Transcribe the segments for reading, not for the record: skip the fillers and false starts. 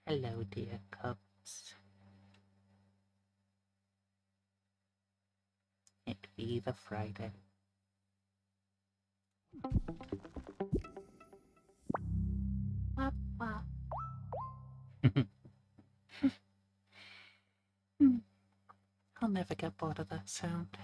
Hello, dear cubs. It be the Friday. I'll never get bored of that sound.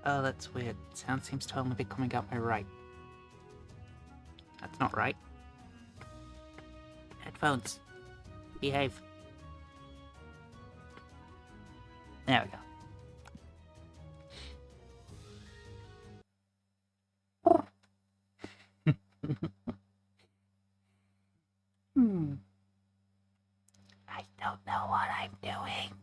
Oh, that's weird. Sound seems to only be coming out my right. That's not right. Headphones. Behave. There we go. I don't know what I'm doing.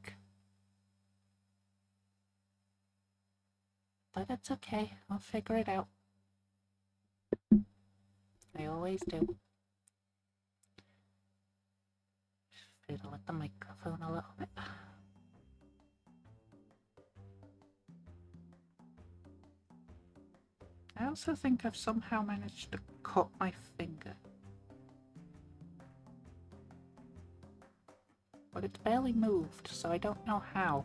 But it's okay. I'll figure it out. I always do. Fiddle with the microphone a little bit. I also think I've somehow managed to cut my finger. But it's barely moved, so I don't know how.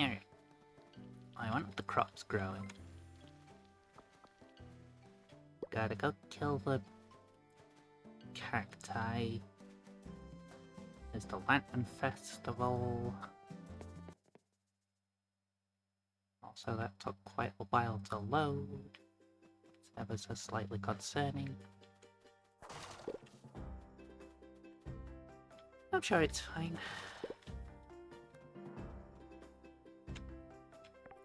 Alright. I want the crops growing. Gotta go kill the cacti. There's the Lantern Festival. Also, that took quite a while to load. It's ever so slightly concerning. I'm sure it's fine.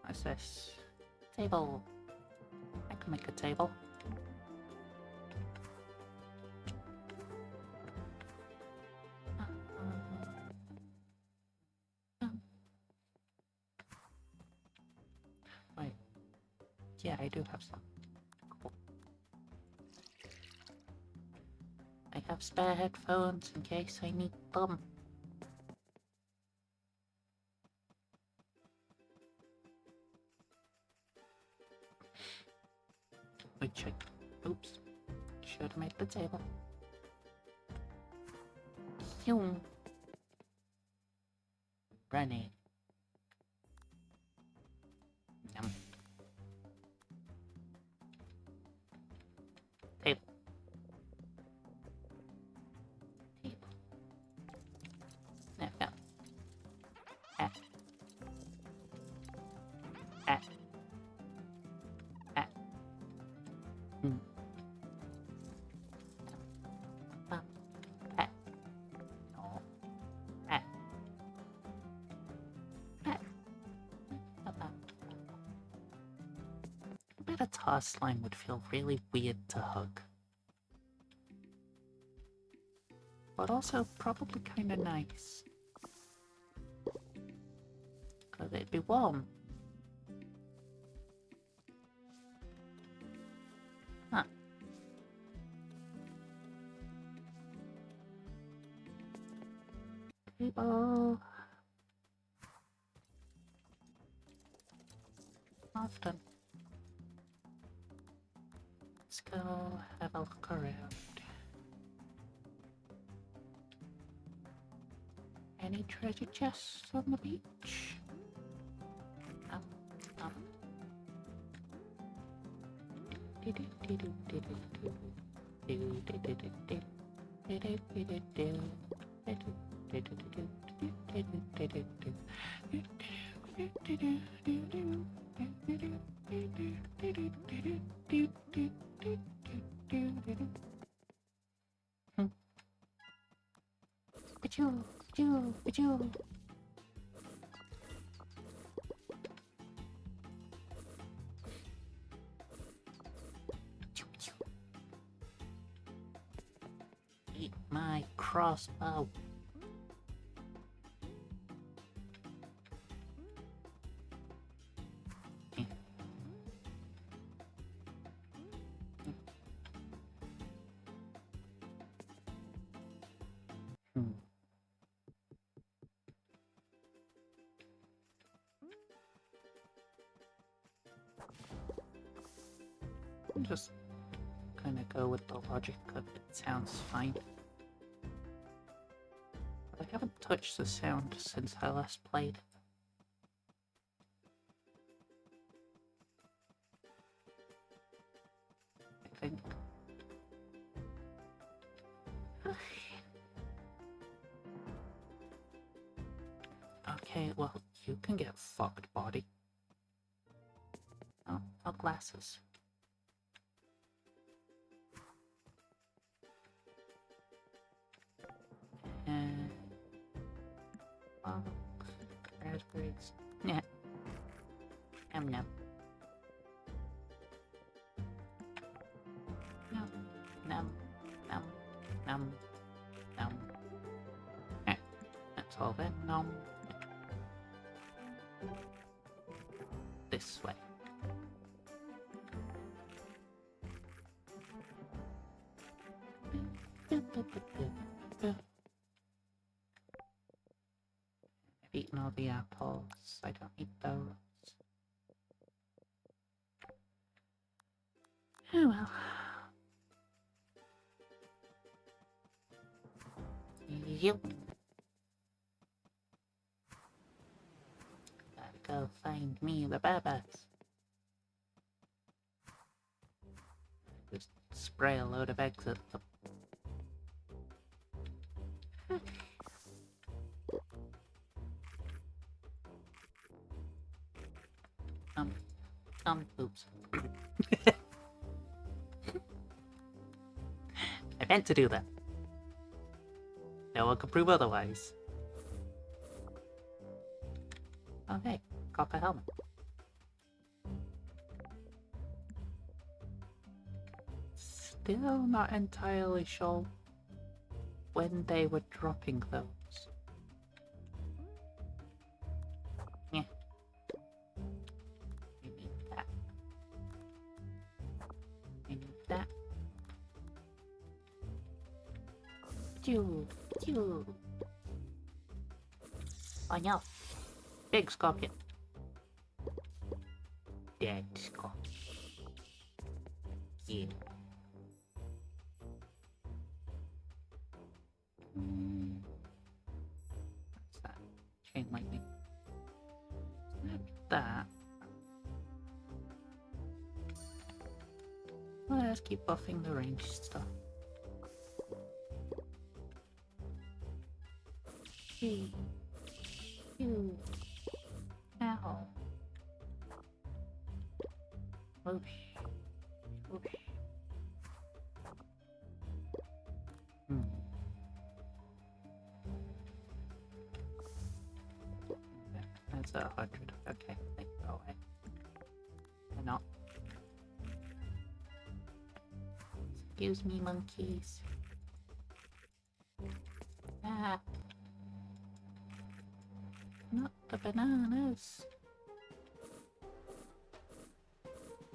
What's this? Table. I can make a table. Wait. Yeah, I do have some. Cool. I have spare headphones in case I need them. Which I... Oops. Should have made the table. Phew. Running. Yum. Table. Table. There we go. Ah. Ah. Ah. Hmm. Ah. Ah. No. Ah. Ah. I bet a tar slime would feel really weird to hug. But also probably kinda nice. Cause it'd be warm. Huh. People. Often. Let's go have a look around. Any treasure chests on the beach? Achoo, achoo, achoo. Eat my crossbow. Just kind of go with the logic of it sounds fine. But I haven't touched the sound since I last played. I think. Okay, well, you can get fucked, body. Oh, glasses. And raspberries. Yeah. Nom. Nom. Nom. Nom. Nom. Nom. That's all then. Nom. This way. I've eaten all the apples. I don't eat those. Oh well. Yep. Gotta go find me the babas. Just spray a load of eggs at them. Oops. I meant to do that. No one can prove otherwise. Okay, copper helmet. Still not entirely sure when they were dropping those. Yeah. I need that. I need that. Choo, choo. Oh no. Big scorpion. Dead scorpion. Yeah. What's that? Chain lightning. That. Let's keep buffing the range stuff. Gee. Ew. Ow. Whoosh. Whoosh. That's 100. Okay, they can go away. Or not. Excuse me, monkeys. Ah. Not the bananas.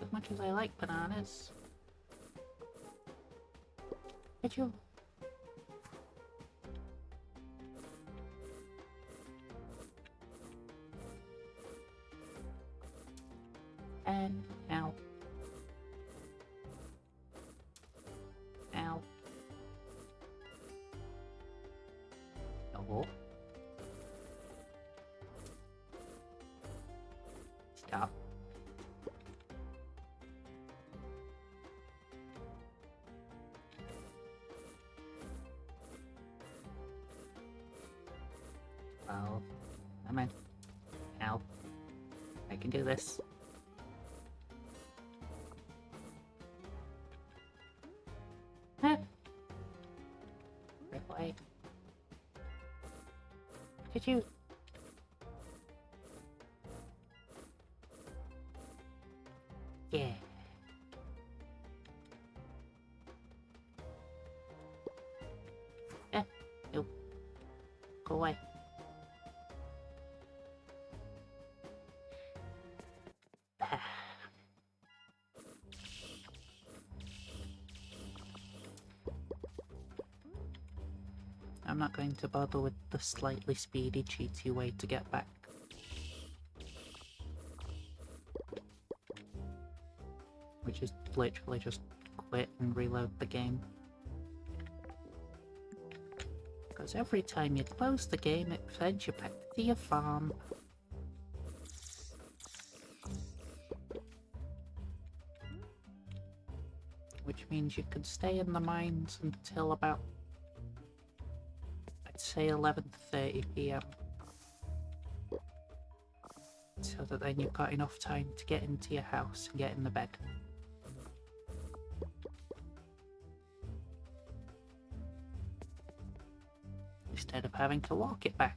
As much as I like bananas. Achoo. And ow. Ow. No. Stop. Well, I'm in. Ow. I can do this. Right away. Could you... Yeah. Yeah, you. Go away. I'm not going to bother with the slightly speedy, cheaty way to get back. Which is literally just quit and reload the game. Because every time you close the game, it sends you back to your farm. Which means you can stay in the mines until about, I'd say 11:30 PM. So that then you've got enough time to get into your house and get in the bed. Instead of having to walk it back.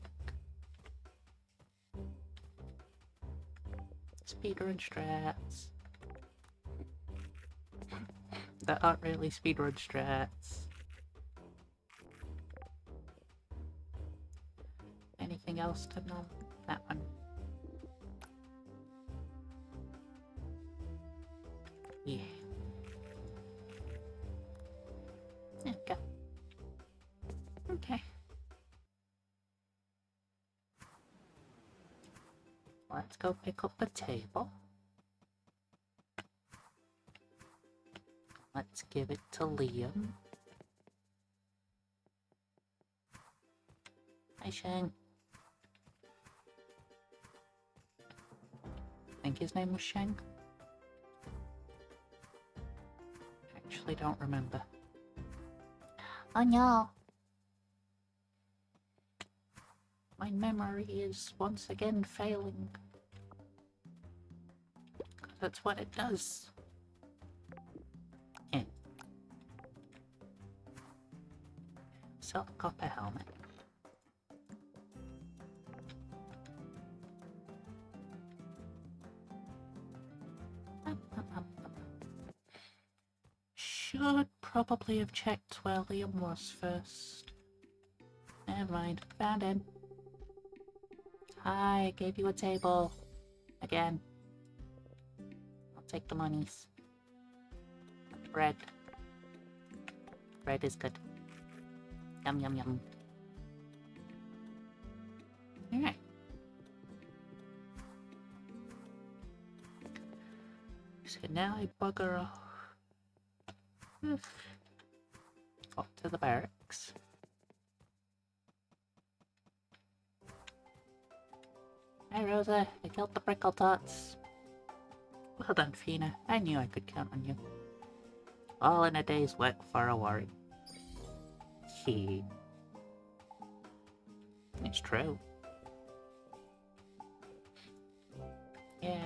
Speedrun strats. That aren't really speedrun strats. Anything else to know? That one. Yeah. Yeah, go. Okay. Let's go pick up the table. Let's give it to Liam. Hi, Shang. I think his name was Shang. Actually, don't remember. Oh no! My memory is once again failing. Because that's what it does. Yeah. Sell the copper helmet. Should probably have checked where Liam was first. Never mind, found him. Hi, I gave you a table. Again. I'll take the monies. Bread. Bread is good. Yum yum yum. Alright. So now I bugger off. Up to the barracks. Hi Rosa, I killed the Prickle Tots. Well done, Fina. I knew I could count on you. All in a day's work for a worry. It's true. Yeah.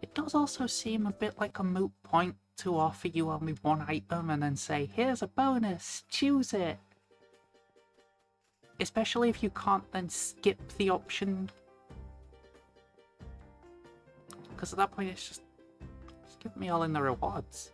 It does also seem a bit like a moot point to offer you only one item and then say, here's a bonus, choose it. Especially if you can't then skip the option. Because at that point it's just give me all in the rewards.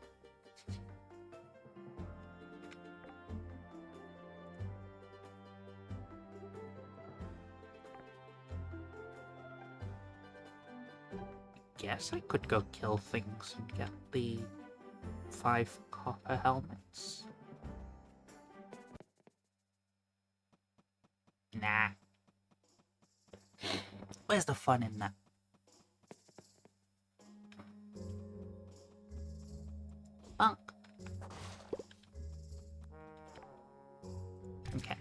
Guess I could go kill things and get the 5 copper helmets. Nah. Where's the fun in that? Bunk. Okay.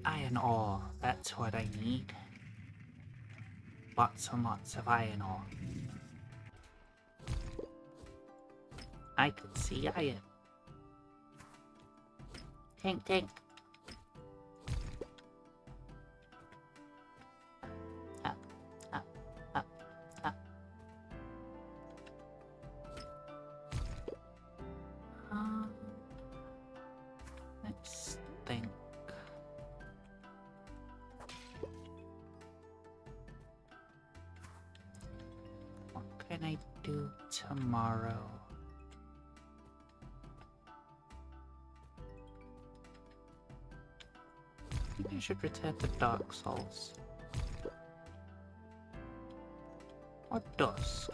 Iron ore, that's what I need. Lots and lots of iron ore. I could see iron. Tink tink. Up, up, up, up. What can I do tomorrow? Maybe I should return to Dark Souls. Or Dusk.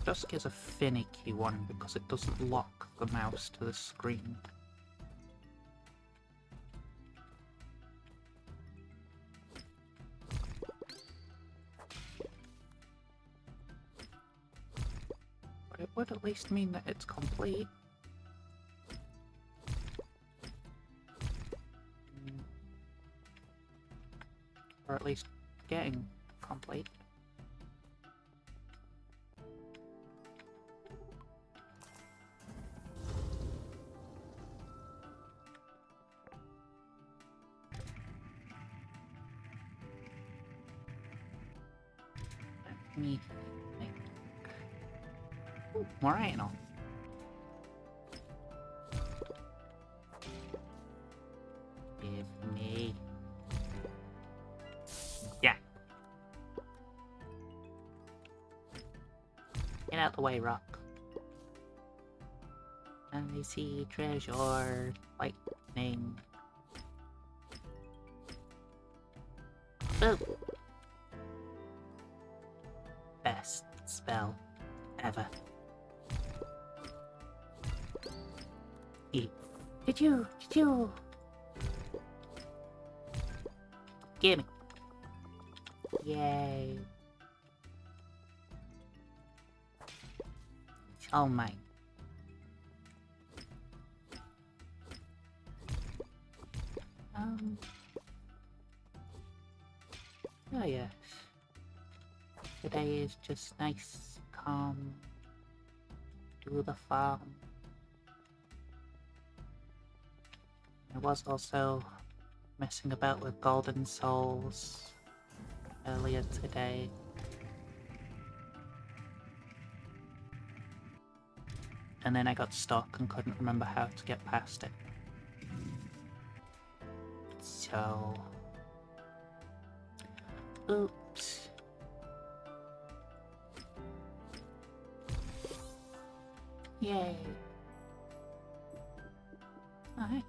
Dusk is a finicky one because it doesn't lock the mouse to the screen. But it would at least mean that it's complete. Or at least getting complete. Let me think. Ooh, more iron. Give me. Yeah. Get out the way, rock. I see treasure, lightning. Boom. Best spell ever. Eat. Did you? Gimme. Yay. It's all mine. Oh yes. Today is just nice, calm. Do the farm. I was also messing about with Golden Souls earlier today. And then I got stuck and couldn't remember how to get past it. So... Oops. Yay. Alright.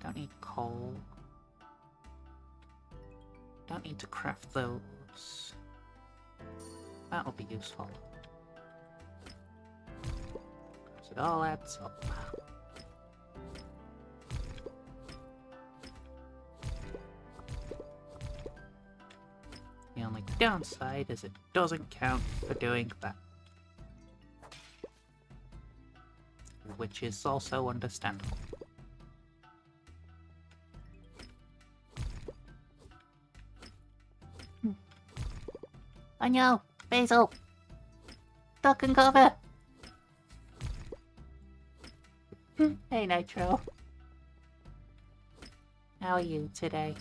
Don't need coal. Don't need to craft those. That'll be useful. Because it all adds up. The only downside is it doesn't count for doing that. Which is also understandable. I know! Basil! Duck and cover! Hey Nitro. How are you today?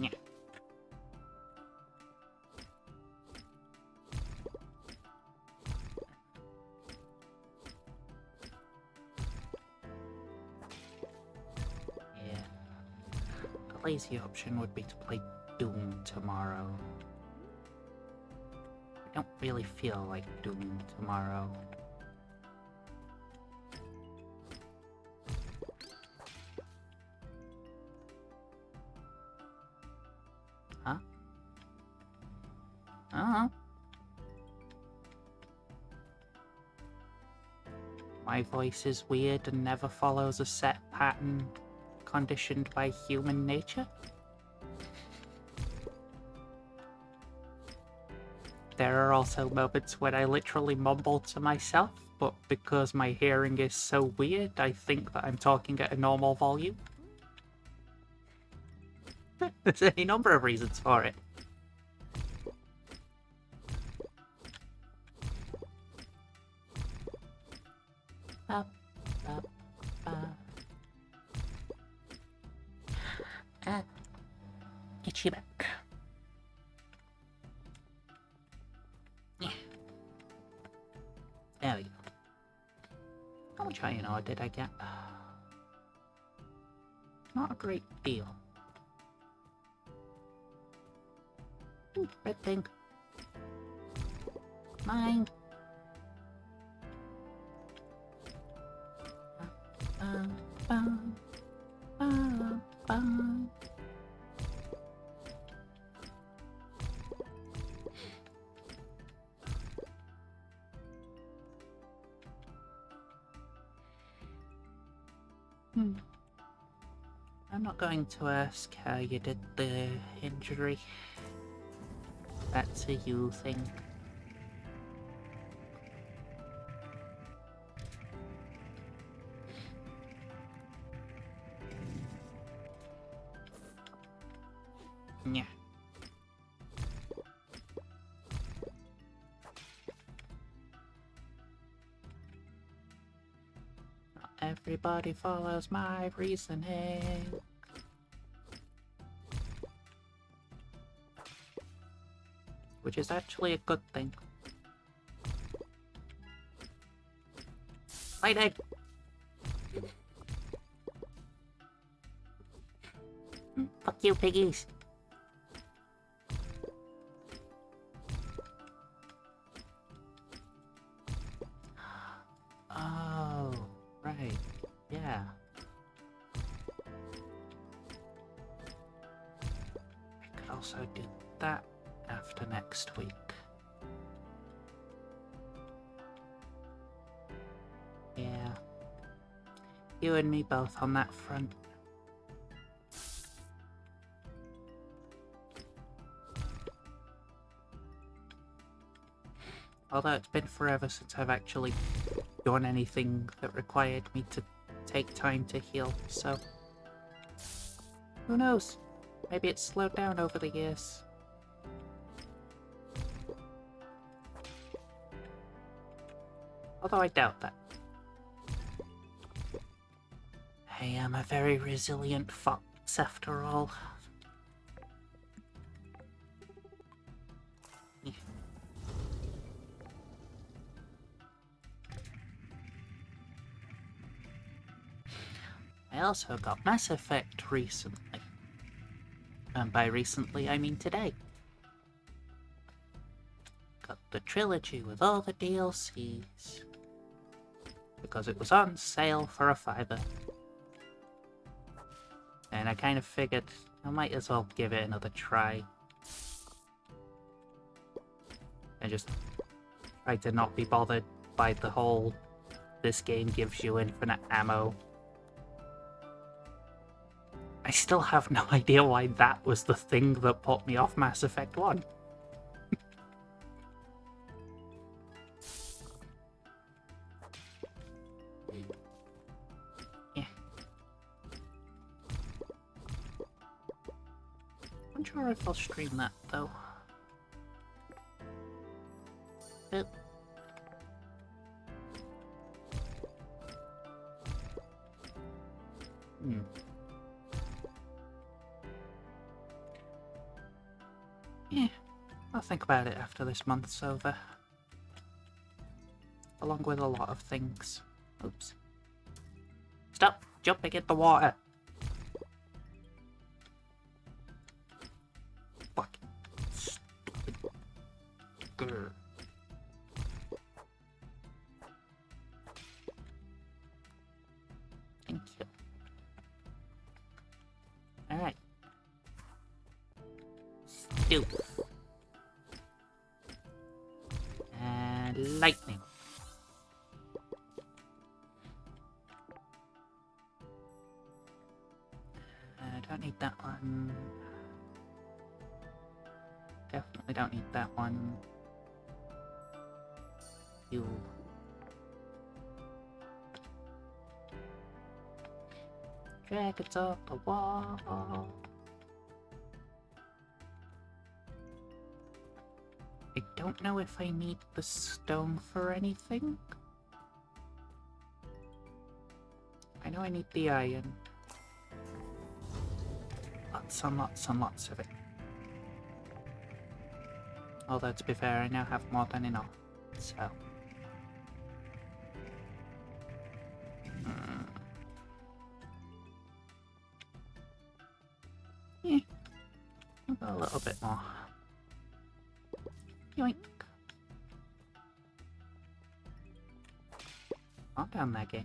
Yeah. The lazy option would be to play Doom tomorrow. I don't really feel like Doom tomorrow. Huh? My voice is weird and never follows a set pattern conditioned by human nature? There are also moments when I literally mumble to myself, but because my hearing is so weird, I think that I'm talking at a normal volume. There's any number of reasons for it. Get you back. much iron ore did I get? Not a great deal. Ooh, red thing. Mine. I'm not going to ask how you did the injury. That's a you thing. Yeah. Not everybody follows my reasoning. Which is actually a good thing. Light egg! Fuck you, piggies! Oh, right. Yeah. I could also do that after next week. Yeah. You and me both on that front. Although it's been forever since I've actually done anything that required me to take time to heal, so... Who knows? Maybe it's slowed down over the years. Although I doubt that. I am a very resilient fox after all. I also got Mass Effect recently. And by recently, I mean today. Got the trilogy with all the DLCs. Because it was on sale for a $5. And I kind of figured I might as well give it another try. And just try to not be bothered by the whole, this game gives you infinite ammo. I still have no idea why that was the thing that put me off Mass Effect 1. Yeah. I'm sure if I'll stream that, though. Oh. Yeah, I'll think about it after this month's over. Along with a lot of things. Oops. Stop jumping in the water! Fucking stupid. Grr. Thank you. Alright. Stoof. And lightning. I don't need that one. Definitely don't need that one. You. Dragons off the wall. I don't know if I need the stone for anything. I know I need the iron. Lots and lots and lots of it. Although, to be fair, I now have more than enough, so... A little bit more. Yoink. Calm down there, game.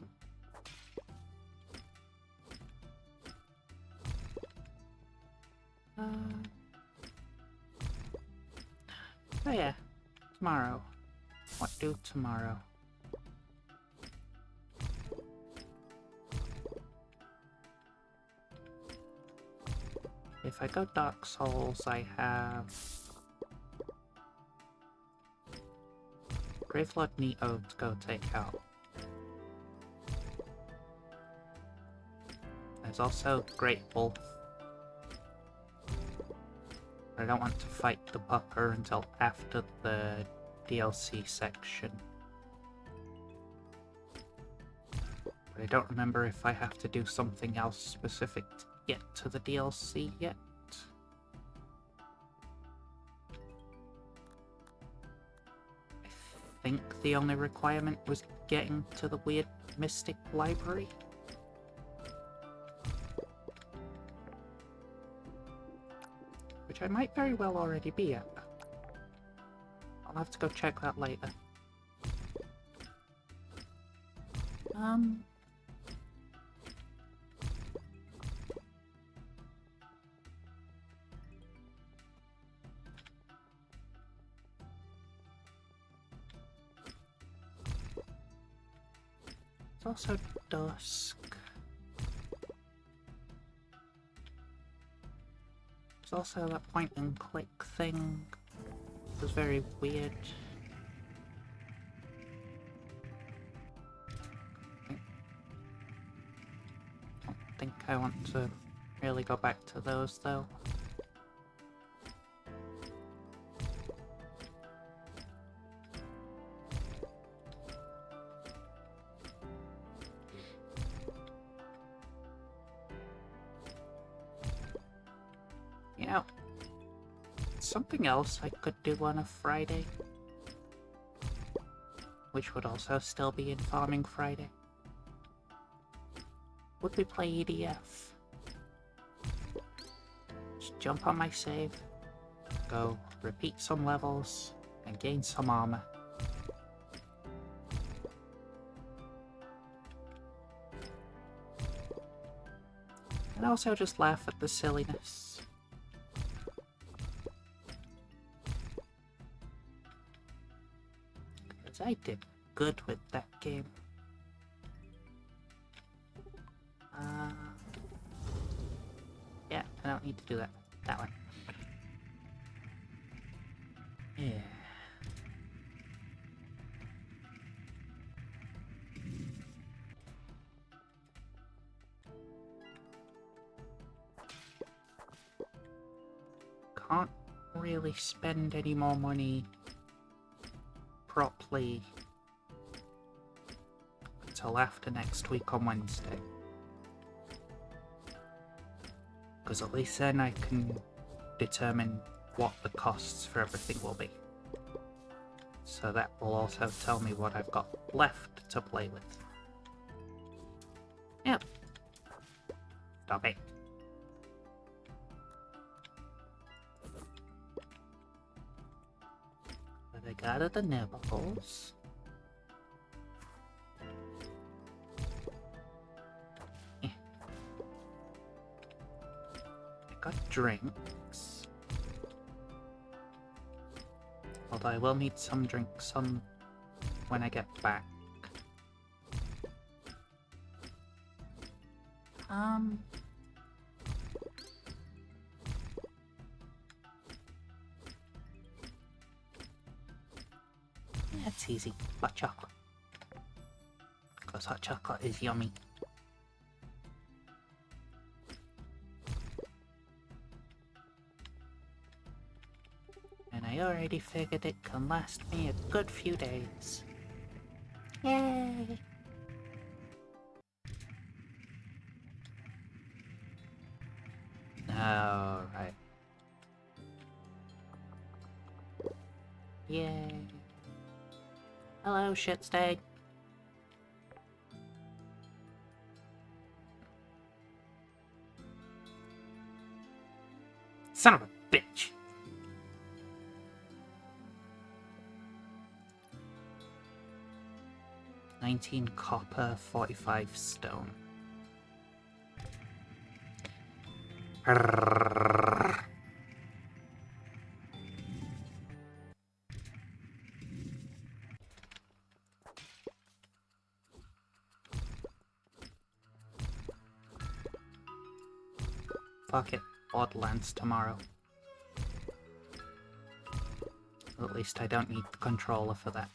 Oh yeah, tomorrow. What do tomorrow? If I go Dark Souls, I have Gravelord Neo to go take out. There's also Great Wolf. I don't want to fight the pucker until after the DLC section. But I don't remember if I have to do something else specific to get to the DLC yet. I think the only requirement was getting to the weird Mystic Library. Which I might very well already be at. I'll have to go check that later. It's also dusk. There's also that point and click thing. It was very weird. I don't think I want to really go back to those though. You know, something else I could do on a Friday, which would also still be in Farming Friday, would we play EDF? Just jump on my save, go repeat some levels, and gain some armor. And also just laugh at the silliness. I did good with that game. Yeah, I don't need to do that. That one. Yeah. Can't really spend any more money properly until after next week on Wednesday. Because at least then I can determine what the costs for everything will be. So that will also tell me what I've got left to play with. Yep. Stop it. But I got the nibbles. Yeah. I got drinks. Although I will need some drinks on when I get back. Yeah, it's easy. Hot chocolate. Because hot chocolate is yummy. And I already figured it can last me a good few days. Yay! Alright. Yay. Hello, shitstag. Son of a bitch. 19 copper, 45 stone. Fuck it, Borderlands tomorrow. At least I don't need the controller for that.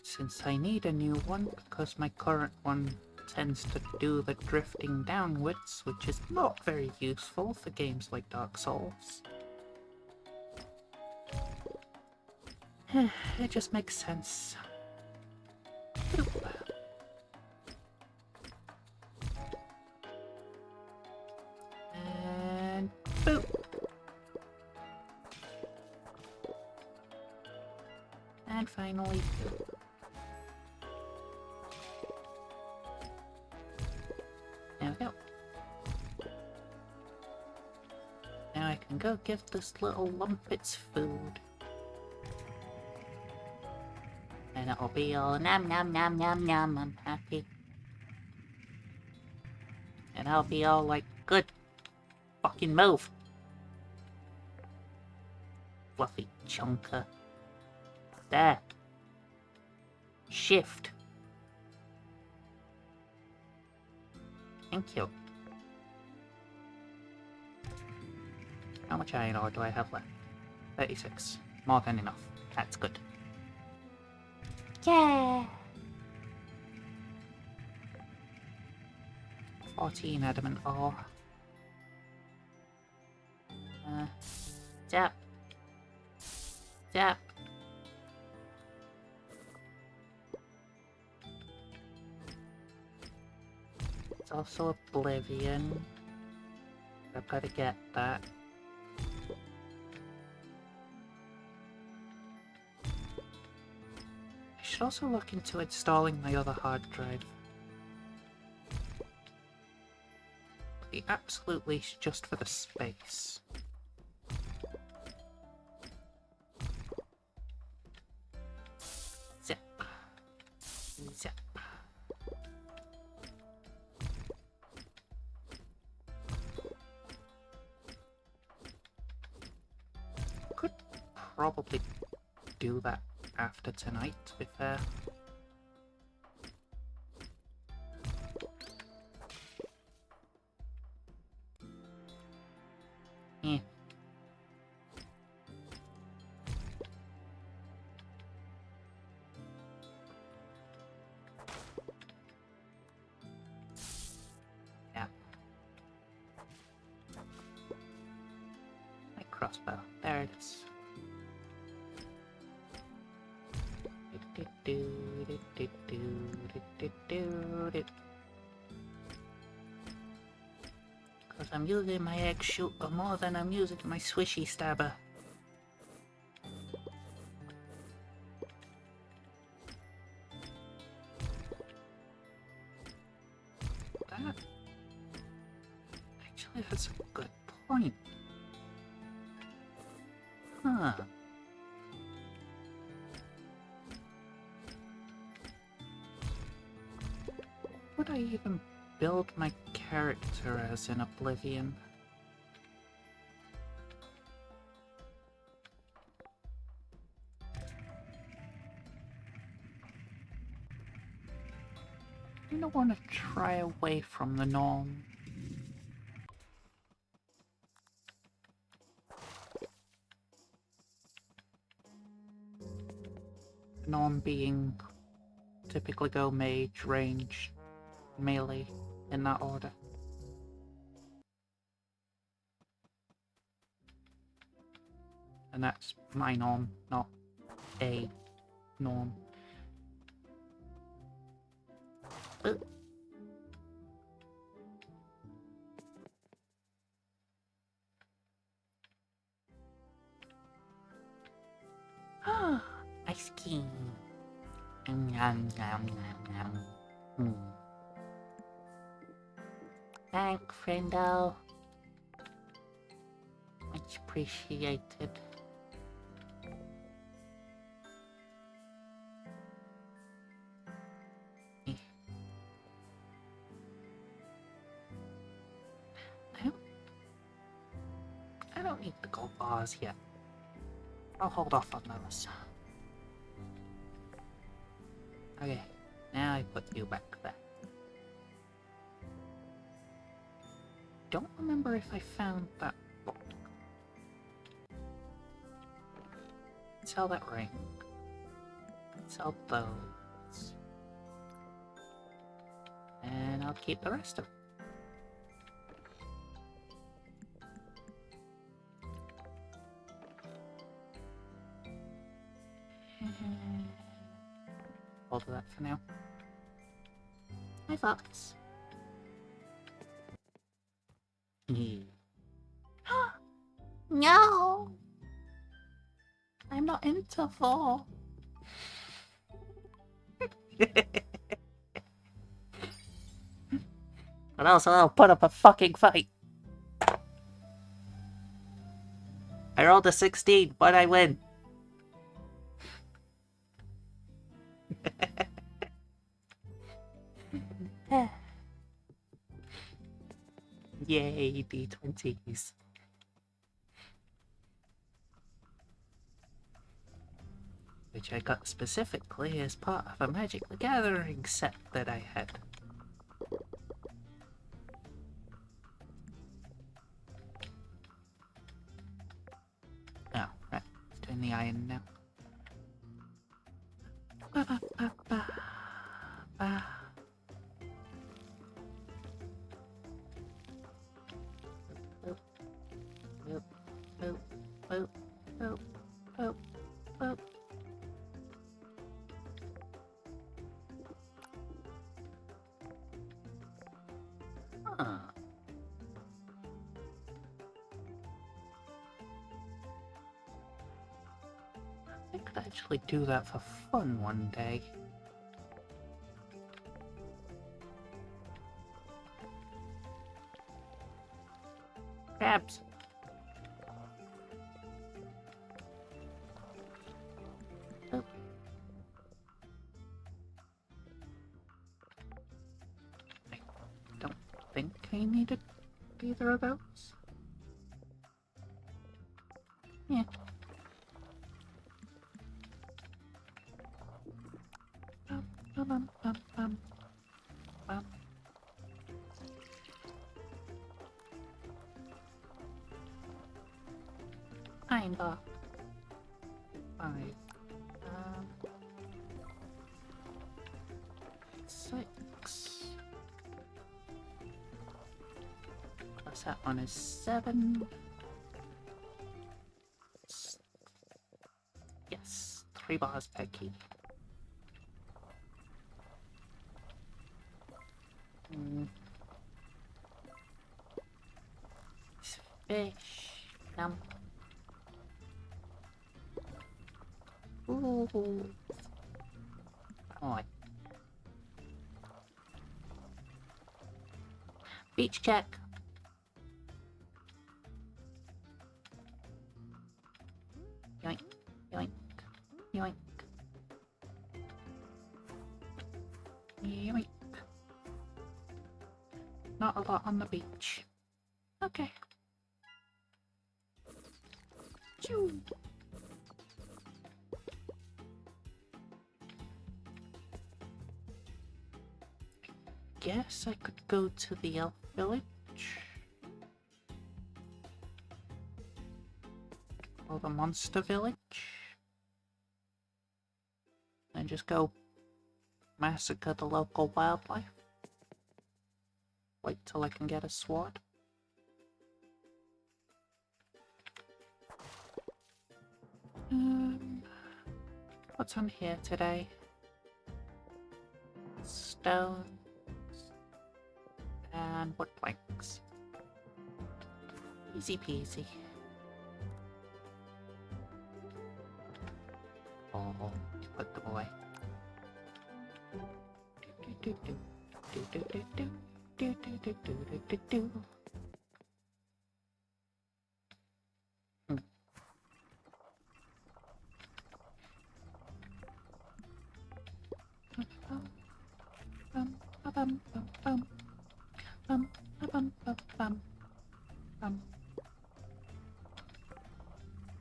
Since I need a new one, because my current one tends to do the drifting downwards, which is not very useful for games like Dark Souls. It just makes sense. Boop. And boop. And finally boop. There we go. Now I can go give this little lump its food. And it'll be all nom nom nom nom nom, I'm happy. And I'll be all like, good. Fucking move. Fluffy chunker. There. Shift. Thank you. How much iron ore do I have left? 36. More than enough. That's good. Yeah! 14 adamant ore. Zap. Zap. It's also Oblivion. I've got to get that. I should also look into installing my other hard drive. The absolute least just for the space. Zip. Zip. Could probably do that after tonight, to be fair. Eh. Yeah. My crossbow. There it is. Because I'm using my egg shooter more than I'm using my swishy stabber. That actually that's a good point. Huh. Would I even build my character as in Oblivion? I don't want to try away from the norm. The norm being typically go mage, range, melee, in that order. And that's my norm, not a norm. Ice cream. Yum, yum, yum, yum. Thank, friendo. Much appreciated. bars yet. I'll hold off on those. Okay, now I put you back there. Don't remember if I found that book. Sell that ring. Sell those. And I'll keep the rest of it. Hold that for now. My thoughts. No! I'm not into fall. But also, I'll put up a fucking fight. I rolled a 16, but I win. Yay, D20s. Which I got specifically as part of a Magic the Gathering set that I had. Oh, right. It's doing the iron now. Ba, ba, ba, ba, ba. Boop, boop, boop, boop, boop, boop. Huh. I could actually do that for fun one day. Crabs. Oh. I don't think I needed either of those. Yeah. Bum, bum, bum, bum, bum. Iron bar. 5. 6. Plus that one is 7. Yes, 3 bars per key. Fish. Yum. Ooh. Oh. Beach check. Yoink, yoink, yoink. Yoink. Not a lot on the beach. Okay. Choo. Guess I could go to the elf village. Or the monster village. And just go massacre the local wildlife. Wait till I can get a sword. What's on here today? Stones and wood planks. Easy peasy. Oh, put them away.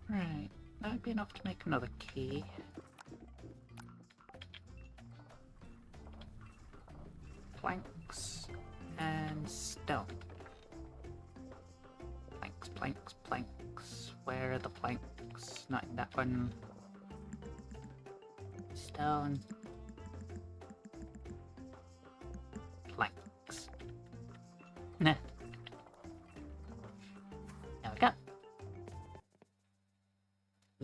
Right, that would be enough to make another key. Planks and stone. Planks, planks, planks. Where are the planks? Not in that one. Stone. Planks. Nah. There we go.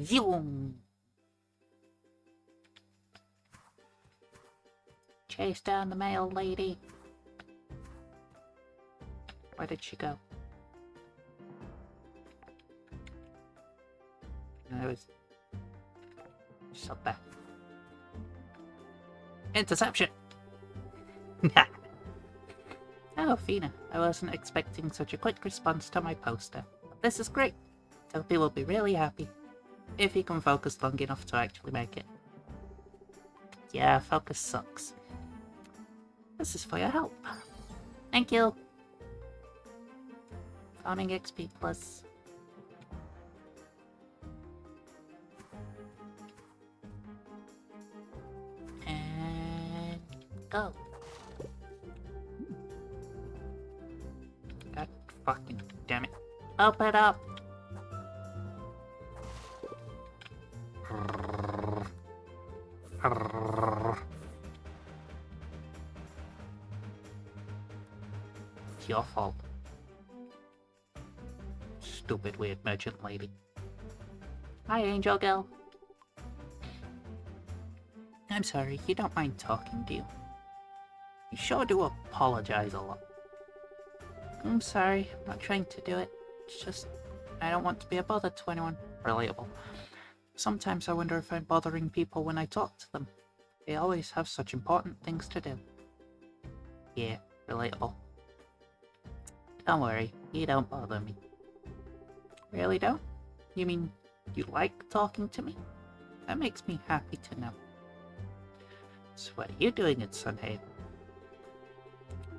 Zoom! Chase down the mail lady. Where did she go? No, it was... She's up there. Interception! Oh, Fina, I wasn't expecting such a quick response to my poster. But this is great. Topi will be really happy. If he can focus long enough to actually make it. Yeah, focus sucks. This is for your help. Thank you. Farming XP plus. And go. God fucking damn it. Open up. It's your fault. Stupid weird merchant lady. Hi, Angel Girl. I'm sorry, you don't mind talking, do you? You sure do apologize a lot. I'm sorry, I'm not trying to do it. It's just, I don't want to be a bother to anyone. Relatable. Sometimes I wonder if I'm bothering people when I talk to them. They always have such important things to do. Yeah, relatable. Don't worry, you don't bother me. Really don't? You mean you like talking to me? That makes me happy to know. So what are you doing at Sunhaven?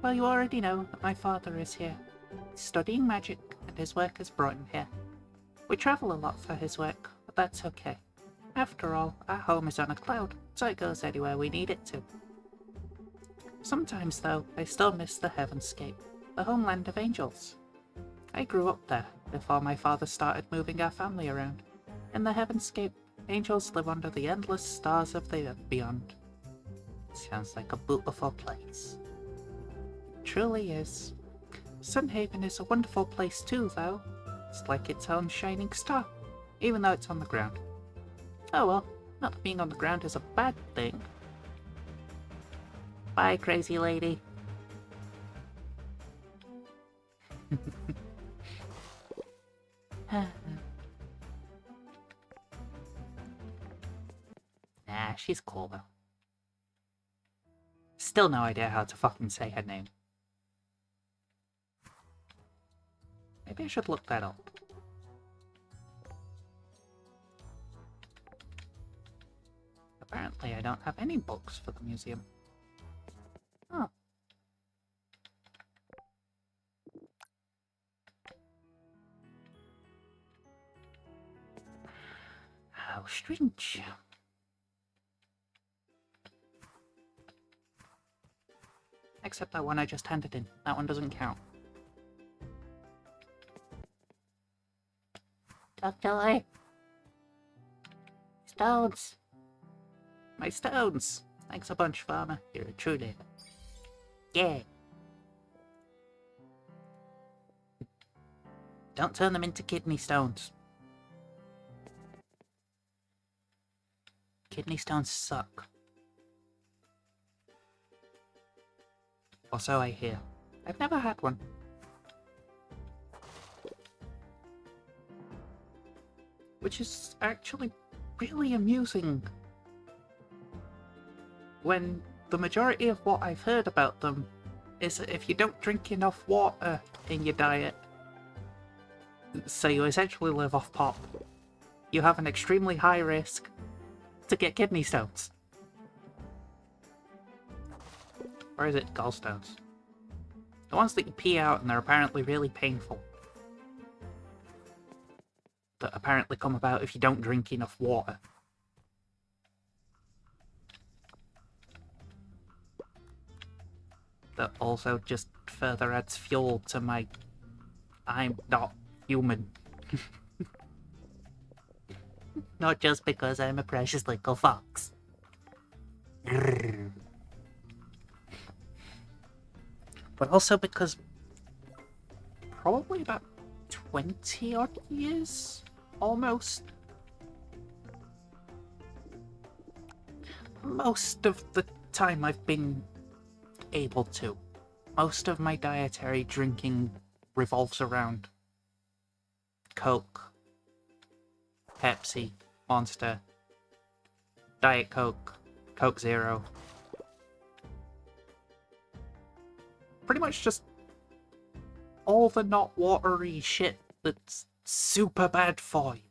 Well, you already know that my father is here. He's studying magic, and his work has brought him here. We travel a lot for his work, but that's okay. After all, our home is on a cloud, so it goes anywhere we need it to. Sometimes, though, I still miss the Heavenscape, the homeland of angels. I grew up there before my father started moving our family around. In the Heavenscape, angels live under the endless stars of the beyond. Sounds like a beautiful place. It truly is. Sunhaven is a wonderful place too, though. It's like its own shining star, even though it's on the ground. Oh well, not that being on the ground is a bad thing. Bye, crazy lady. Nah, she's cool though. Still no idea how to fucking say her name. Maybe I should look that up. Apparently I don't have any books for the museum. Oh. How strange. Except that one I just handed in. That one doesn't count. Dr. Lee. Stones. My stones. Thanks a bunch, farmer. You're a true neighbor. Yeah. Don't turn them into kidney stones. Kidney stones suck. Or so I hear. I've never had one. Which is actually really amusing. When the majority of what I've heard about them is that if you don't drink enough water in your diet, so you essentially live off pop, you have an extremely high risk to get kidney stones. Or is it gallstones? The ones that you pee out and they're apparently really painful. that apparently come about if you don't drink enough water. That also just further adds fuel to my I'm not human. Not just because I'm a precious little fox. Grrr. But also because probably about 20 odd years, almost. Most of the time I've been able to. Most of my dietary drinking revolves around Coke, Pepsi, Monster, Diet Coke, Coke Zero. Pretty much just all the not watery shit that's super bad for you.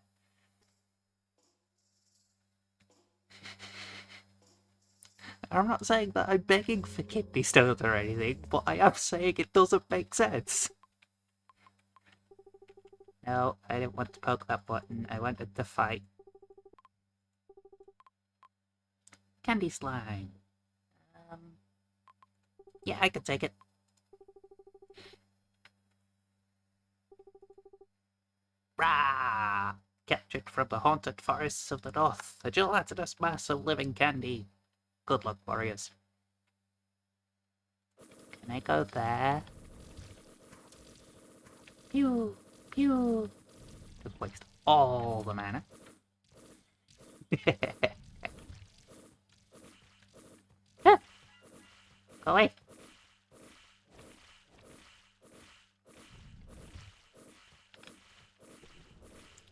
I'm not saying that I'm begging for kidney stones or anything, but I am saying it doesn't make sense. No, I didn't want to poke that button. I wanted to fight. Candy slime. Yeah, I could take it. Rah! Captured from the haunted forests of the north, a gelatinous mass of living candy. Good luck, warriors. Can I go there? Pew! Pew! Just waste all the mana. Ah, go away.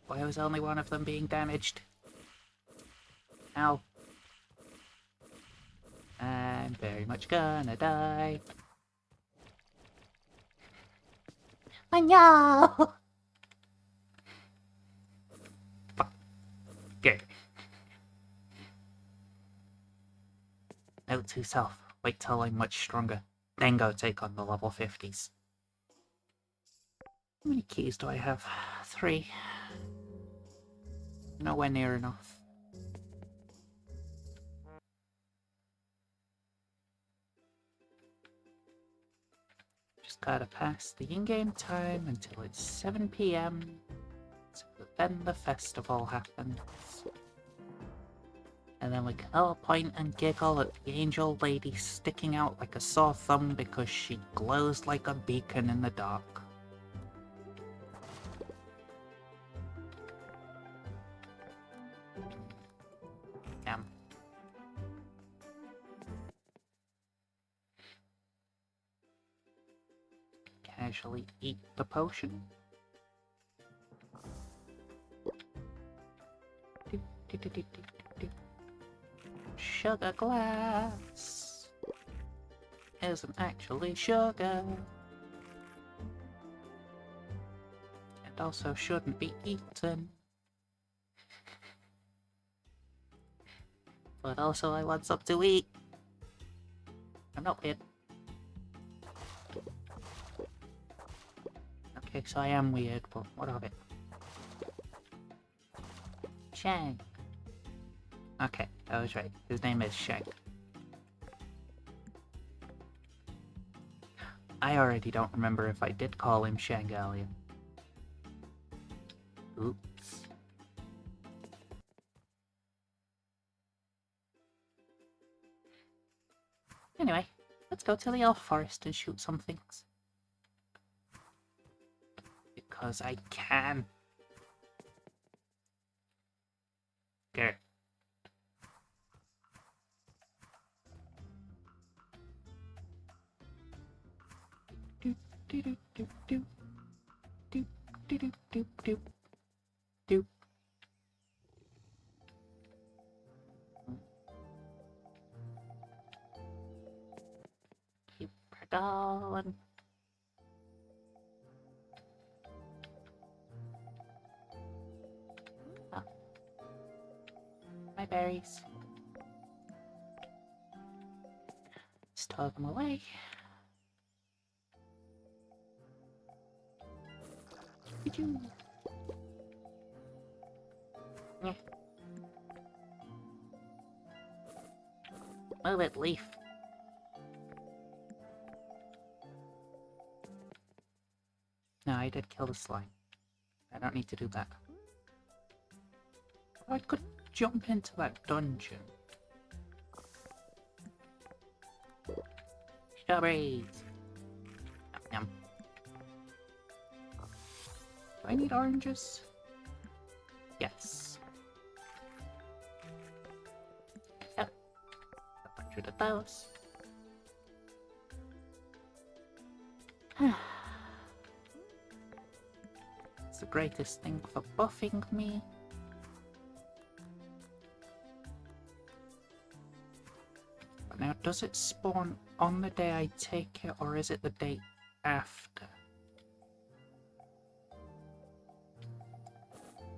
Why was only one of them being damaged? Ow. I'm very much gonna die. Oh no! Fuck. Good. Note to self, wait till I'm much stronger. Then go take on the level 50s. How many keys do I have? 3. Nowhere near enough. Just gotta pass the in-game time until it's 7 PM. So then the festival happens. And then we can all point and giggle at the angel lady sticking out like a sore thumb because she glows like a beacon in the dark. Damn. Casually eat the potion. Sugar glass isn't actually sugar. It also shouldn't be eaten. But also I want something to eat. I'm not weird. Okay, so I am weird, but what of it? Shang. Okay, I was right. His name is Shang. I already don't remember if I did call him Shangalion. Oops. Anyway, let's go to the elf forest and shoot some things. Because I can. Okay. Do do do do do do do do do do do. Keep going. Oh. My berries. Store them away. Yeah. Move it, leaf. No, I did kill the slime. I don't need to do that. I could jump into that dungeon. Strawberries! Yum, yum. Do I need oranges? Yes. Yep. 100 of those. It's the greatest thing for buffing me. But now, does it spawn on the day I take it, or is it the day after?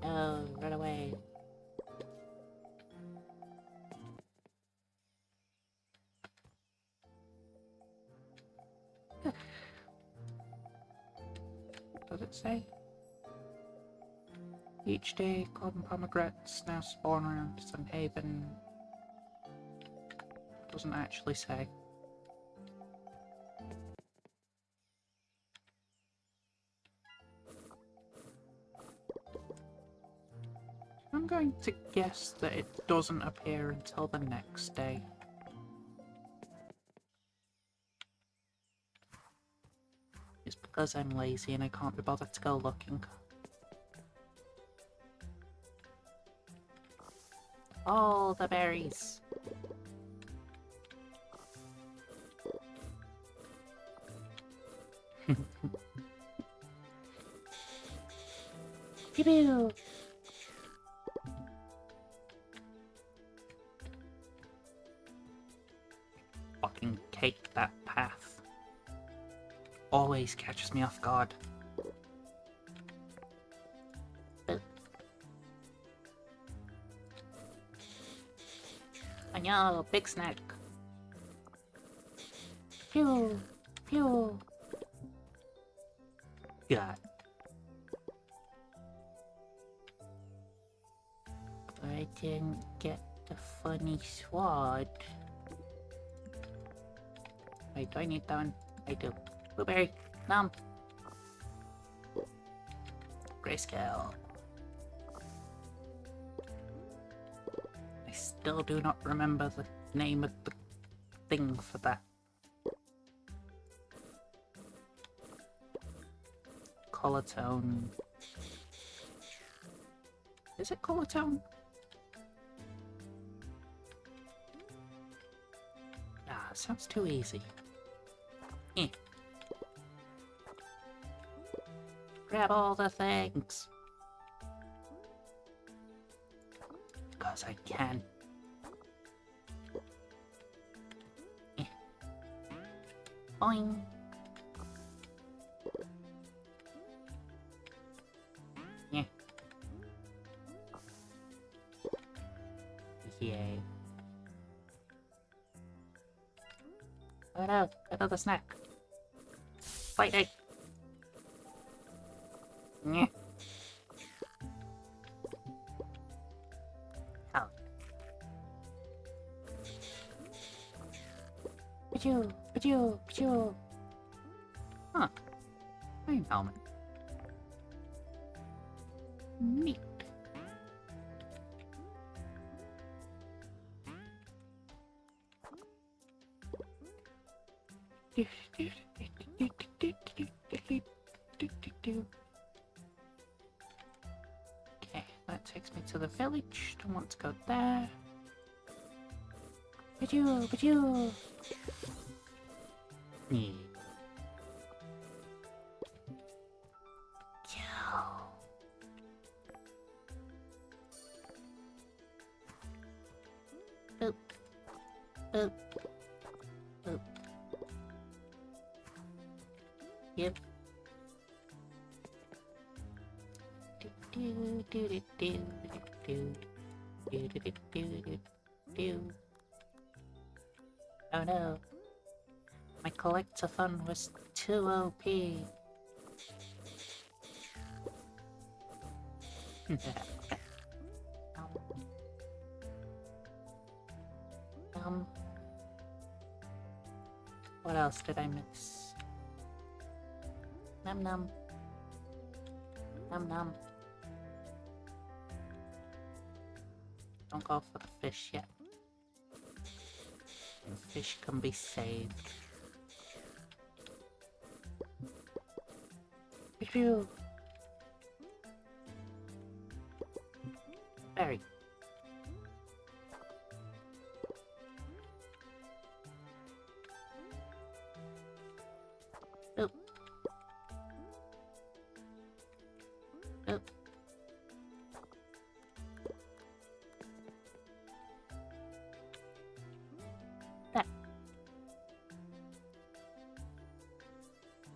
Oh, run away. Does it say? Each day, golden pomegranates now spawn around Sunhaven. Doesn't actually say. I'm going to guess that it doesn't appear until the next day. It's because I'm lazy and I can't be bothered to go looking. All the berries! Pew pew! Fucking take that path. Always catches me off guard. I know, big snack. Pew! Pew! God. I didn't get the funny sword. Wait, do I need that one? I do. Blueberry, nom. Grayscale. I still do not remember the name of the thing for that. Color tone. Is it color tone? Ah, it sounds too easy. Eh. Grab all the things. Because I can. Eh. Boing. Yeah. Yay. Oh no, another snack. Fighting. Yeah. Oh. Pachoo, pachoo, pachoo. Huh. Iron helmet. Neat. Okay, that takes me to the village. Don't want to go there. Pachoo, pachoo. Yeah. Boop. Boop. Boop. Yep. Do do do do do do do do do do do. Oh no. My collectathon was too OP. What else did I miss? Num num. Num num. Don't go for the fish yet. The fish can be saved. Phew. Berry. Oop. Oop. That.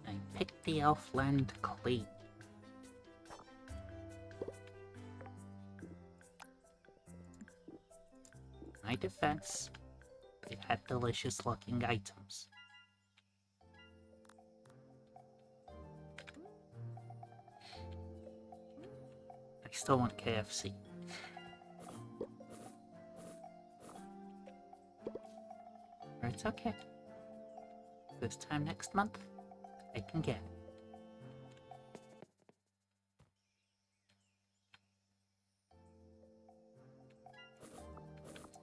I picked the elf land clean. My defense, it had delicious looking items. I still want KFC. But it's okay. This time next month, I can get it.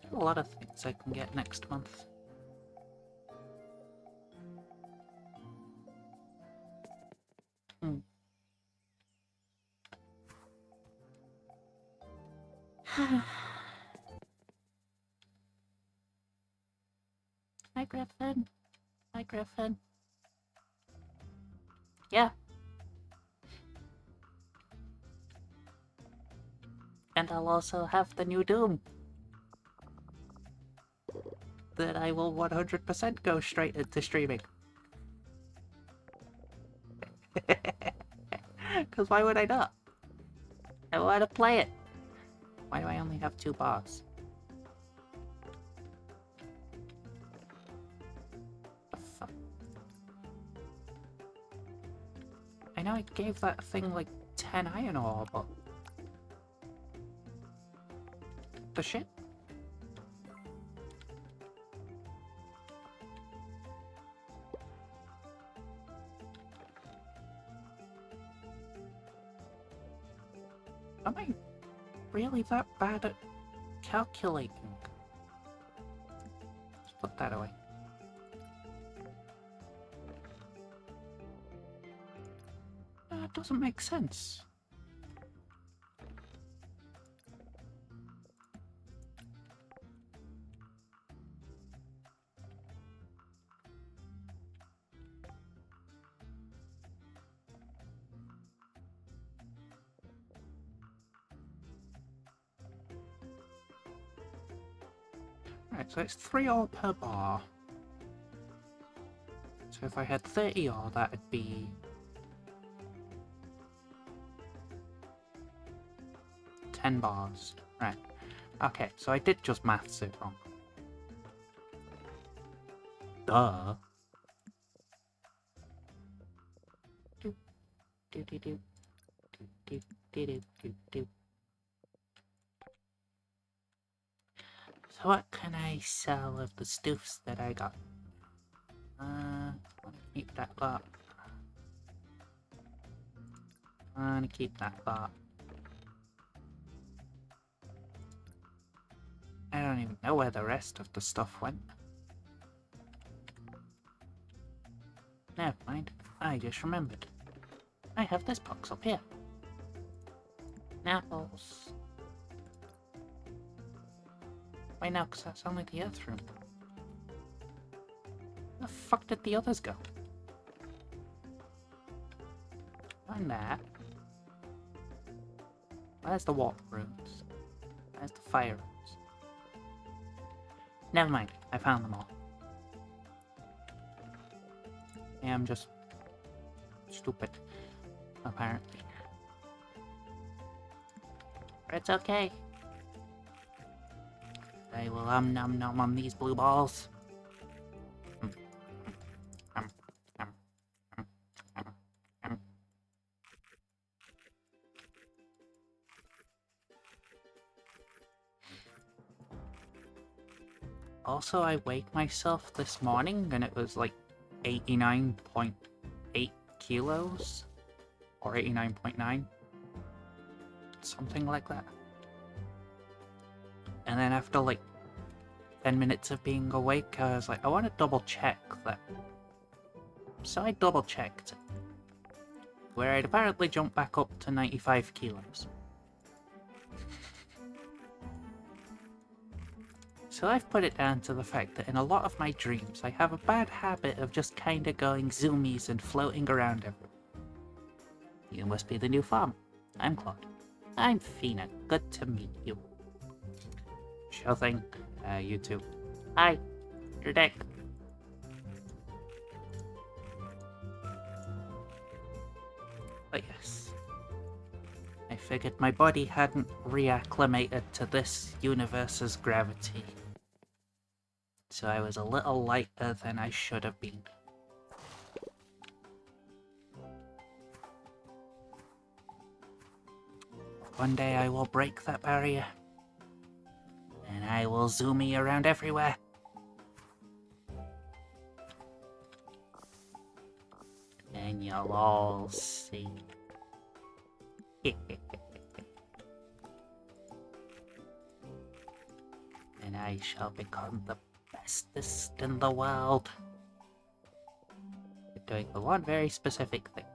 There's a lot of things I can get next month. Hi, Griffin. Hi, Griffin. Yeah. And I'll also have the new Doom. That I will 100% go straight into streaming. Because why would I not? I want to play it. Why do I only have 2 bars? The fuck? I know I gave that thing like 10 iron ore, but... The shit? Am I really that bad at calculating? Let's put that away. That doesn't make sense. Right, so it's 3 ore per bar. So if I had 30 ore, that'd be... 10 bars. Right. Okay, so I did just maths it wrong. Duh. Do, do, do, do. Do, do, do, do, do. So what can I sell of the stuffs that I got? I'm gonna keep that lot. I'm gonna keep that lot. I don't even know where the rest of the stuff went. Never mind, I just remembered. I have this box up here. Apples. Wait, no, because that's only the earth room. Where the fuck did the others go? Not there. Where's the water rooms? Where's the fire rooms? Never mind, I found them all. Yeah, I'm just stupid, apparently. But it's okay. I will nom nom on these blue balls. Also, I weighed myself this morning and it was like 89.8 kilos. Or 89.9. Something like that. And then after like 10 minutes of being awake, I was like, I want to double check that. So I double checked, where I'd apparently jumped back up to 95 kilos. So I've put it down to the fact that in a lot of my dreams, I have a bad habit of just kinda going zoomies and floating around everywhere. You must be the new farm. I'm Claude. I'm Fina. Good to meet you. Sure thing. You too. Hi. Your deck. But yes. I figured my body hadn't reacclimated to this universe's gravity. So I was a little lighter than I should have been. One day I will break that barrier. And I will zoomie around everywhere. And you'll all see. And I shall become the bestest in the world. You're doing the one very specific thing.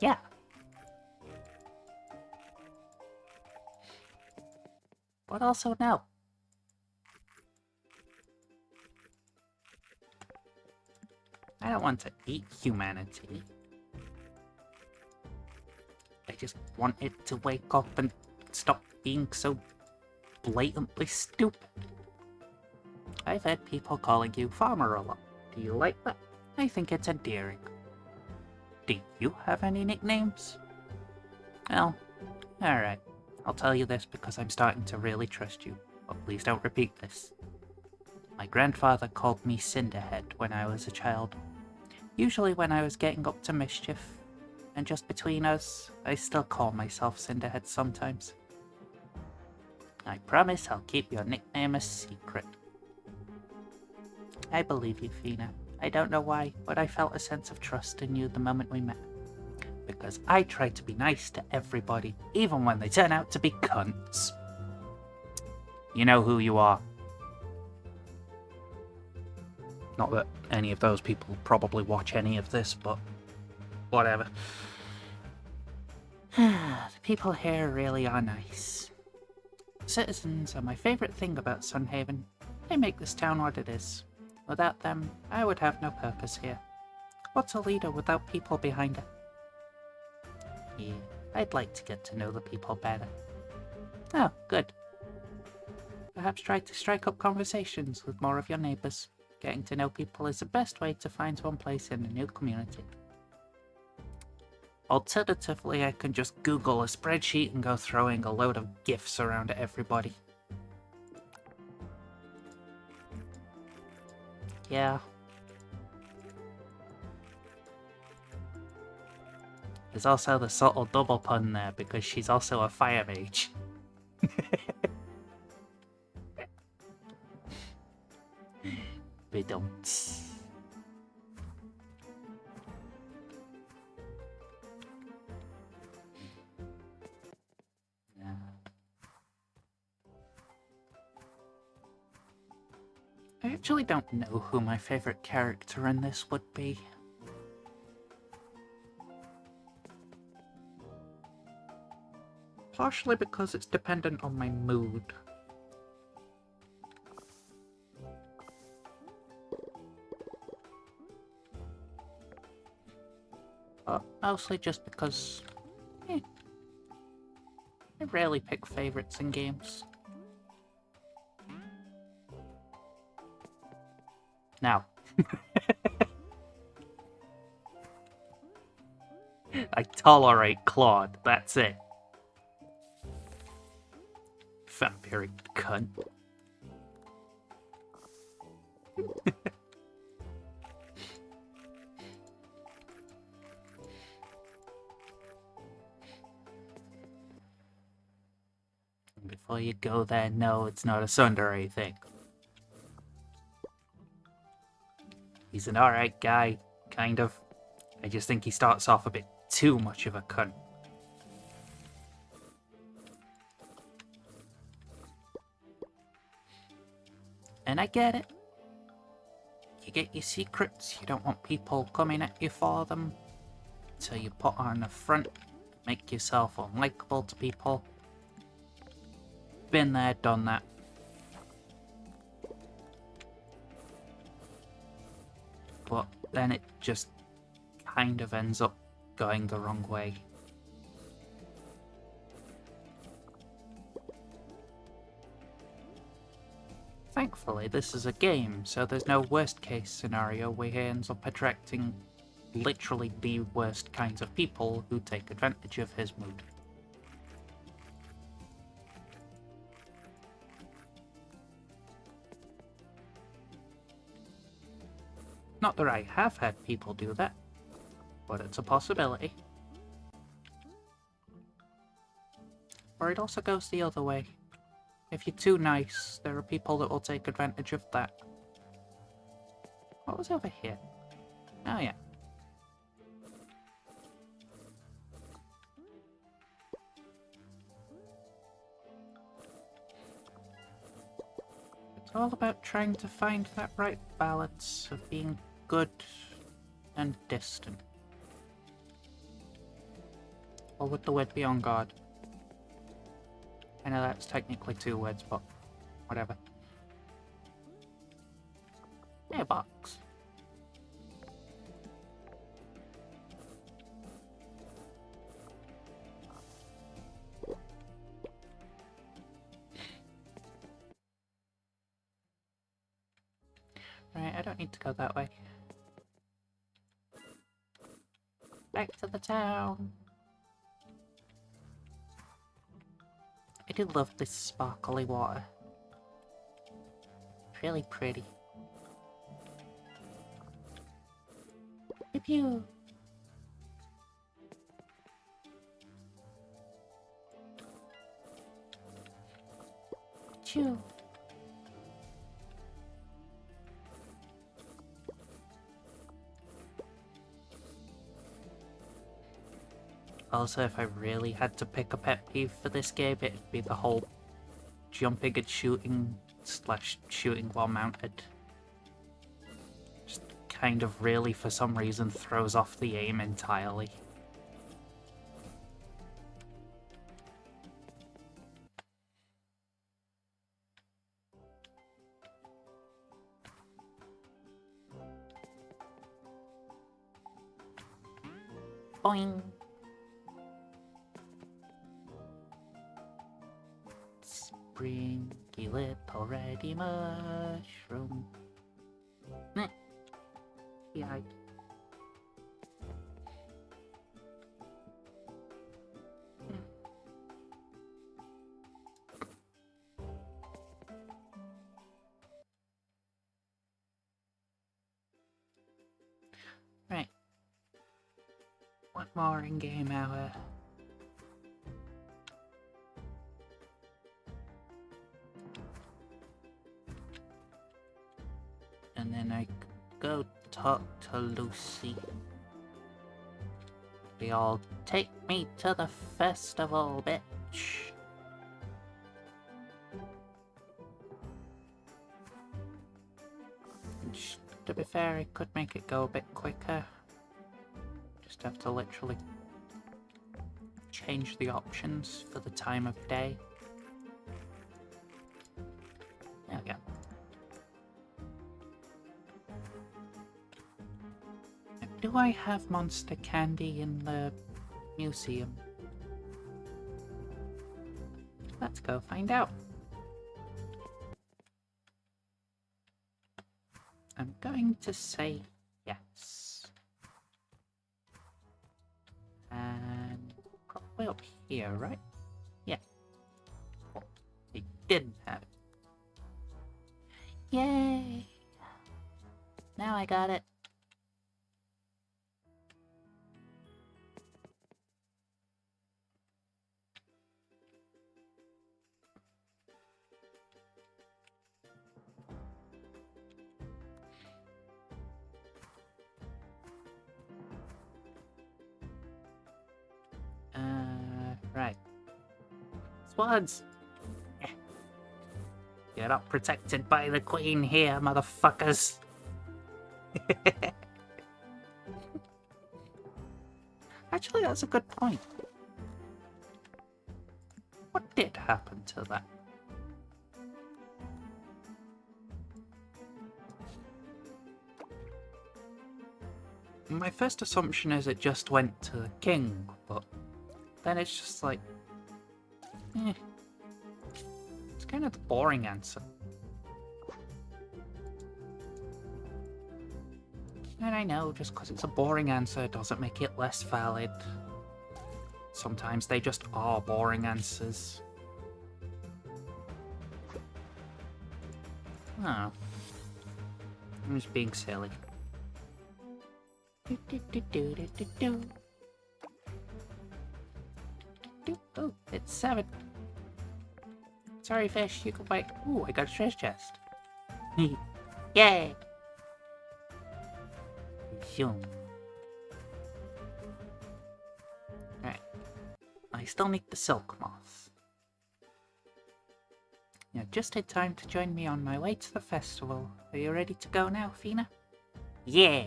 Yeah. But also no. I don't want to eat humanity. I just want it to wake up and stop being so blatantly stupid. I've had people calling you farmer a lot. Do you like that? I think it's endearing. Do you have any nicknames? Well, alright. I'll tell you this because I'm starting to really trust you, but please don't repeat this. My grandfather called me Cinderhead when I was a child. Usually when I was getting up to mischief. And just between us, I still call myself Cinderhead sometimes. I promise I'll keep your nickname a secret. I believe you, Fina. I don't know why, but I felt a sense of trust in you the moment we met. Because I try to be nice to everybody, even when they turn out to be cunts. You know who you are. Not that any of those people probably watch any of this, but whatever. The people here really are nice. Citizens are my favourite thing about Sunhaven. They make this town what it is. Without them, I would have no purpose here. What's a leader without people behind it? Yeah, I'd like to get to know the people better. Oh, good. Perhaps try to strike up conversations with more of your neighbours. Getting to know people is the best way to find one place in a new community. Alternatively, I can just Google a spreadsheet and go throwing a load of GIFs around at everybody. Yeah. There's also the subtle double pun there because she's also a fire mage. We don't. I actually don't know who my favorite character in this would be. Partially because it's dependent on my mood. But mostly just because I rarely pick favorites in games. Now, I tolerate Claude, that's it. Vampiric cunt. before you go there, no, it's not a tsundere thing. He's an alright guy, kind of. I just think he starts off a bit too much of a cunt. And I get it. You get your secrets, you don't want people coming at you for them. So you put on a front, make yourself unlikable to people. Been there, done that. But then it just kind of ends up going the wrong way. Thankfully, this is a game, so there's no worst case scenario where he ends up attracting literally the worst kinds of people who take advantage of his mood. Not that I have had people do that, but it's a possibility. Or it also goes the other way. If you're too nice, there are people that will take advantage of that. What was over here? Oh yeah. It's all about trying to find that right balance of being good and distant. Or would the word be on guard? I know that's technically 2 words, but whatever. Hey, box. Right, I don't need to go that way. Back to the town. I do love this sparkly water. It's really pretty. Pew pew. Chew. Also, if I really had to pick a pet peeve for this game, it'd be the whole jumping and shooting / shooting while mounted. Just kind of really, for some reason, throws off the aim entirely. Boing! Springy little ready mushroom. Meh. Yeah. Right. One more in-game hour. And then I go talk to Lucy. They all take me to the festival, bitch. To be fair, I could make it go a bit quicker. Just have to literally change the options for the time of day. There we go. Do I have monster candy in the museum? Let's go find out. I'm going to say yes. And probably up here, right? Yeah. Oh, they didn't have it. Yay! Now I got it. ones. You're not protected by the queen here, motherfuckers. Actually, that's a good point. What did happen to that? My first assumption is it just went to the king, but then it's just like, it's kind of the boring answer. And I know, just because it's a boring answer doesn't make it less valid. Sometimes they just are boring answers. Oh. I'm just being silly. Oh, it's 7. Sorry, fish, you can wait. Ooh, I got a treasure chest. Yay! Zoom. Alright. I still need the silk moth. You're just in time to join me on my way to the festival. Are you ready to go now, Fina? Yeah!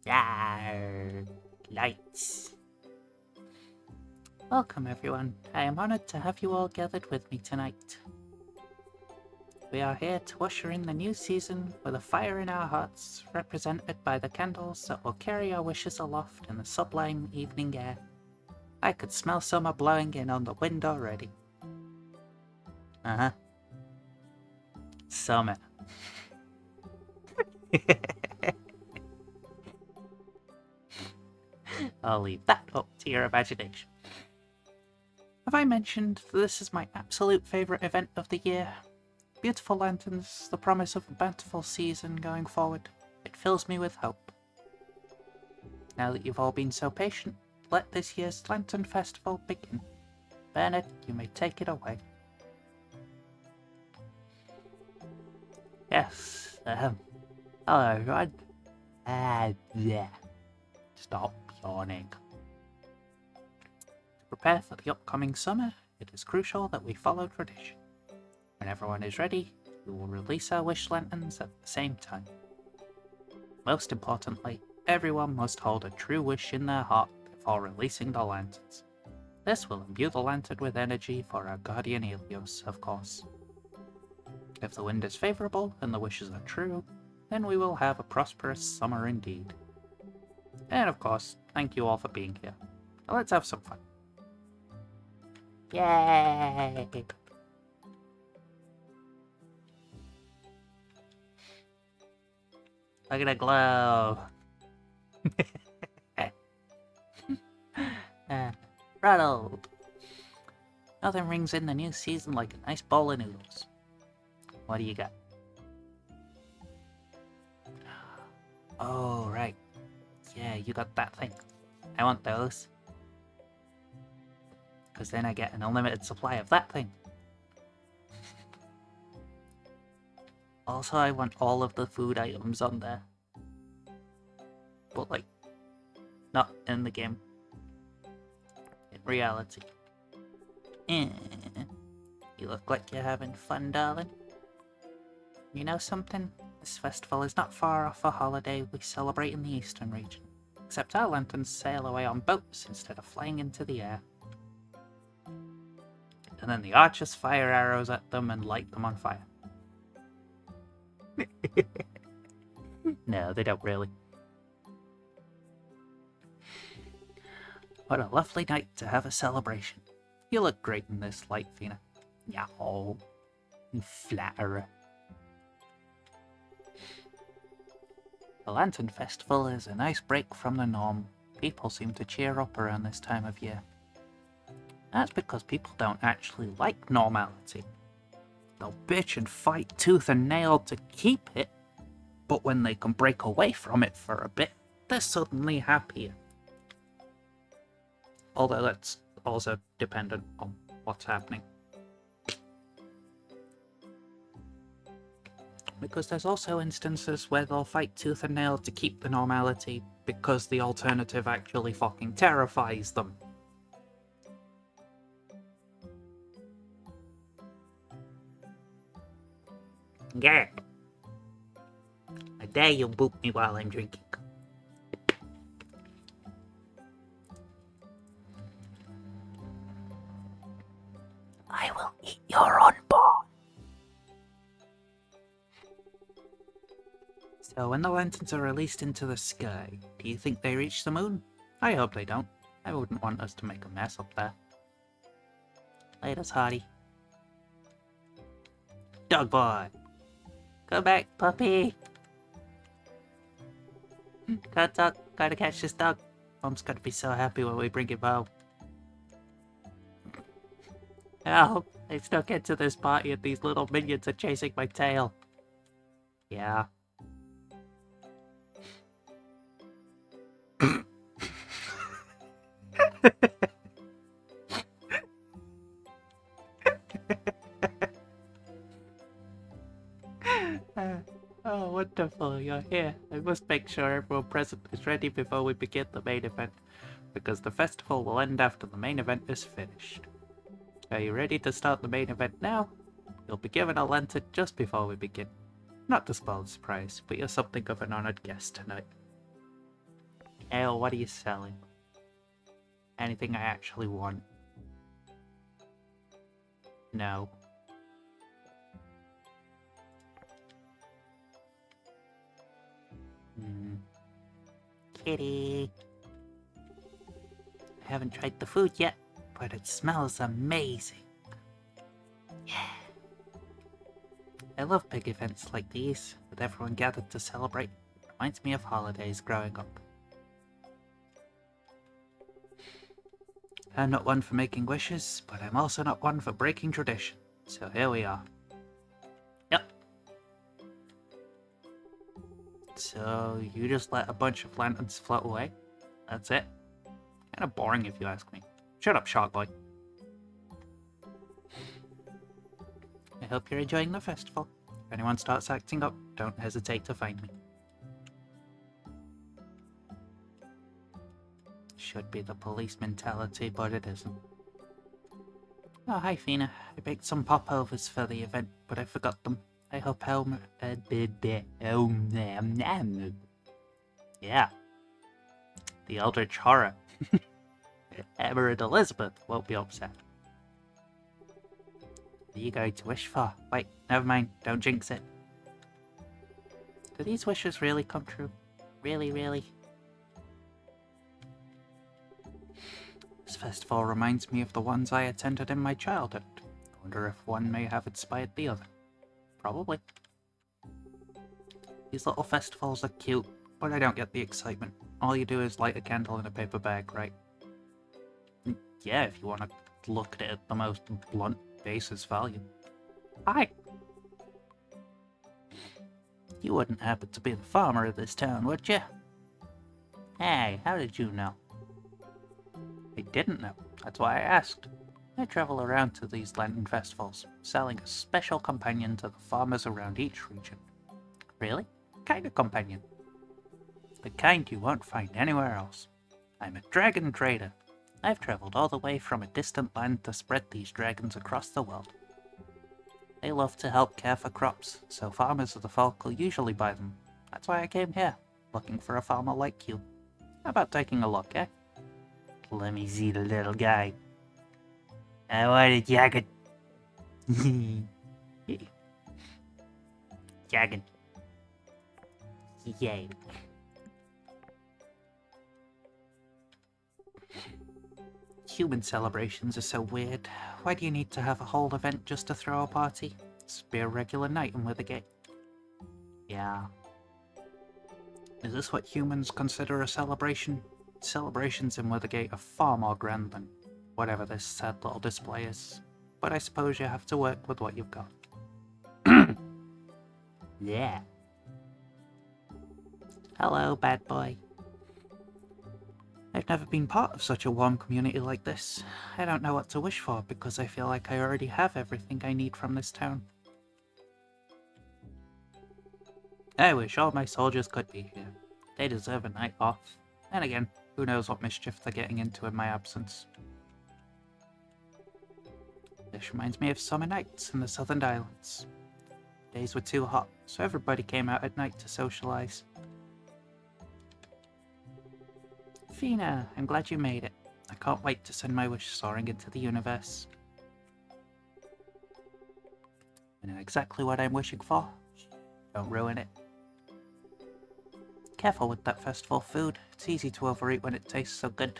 Yarr, lights. Welcome everyone. I am honored to have you all gathered with me tonight. We are here to usher in the new season with a fire in our hearts, represented by the candles that will carry our wishes aloft in the sublime evening air. I could smell summer blowing in on the wind already. Uh-huh. Summer. I'll leave that up to your imagination. Have I mentioned that this is my absolute favourite event of the year? Beautiful lanterns, the promise of a bountiful season going forward. It fills me with hope. Now that you've all been so patient, let this year's Lantern Festival begin. Bernard, you may take it away. Yes, hello everyone. Yeah. Stop yawning. To prepare for the upcoming summer, it is crucial that we follow tradition. When everyone is ready, we will release our wish lanterns at the same time. Most importantly, everyone must hold a true wish in their heart before releasing the lanterns. This will imbue the lantern with energy for our guardian Helios, of course. If the wind is favourable and the wishes are true, then we will have a prosperous summer indeed. And of course, thank you all for being here. Now let's have some fun. Yay! Look at the glow. Ronald. Nothing rings in the new season like a nice bowl of noodles. What do you got? Oh, right. Yeah, you got that thing. I want those. Because then I get an unlimited supply of that thing. Also, I want all of the food items on there. But, like, not in the game. In reality. You look like you're having fun, darling. You know something? This festival is not far off a holiday we celebrate in the eastern region. Except our lanterns sail away on boats instead of flying into the air. And then the archers fire arrows at them and light them on fire. No, they don't really. What a lovely night to have a celebration. You look great in this light, Fina. Yow. You flatterer. The Lantern Festival is a nice break from the norm. People seem to cheer up around this time of year. That's because people don't actually like normality. They'll bitch and fight tooth and nail to keep it, but when they can break away from it for a bit, they're suddenly happier. Although that's also dependent on what's happening. Because there's also instances where they'll fight tooth and nail to keep the normality, because the alternative actually fucking terrifies them. Yeah. I dare you boot me while I'm drinking. I will eat your unborn. So when the lanterns are released into the sky, do you think they reach the moon? I hope they don't. I wouldn't want us to make a mess up there. Laters, Hardy. Dog boy! Go back, puppy! Gotta talk, gotta catch this dog. Mom's gonna be so happy when we bring him home. Help! I snuck into this party and these little minions are chasing my tail. Yeah. Oh, wonderful, you're here. I must make sure everyone present is ready before we begin the main event, because the festival will end after the main event is finished. Are you ready to start the main event now? You'll be given a lantern just before we begin. Not to spoil the surprise, but you're something of an honored guest tonight. Ale, what are you selling? Anything I actually want? No. Kitty. I haven't tried the food yet, but it smells amazing. Yeah. I love big events like these, with everyone gathered to celebrate. It reminds me of holidays growing up. I'm not one for making wishes, but I'm also not one for breaking tradition. So here we are. Yep. So you just let a bunch of lanterns float away? That's it? Kinda boring if you ask me. Shut up, Shark Boy. I hope you're enjoying the festival. If anyone starts acting up, don't hesitate to find me. Should be the police mentality, but it isn't. Oh, hi Fina. I baked some popovers for the event, but I forgot them. I hope Elmer... yeah. The Eldritch Horror. Emma and Elizabeth won't be upset. What are you going to wish for? Wait, never mind. Don't jinx it. Do these wishes really come true? Really, really? This festival reminds me of the ones I attended in my childhood. I wonder if one may have inspired the other. Probably. These little festivals are cute, but I don't get the excitement. All you do is light a candle in a paper bag, right? Yeah, if you want to look at it at the most blunt basis value. Hi! You wouldn't happen to be the farmer of this town, would you? Hey, how did you know? I didn't know. That's why I asked. I travel around to these lantern festivals, selling a special companion to the farmers around each region. Really? What kind of companion? The kind you won't find anywhere else. I'm a dragon trader. I've traveled all the way from a distant land to spread these dragons across the world. They love to help care for crops, so farmers of the folk will usually buy them. That's why I came here, looking for a farmer like you. How about taking a look, eh? Let me see the little guy. I want a jacket. Jacket. Yay. Human celebrations are so weird. Why do you need to have a whole event just to throw a party? It's be a regular night in Withergate. Yeah. Is this what humans consider a celebration? Celebrations in Withergate are far more grand than whatever this sad little display is. But I suppose you have to work with what you've got. Yeah. Hello, bad boy. I've never been part of such a warm community like this. I don't know what to wish for because I feel like I already have everything I need from this town. I wish all my soldiers could be here. They deserve a night off. And again, who knows what mischief they're getting into in my absence. This reminds me of summer nights in the Southern Islands. Days were too hot, so everybody came out at night to socialize. Fina, I'm glad you made it. I can't wait to send my wish soaring into the universe. I know exactly what I'm wishing for. Don't ruin it. Careful with that festival food. It's easy to overeat when it tastes so good.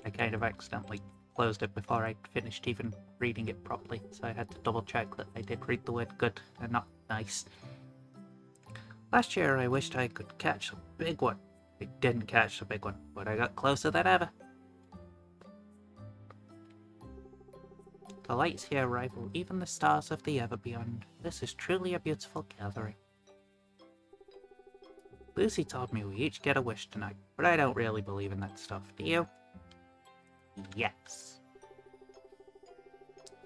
I kind of accidentally closed it before I finished even reading it properly, so I had to double check that I did read the word good and not nice. Last year I wished I could catch a big one. I didn't catch the big one, but I got closer than ever. The lights here rival even the stars of the ever beyond. This is truly a beautiful gathering. Lucy told me we each get a wish tonight, but I don't really believe in that stuff, do you? Yes.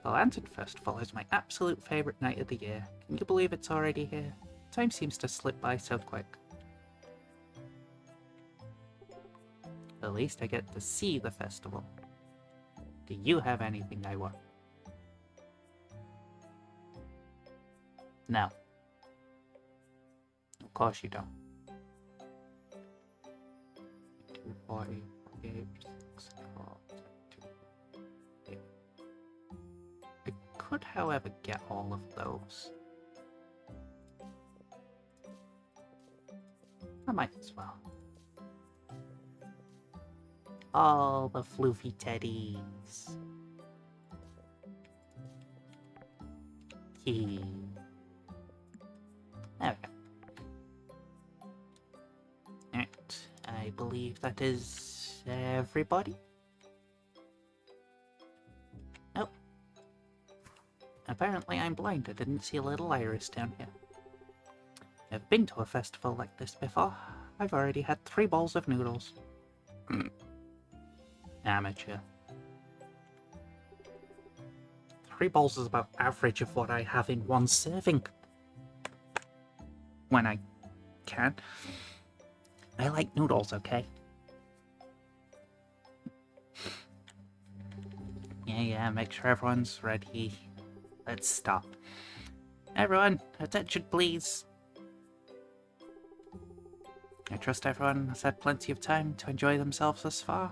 The Lantern Festival is my absolute favourite night of the year. Can you believe it's already here? Time seems to slip by so quick. At least I get to see the festival. Do you have anything I want? No. Of course you don't. 2, 4, 8, 6, 4, 2, 8. I could, however, get all of those. I might as well. All the floofy teddies. There we go. Alright, I believe that is everybody. Nope. Apparently I'm blind. I didn't see a little iris down here. I've been to a festival like this before. I've already had 3 bowls of noodles. Amateur. 3 bowls is about average of what I have in one serving. When I can. I like noodles, okay? Yeah, make sure everyone's ready. Let's stop. Everyone, attention please. I trust everyone has had plenty of time to enjoy themselves thus far.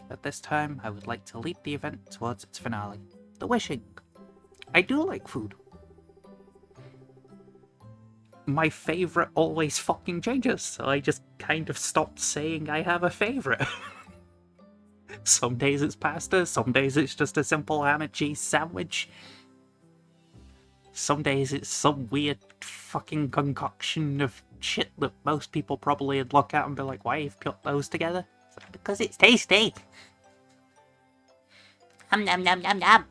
At this time, I would like to lead the event towards its finale, the wishing. I do like food. My favourite always fucking changes, so I just kind of stopped saying I have a favourite. Some days it's pasta, some days it's just a simple ham and cheese sandwich. Some days it's some weird fucking concoction of shit that most people probably would look at and be like, why you've put those together? It's like, because it's tasty. Nom nom nom nom nom.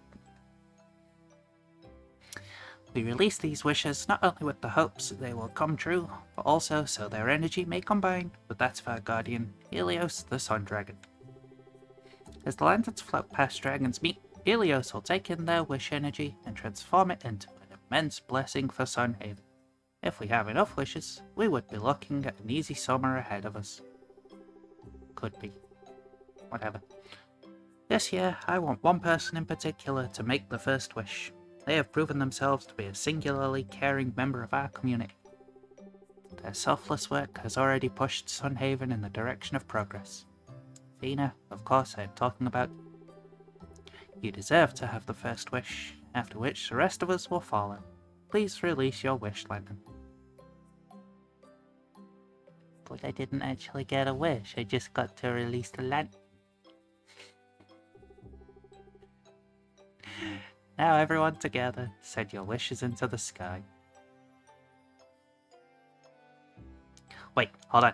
We release these wishes not only with the hopes that they will come true, but also so their energy may combine with that of our guardian, Helios the Sun Dragon. As the lanterns float past Dragon's Meet, Helios will take in their wish energy and transform it into an immense blessing for Sunhaven. If we have enough wishes, we would be looking at an easy summer ahead of us. Could be. Whatever. This year, I want one person in particular to make the first wish. They have proven themselves to be a singularly caring member of our community. Their selfless work has already pushed Sunhaven in the direction of progress. Fina, of course I am talking about. You deserve to have the first wish, after which the rest of us will follow. Please release your wish, Lennon. But I didn't actually get a wish, I just got to release the lantern. Now everyone together, send your wishes into the sky. Wait, hold on.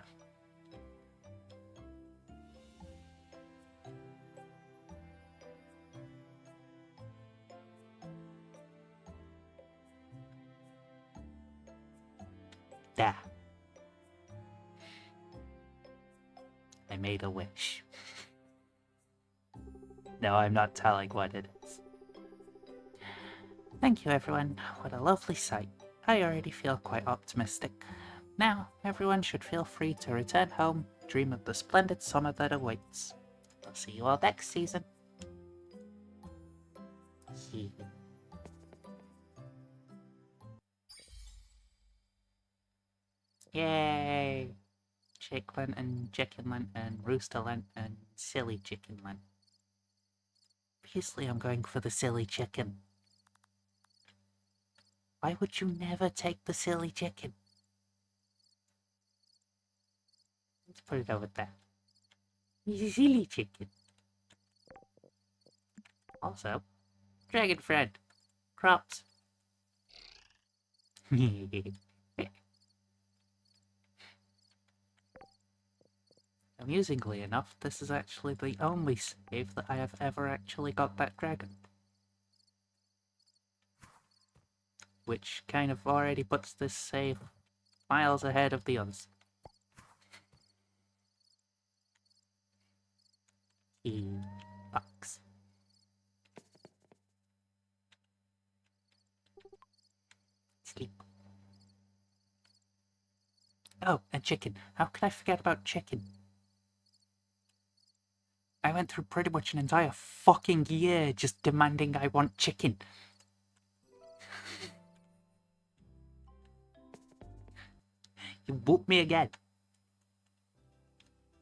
There. I made a wish. No, I'm not telling what it is. Thank you, everyone. What a lovely sight. I already feel quite optimistic. Now, everyone should feel free to return home, dream of the splendid summer that awaits. I'll see you all next season. Yay! Chicklin and Chickenlin and Roosterlin and Silly Chickenlin. Obviously I'm going for the silly chicken. Why would you never take the silly chicken? Let's put it over there. He's a silly chicken. Also, dragon friend. Crops. Amusingly enough, this is actually the only save that I have ever actually got that dragon. Which kind of already puts this save miles ahead of the others. Box. Sleep. Oh, and chicken. How could I forget about chicken? I went through pretty much an entire fucking year just demanding I want chicken. You whoop me again.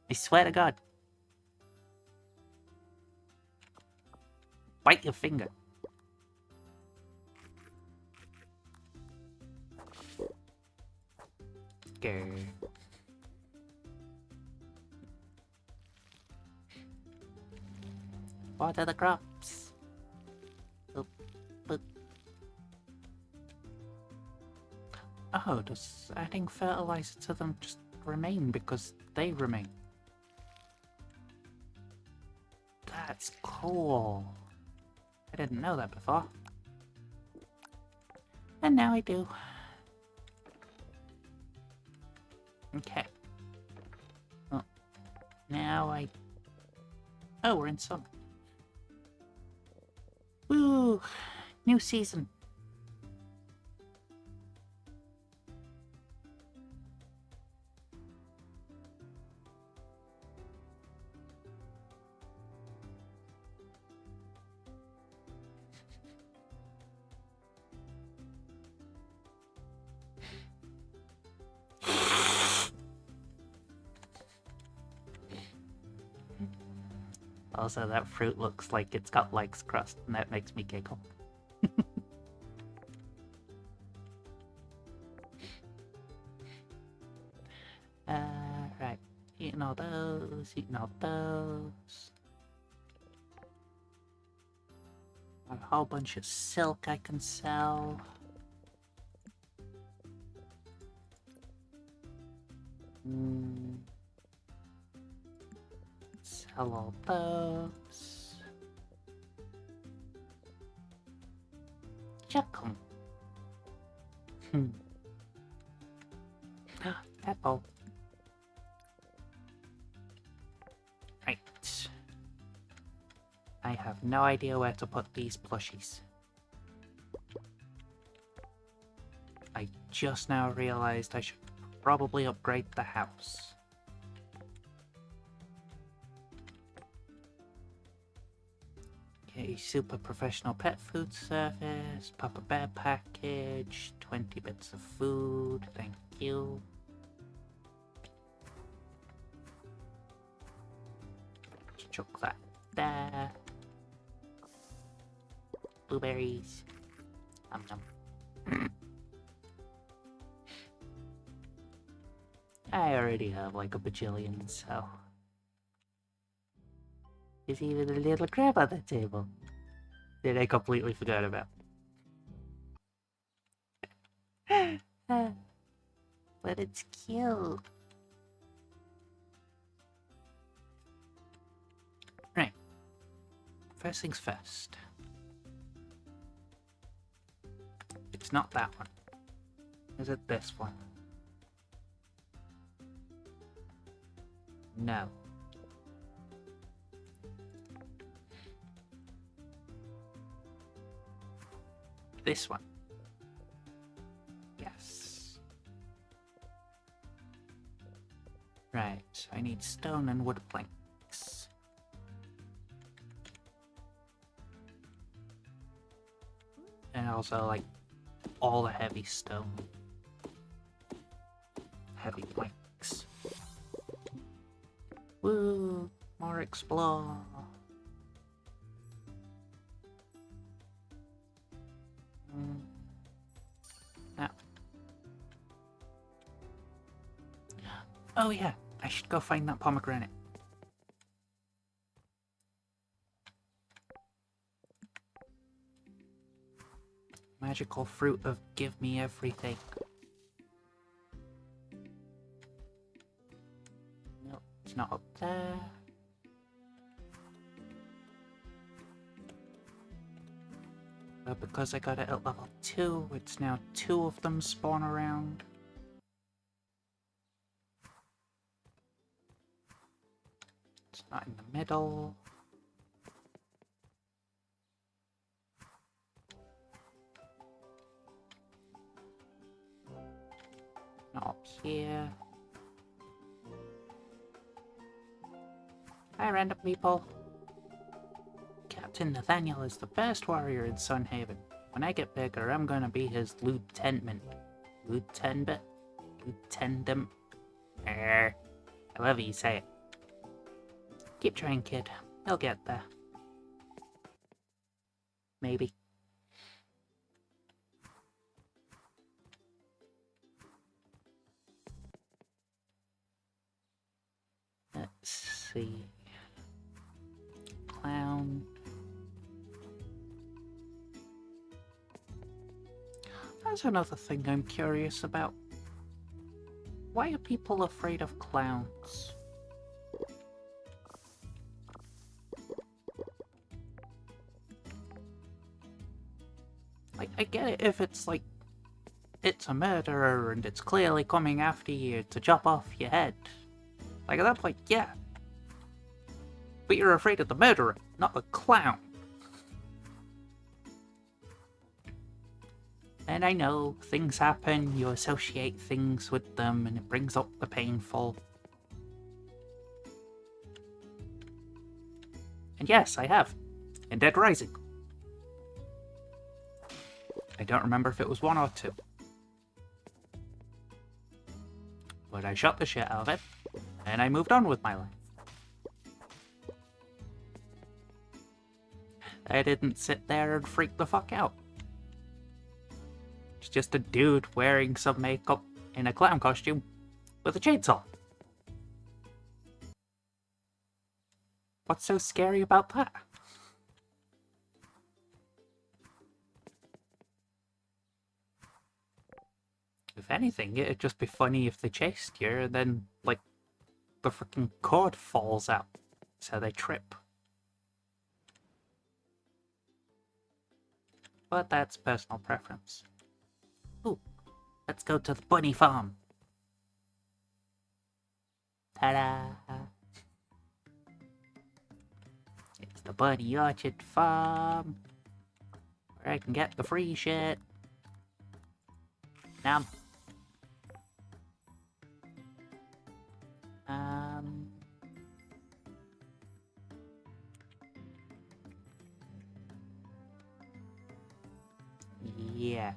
I swear to God. Bite your finger. Grr. Water the crops. Boop, boop. Oh, does adding fertilizer to them just remain because they remain? That's cool. I didn't know that before. And now I do. Okay. Oh, now I... Oh, we're in summer. Woo! New season. Also, that fruit looks like it's got legs crust, and that makes me giggle. Right. Eating all those, eating all those. A whole bunch of silk I can sell. Sell all those. Chuck 'em. Apple. Right. I have no idea where to put these plushies. I just now realized I should probably upgrade the house. Okay, super professional pet food service, Papa Bear package, 20 bits of food, thank you. Chuck that there. Blueberries. Nom. I already have like a bajillion, so... There's even a little crab on the table that I completely forgot about. But it's cute. Right. First things first. It's not that one. Is it this one? No. This one. Right, so I need stone and wood planks. And also, like, all the heavy stone. Heavy planks. Woo! More explore! Now. Oh yeah, I should go find that pomegranate. Magical fruit of give me everything. Nope, it's not up there. But because I got it at level 2, it's now 2 of them spawn around. It's not in the middle. Not up here. Hi, random people. Captain Nathaniel is the best warrior in Sunhaven. When I get bigger, I'm gonna be his lieutenant. Lieutenant? Lieutenant? However you say it. Keep trying, kid. You'll get there. Maybe. Let's see. Clown. That's another thing I'm curious about. Why are people afraid of clowns? Like, I get it if it's like, it's a murderer and it's clearly coming after you to chop off your head. Like, at that point, yeah. But you're afraid of the murderer, not the clown. And I know, things happen, you associate things with them, and it brings up the painful. And yes, I have. In Dead Rising. I don't remember if it was 1 or 2. But I shot the shit out of it, and I moved on with my life. I didn't sit there and freak the fuck out. It's just a dude wearing some makeup in a clown costume with a chainsaw. What's so scary about that? If anything, it'd just be funny if they chased you and then, like, the freaking cord falls out, so they trip. But that's personal preference. Ooh, let's go to the bunny farm. Ta-da! It's the Bunny Orchard Farm, where I can get the free shit. Now, yes.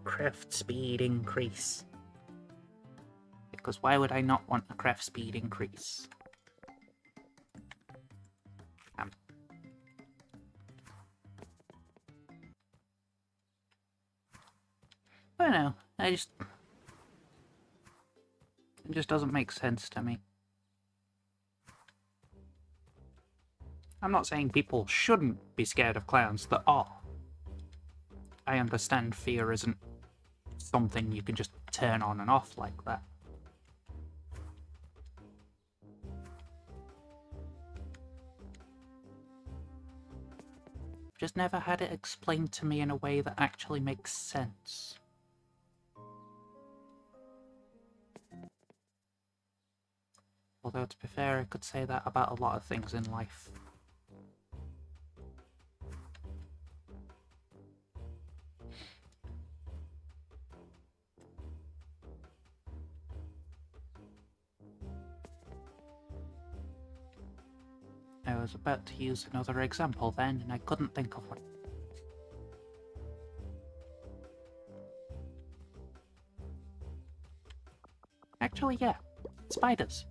Craft speed increase. Because why would I not want a craft speed increase? I don't know. It just doesn't make sense to me. I'm not saying people shouldn't be scared of clowns. There are. I understand fear isn't something you can just turn on and off like that. Just never had it explained to me in a way that actually makes sense. Although, to be fair, I could say that about a lot of things in life. I was about to use another example then, and I couldn't think of one. Actually, yeah. Spiders.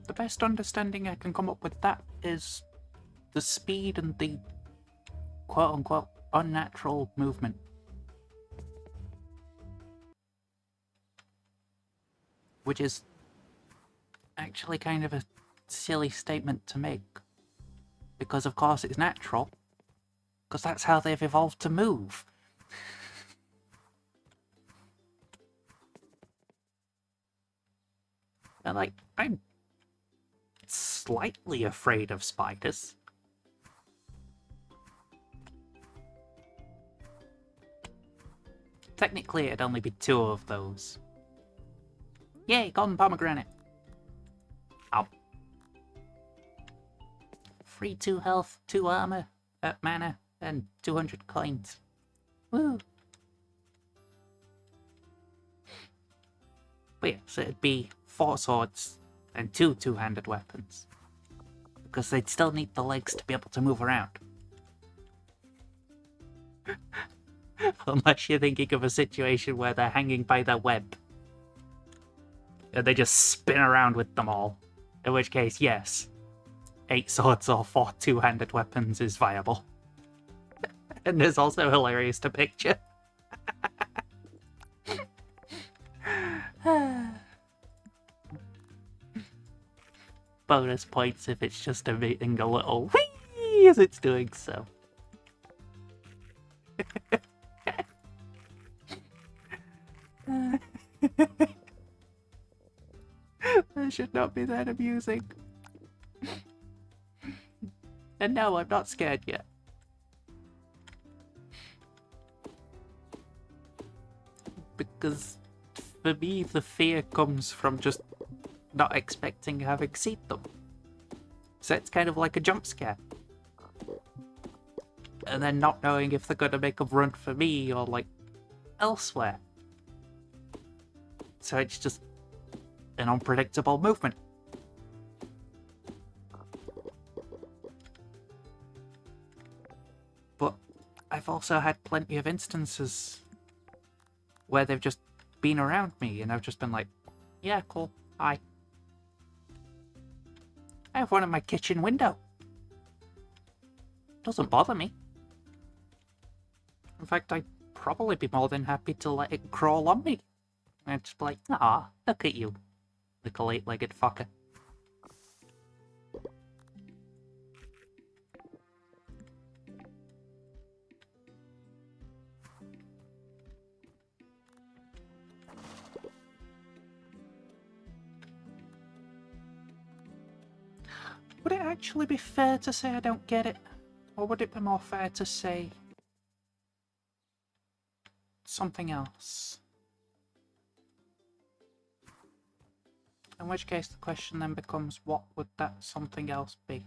The best understanding I can come up with that is the speed and the quote-unquote unnatural movement. Which is actually kind of a silly statement to make. Because of course it's natural. Because that's how they've evolved to move. And like, I'm slightly afraid of spiders. Technically it'd only be 2 of those. Yay, golden pomegranate! Ow. 3 2 health, 2 armor, mana, and 200 coins. Woo! But yeah, so it'd be 4 swords and 2 two-handed weapons. Because they'd still need the legs to be able to move around. Unless you're thinking of a situation where they're hanging by their web. And they just spin around with them all. In which case, yes, 8 swords or 4 two-handed weapons is viable. And it's also hilarious to picture. Bonus points if it's just emitting a little whee as it's doing so. That should not be that amusing. And no, I'm not scared yet. Because for me, the fear comes from just not expecting having seen them. So it's kind of like a jump scare. And then not knowing if they're going to make a run for me or like elsewhere. So it's just an unpredictable movement. But I've also had plenty of instances where they've just been around me and I've just been like, yeah, cool, hi. I have one in my kitchen window. Doesn't bother me. In fact, I'd probably be more than happy to let it crawl on me. I'd just be like, ah, look at you, little 8-legged fucker. Would it actually be fair to say I don't get it? Or would it be more fair to say something else? In which case the question then becomes, what would that something else be?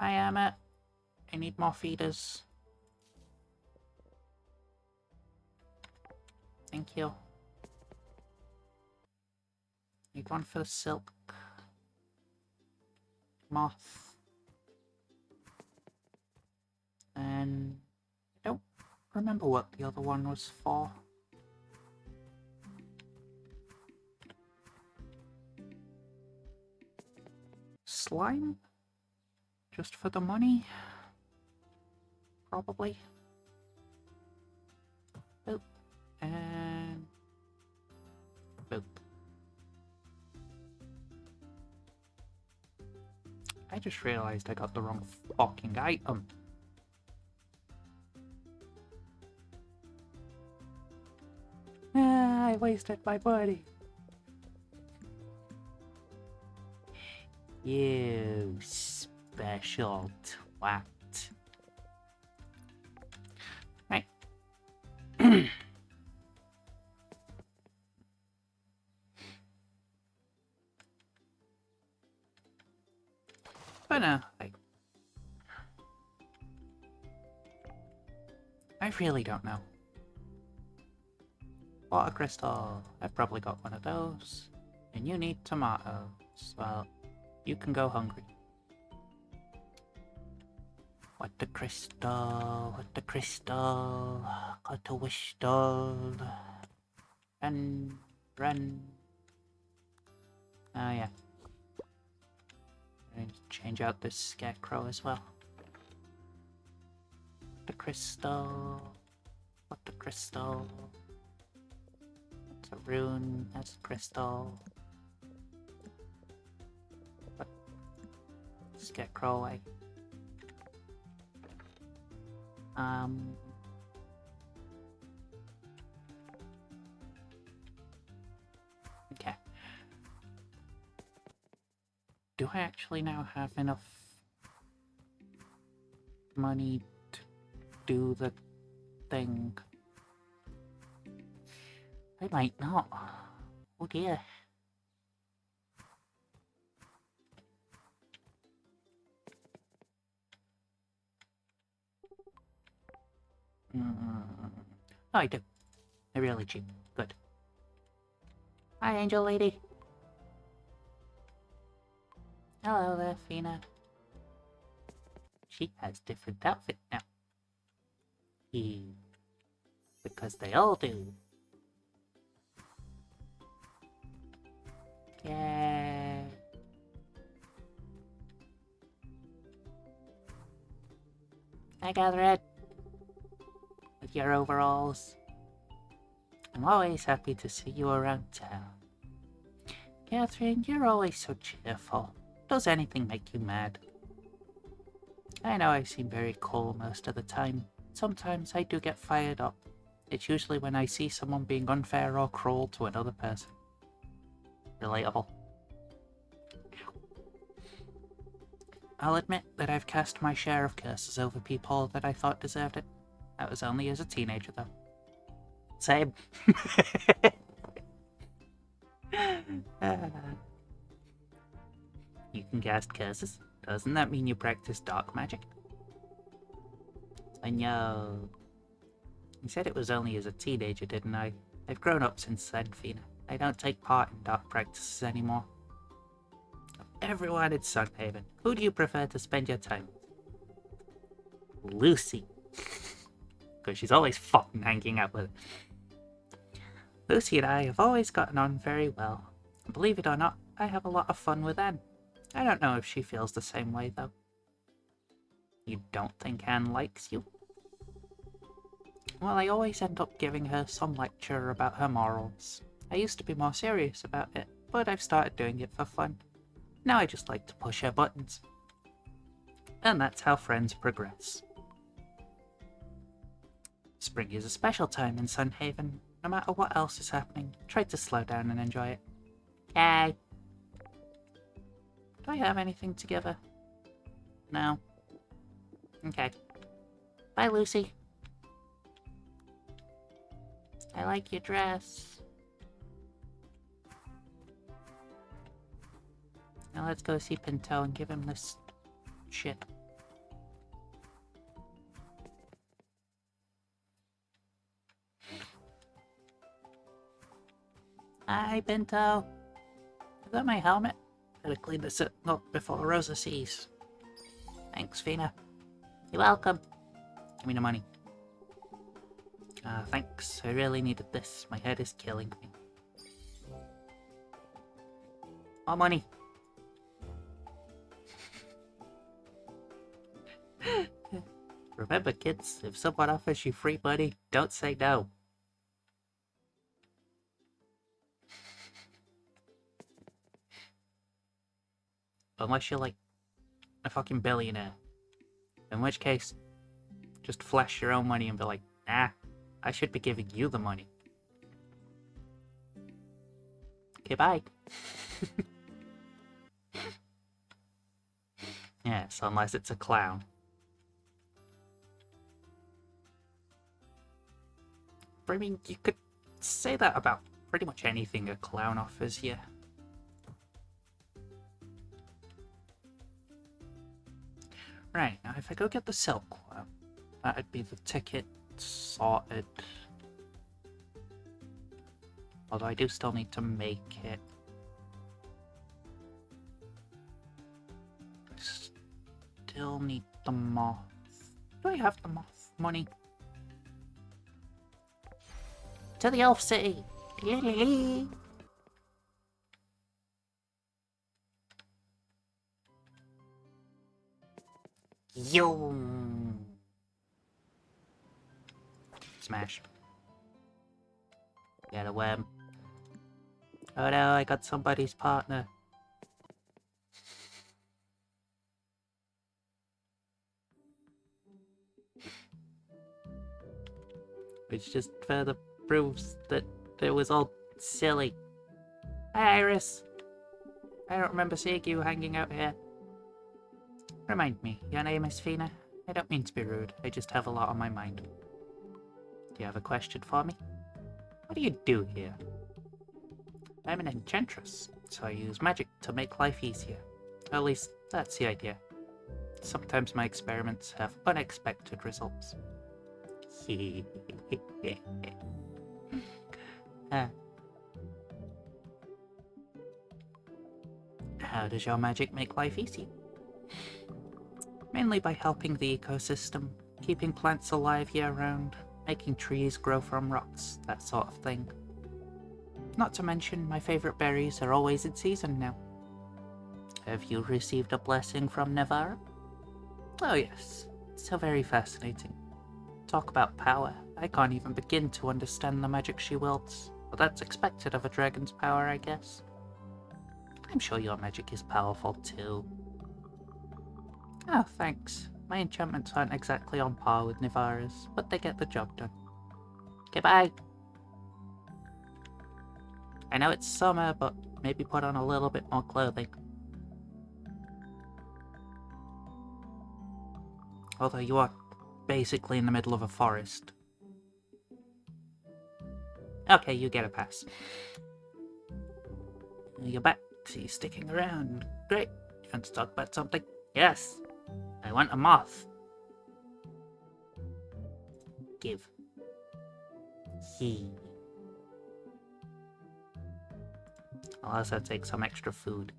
Hi Emma, I need more feeders. Thank you. Need one for the silk. Moth. And I don't remember what the other one was for. Slime? Just for the money? Probably. Boop. And boop. I just realized I got the wrong fucking item. Ah, I wasted my money. You special twat. Right. But no, I really don't know. Water crystal. I've probably got one of those. And you need tomatoes. Well, you can go hungry. What the crystal? What the crystal? Got a wish doll. Run, run. Oh yeah. I need to change out this scarecrow as well. The crystal. What the crystal? It's a rune. That's a crystal. What? Scarecrow away. Okay. Do I actually now have enough money to do the thing? I might not. Oh dear. Oh, I do. They're really cheap. Good. Hi, Angel Lady. Hello there, Fina. She has different outfit now. Because they all do. Yay. Hi, Gathered. With your overalls. I'm always happy to see you around town. Catherine, you're always so cheerful. Does anything make you mad? I know I seem very cool most of the time. Sometimes I do get fired up. It's usually when I see someone being unfair or cruel to another person. Relatable. I'll admit that I've cast my share of curses over people that I thought deserved it. That was only as a teenager, though. Same. You can cast curses. Doesn't that mean you practice dark magic? I know. You said it was only as a teenager, didn't I? I've grown up since then, Fina. I don't take part in dark practices anymore. Of everyone in Sunhaven, who do you prefer to spend your time with? Lucy. Because she's always fucking hanging out with her. Lucy and I have always gotten on very well. And believe it or not, I have a lot of fun with Anne. I don't know if she feels the same way, though. You don't think Anne likes you? Well, I always end up giving her some lecture about her morals. I used to be more serious about it, but I've started doing it for fun. Now I just like to push her buttons. And that's how friends progress. Spring is a special time in Sunhaven. No matter what else is happening, try to slow down and enjoy it. Okay. Do I have anything to give her? No. Okay. Bye, Lucy. I like your dress. Now let's go see Pinto and give him this shit. Hi, Pinto. Is that my helmet? Better clean this up before Rosa sees. Thanks, Fina. You're welcome. Give me the money. Thanks. I really needed this. My head is killing me. More money. Remember, kids, if someone offers you free money, don't say no. Unless you're like a fucking billionaire. In which case, just flash your own money and be like, nah, I should be giving you the money. Okay, bye. Yes, unless it's a clown. I mean, you could say that about pretty much anything a clown offers you. Right, now if I go get the silkworm, that'd be the ticket sorted. Although I do still need to make it. still need the moth. Do I have the moth money? To the Elf City! Yo! Smash. Get a web. Oh no, I got somebody's partner. Which just further proves that it was all silly. Hi, Iris. I don't remember seeing you hanging out here. Remind me, your name is Fina? I don't mean to be rude, I just have a lot on my mind. Do you have a question for me? What do you do here? I'm an enchantress, so I use magic to make life easier. At least, that's the idea. Sometimes my experiments have unexpected results. How does your magic make life easy? Mainly by helping the ecosystem, keeping plants alive year-round, making trees grow from rocks, that sort of thing. Not to mention, my favorite berries are always in season now. Have you received a blessing from Nevarra? Oh yes, so very fascinating. Talk about power, I can't even begin to understand the magic she wields, but that's expected of a dragon's power, I guess. I'm sure your magic is powerful too. Oh, thanks. My enchantments aren't exactly on par with Nevarra's, but they get the job done. Goodbye! I know it's summer, but maybe put on a little bit more clothing. Although you are basically in the middle of a forest. Okay, you get a pass. You're back, so you're sticking around. Great. You want to talk about something? Yes. I want a moth. Give. I'll also take some extra food.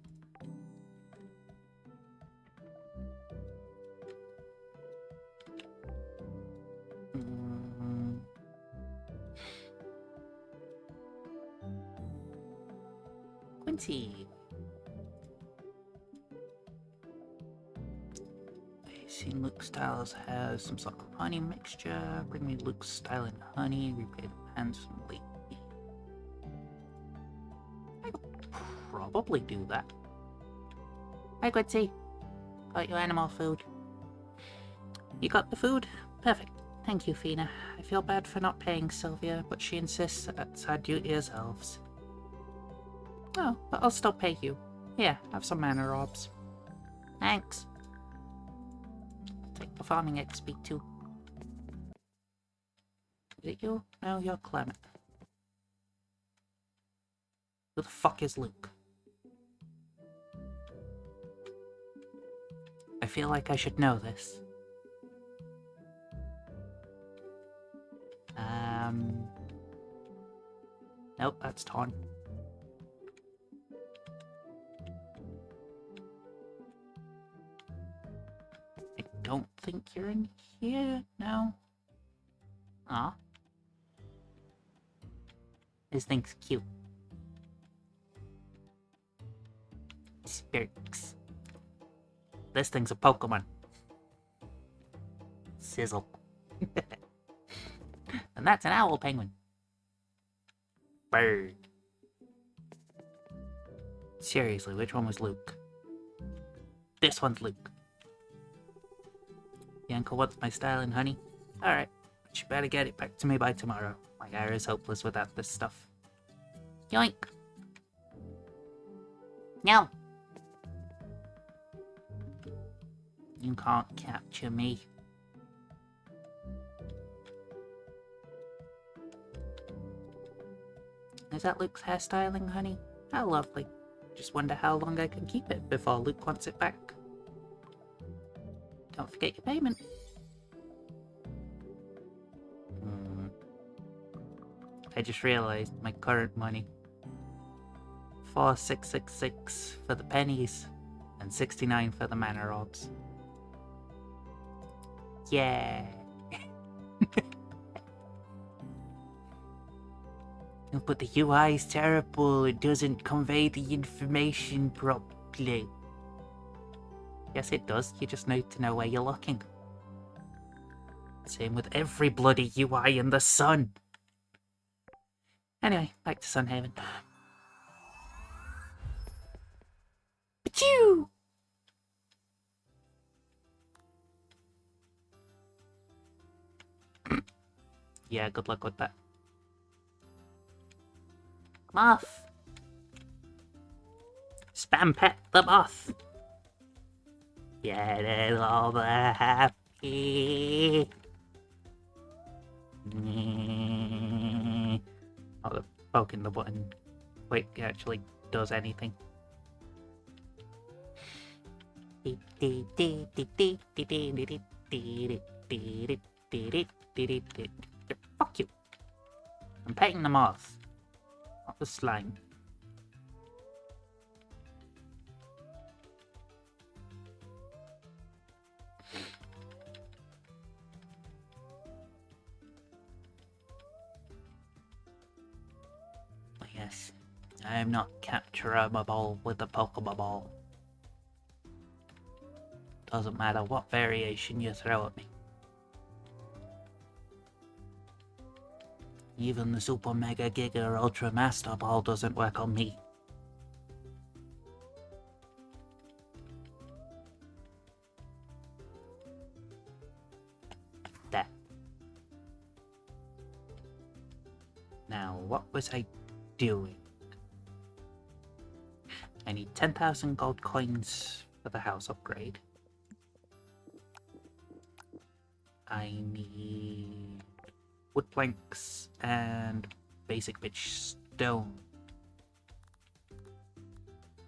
Quincy. I've seen Luke Styles has some sort of honey mixture. Bring me Luke's style and honey. Repay the handsomely. I could probably do that. Hi, Quincy. Got your animal food. You got the food? Perfect. Thank you, Fina. I feel bad for not paying Sylvia, but she insists that's our duty as elves. Oh, but I'll still pay you. Here, have some mana orbs. Thanks. Take the farming XP too. Is it you? No, you're Clement. Who the fuck is Luke? I feel like I should know this. Nope, that's Torn. I don't think you're in here, no? Aw. This thing's cute. Spirks. This thing's a Pokemon. Sizzle. And that's an owl penguin. Bird. Seriously, which one was Luke? This one's Luke. Yanko wants my style and honey? Alright, but you better get it back to me by tomorrow. My hair is hopeless without this stuff. Yoink! No! You can't capture me. Is that Luke's hairstyling, honey? How lovely. Just wonder how long I can keep it before Luke wants it back. Don't forget your payment. I just realized my current money. 4,666 for the pennies and 69 for the mana orbs. Yeah. But the UI is terrible. It doesn't convey the information properly. Yes, it does. You just need to know where you're looking. Same with every bloody UI in the sun. Anyway, back to Sunhaven. Achoo! Yeah, good luck with that. Moth! Spam pet the moth! Get it all the happy. Oh, the poking the button. Wait, it actually does anything. Fuck you. I'm petting the moth, not the slime. Yes, I am not capturable with the Pokeball. Doesn't matter what variation you throw at me. Even the Super Mega Giga Ultra Master Ball doesn't work on me. There. Now, what was I doing? I need 10,000 gold coins for the house upgrade. I need wood planks and basic bitch stone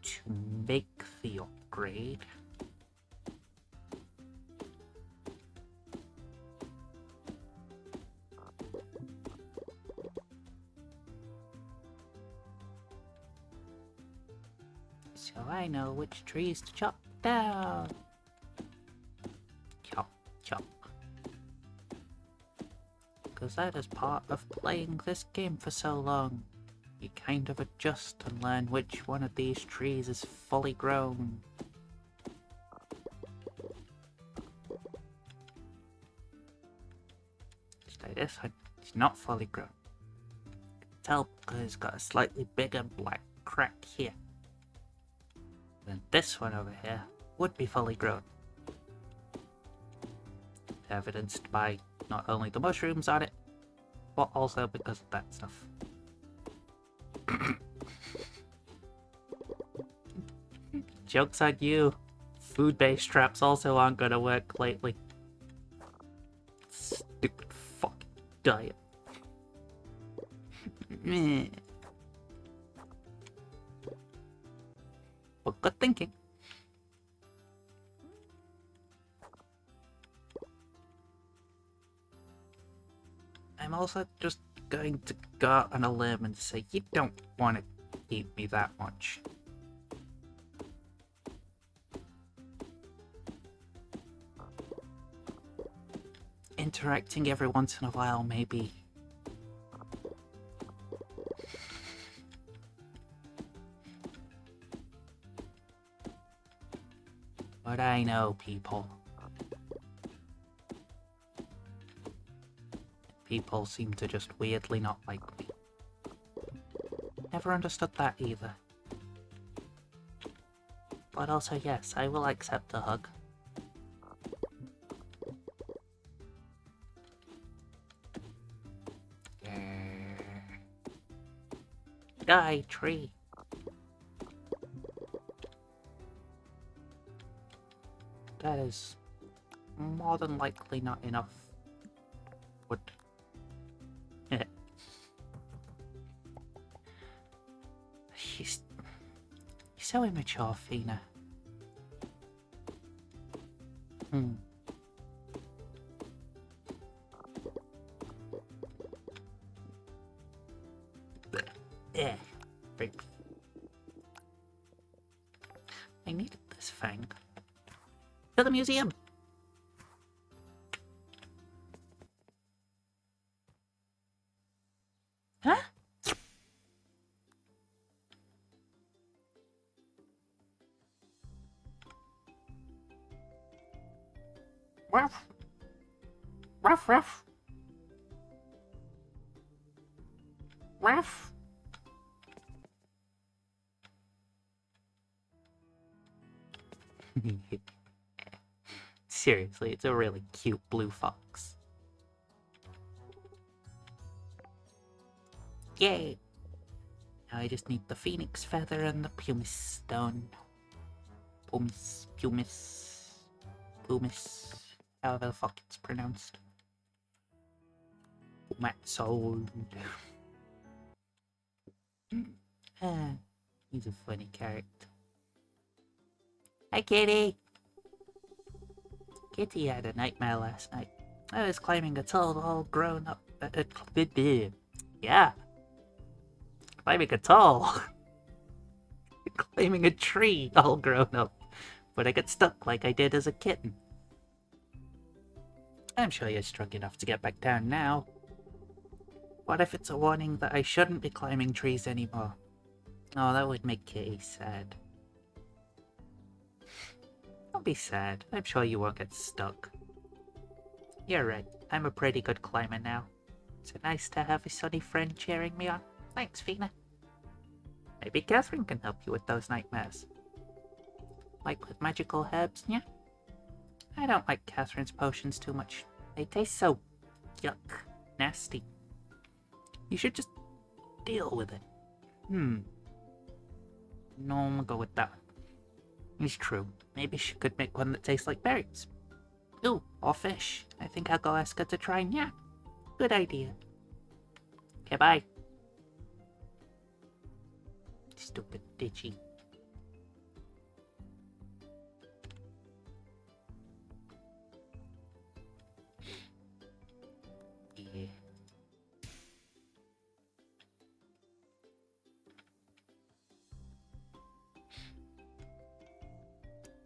to make the upgrade. So I know which trees to chop down. Chop, chop. Because that is part of playing this game for so long. You kind of adjust and learn which one of these trees is fully grown. Just like this one, it's not fully grown. You can tell because it's got a slightly bigger black crack here. Then this one over here would be fully grown. Evidenced by not only the mushrooms on it, but also because of that stuff. Joke's on you. Food-based traps also aren't gonna work lately. Stupid fucking diet. But good thinking. I'm also just going to go out on a limb and say you don't want to eat me that much. Interacting every once in a while, maybe. But I know people. People seem to just weirdly not like me. Never understood that either. But also, yes, I will accept a hug. Die, tree. That is more than likely not enough wood. You're so immature, Fina. Yeah. I needed this fang. To the museum! Ruff. Ruff, ruff. Ruff. Seriously, it's a really cute blue fox. Yay! Now I just need the phoenix feather and the pumice stone. Pumice, however the fuck it's pronounced. Pumatsold. He's a funny character. Hi, Kitty! Kitty had a nightmare last night. I was climbing a tall, all grown up. Yeah. Climbing a tall. Climbing a tree, all grown up. But I got stuck like I did as a kitten. I'm sure you're strong enough to get back down now. What if it's a warning that I shouldn't be climbing trees anymore? Oh, that would make Kitty sad. Don't be sad. I'm sure you won't get stuck. You're right. I'm a pretty good climber now. It's nice to have a sunny friend cheering me on. Thanks, Fina. Maybe Catherine can help you with those nightmares. Like with magical herbs, yeah? I don't like Catherine's potions too much. They taste so yuck, nasty. You should just deal with it. No, I'm gonna go with that. It's true. Maybe she could make one that tastes like berries. Ooh, or fish. I think I'll go ask her to try, yeah. Good idea. Okay, bye. Stupid Digi. Yeah.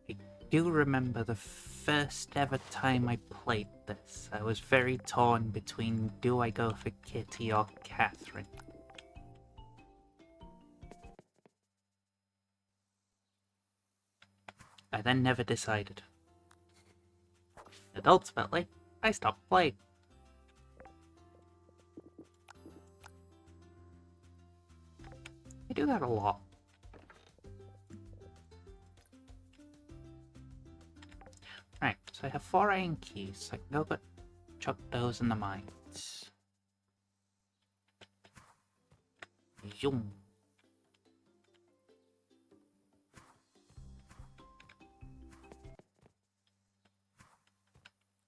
I do remember the first ever time I played this. I was very torn between do I go for Kitty or Catherine. I then never decided. And ultimately, I stopped playing. I do that a lot. Right, so I have 4 iron keys. I can go but chuck those in the mines. Zoom.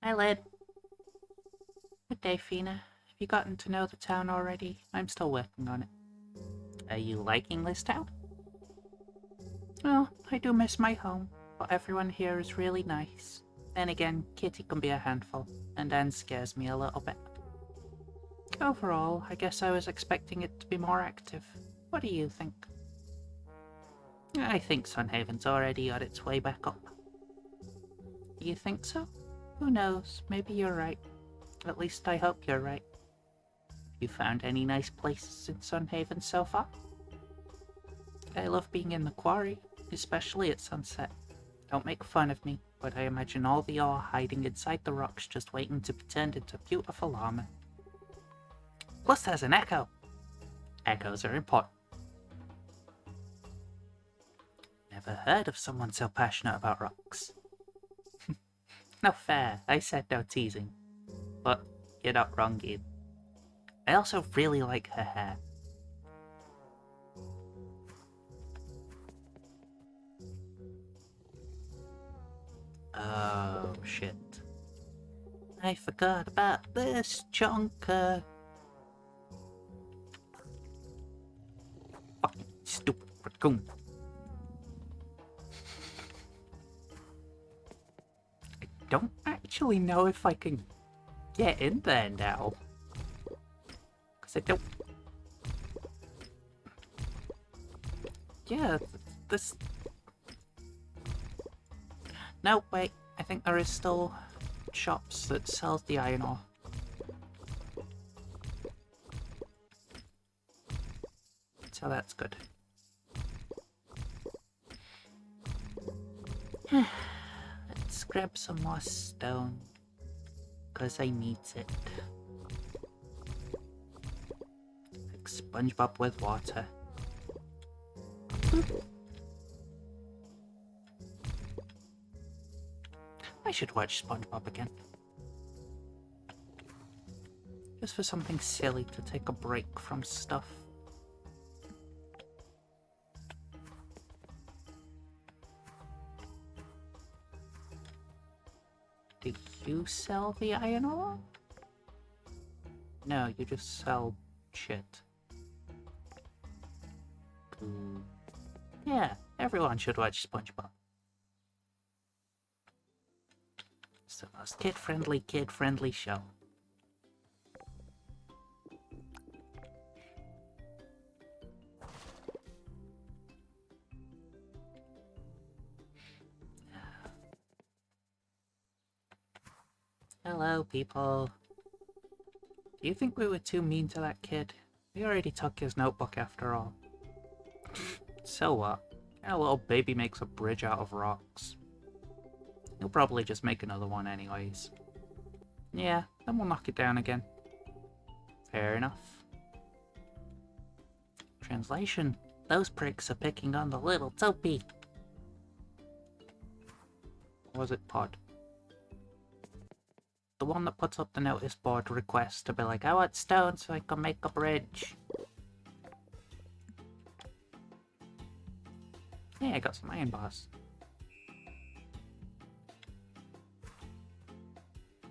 Hi, Lid. Good day, Fina. Have you gotten to know the town already? I'm still working on it. Are you liking this town? Well, I do miss my home, but everyone here is really nice. Then again, Kitty can be a handful, and Anne scares me a little bit. Overall, I guess I was expecting it to be more active. What do you think? I think Sunhaven's already on its way back up. You think so? Who knows, maybe you're right. At least I hope you're right. You found any nice places in Sunhaven so far? I love being in the quarry, especially at sunset. Don't make fun of me, but I imagine all the ore hiding inside the rocks just waiting to be turned into beautiful armor. Plus there's an echo. Echoes are important. Never heard of someone so passionate about rocks. No fair, I said no teasing. But you're not wrong, Gabe. I also really like her hair. Oh, shit. I forgot about this chunker. Fucking stupid raccoon. I don't actually know if I can get in there now. Because I don't... Yeah, this... No, wait. I think there is still shops that sells the iron ore. So that's good. Let's grab some more stone. 'cause I needs it. Like SpongeBob with water. I should watch SpongeBob again. Just for something silly to take a break from stuff. Do you sell the iron ore? No, you just sell shit. Yeah, everyone should watch SpongeBob. It's the most kid-friendly show. Hello, people. Do you think we were too mean to that kid? We already took his notebook after all. So what? A little baby makes a bridge out of rocks. He'll probably just make another one anyways. Yeah, then we'll knock it down again. Fair enough. Translation. Those pricks are picking on the little Topi. Or was it Pod? The one that puts up the notice board request to be like, I want stone so I can make a bridge. Hey, I got some iron bars.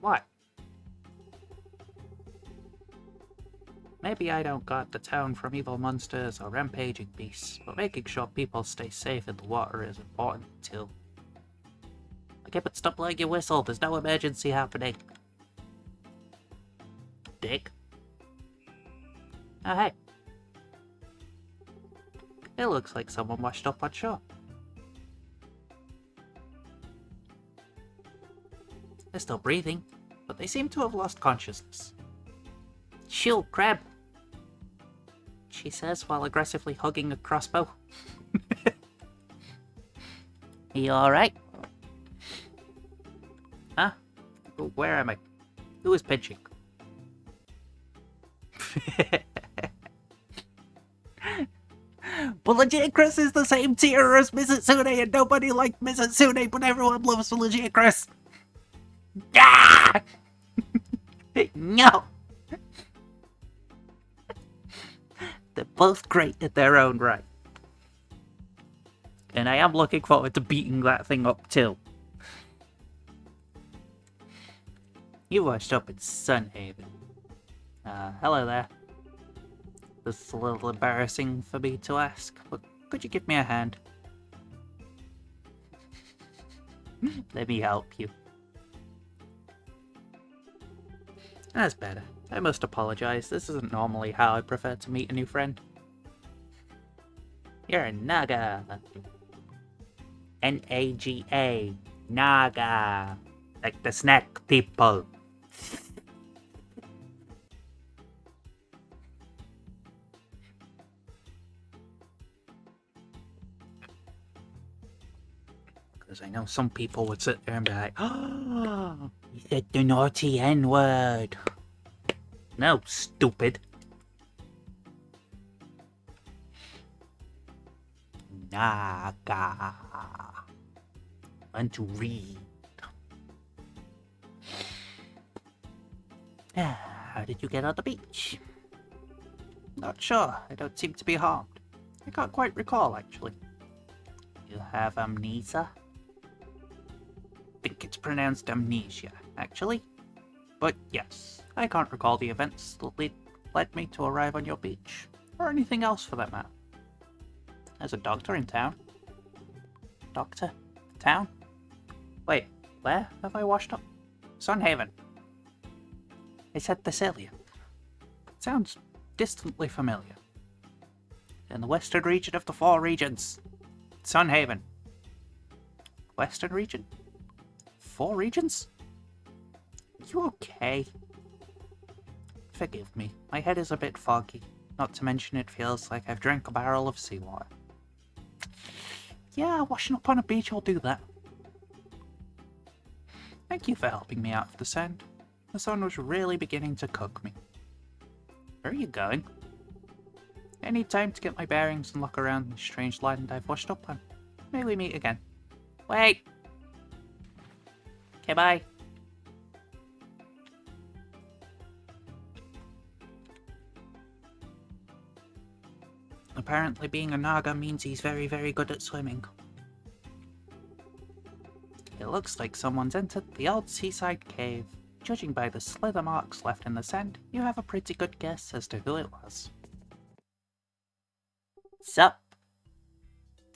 What? Maybe I don't got the town from evil monsters or rampaging beasts, but making sure people stay safe in the water is important too. Okay, but stop blowing your whistle, there's no emergency happening. Dick. Oh hey. It looks like someone washed up on shore. They're still breathing, but they seem to have lost consciousness. Shoot, crab! She says while aggressively hugging a crossbow. You alright? Huh? Where am I? Who is pinching? But Legit is the same tier as Mizutsune, and nobody liked Mizutsune, but everyone loves Legit. Ah! No! They're both great at their own right. And I am looking forward to beating that thing up too. You washed up in Sunhaven. Hello there. This is a little embarrassing for me to ask, but could you give me a hand? Let me help you. That's better. I must apologize. This isn't normally how I prefer to meet a new friend. You're a Naga. N-A-G-A. Naga. Like the snack people. Because I know some people would sit there and be like, oh, you said the naughty N-word. No, stupid. Naga. Learn to read. How did you get on the beach? Not sure. I don't seem to be harmed. I can't quite recall, actually. You have amnesia? Think it's pronounced amnesia, actually. But yes, I can't recall the events that led me to arrive on your beach, or anything else for that matter. There's a doctor in town. Doctor? Town? Wait, where have I washed up? Sunhaven. I said Thessalia. Sounds distantly familiar. In the western region of the four regions. Sunhaven. Western region? 4 regions? You okay? Forgive me, my head is a bit foggy. Not to mention it feels like I've drank a barrel of seawater. Yeah, washing up on a beach will do that. Thank you for helping me out of the sand. The sun was really beginning to cook me. Where are you going? I need time to get my bearings and look around the strange land I've washed up on. May we meet again? Wait! Okay, bye. Apparently being a Naga means he's very, very good at swimming. It looks like someone's entered the old seaside cave. Judging by the slither marks left in the sand, you have a pretty good guess as to who it was. Sup?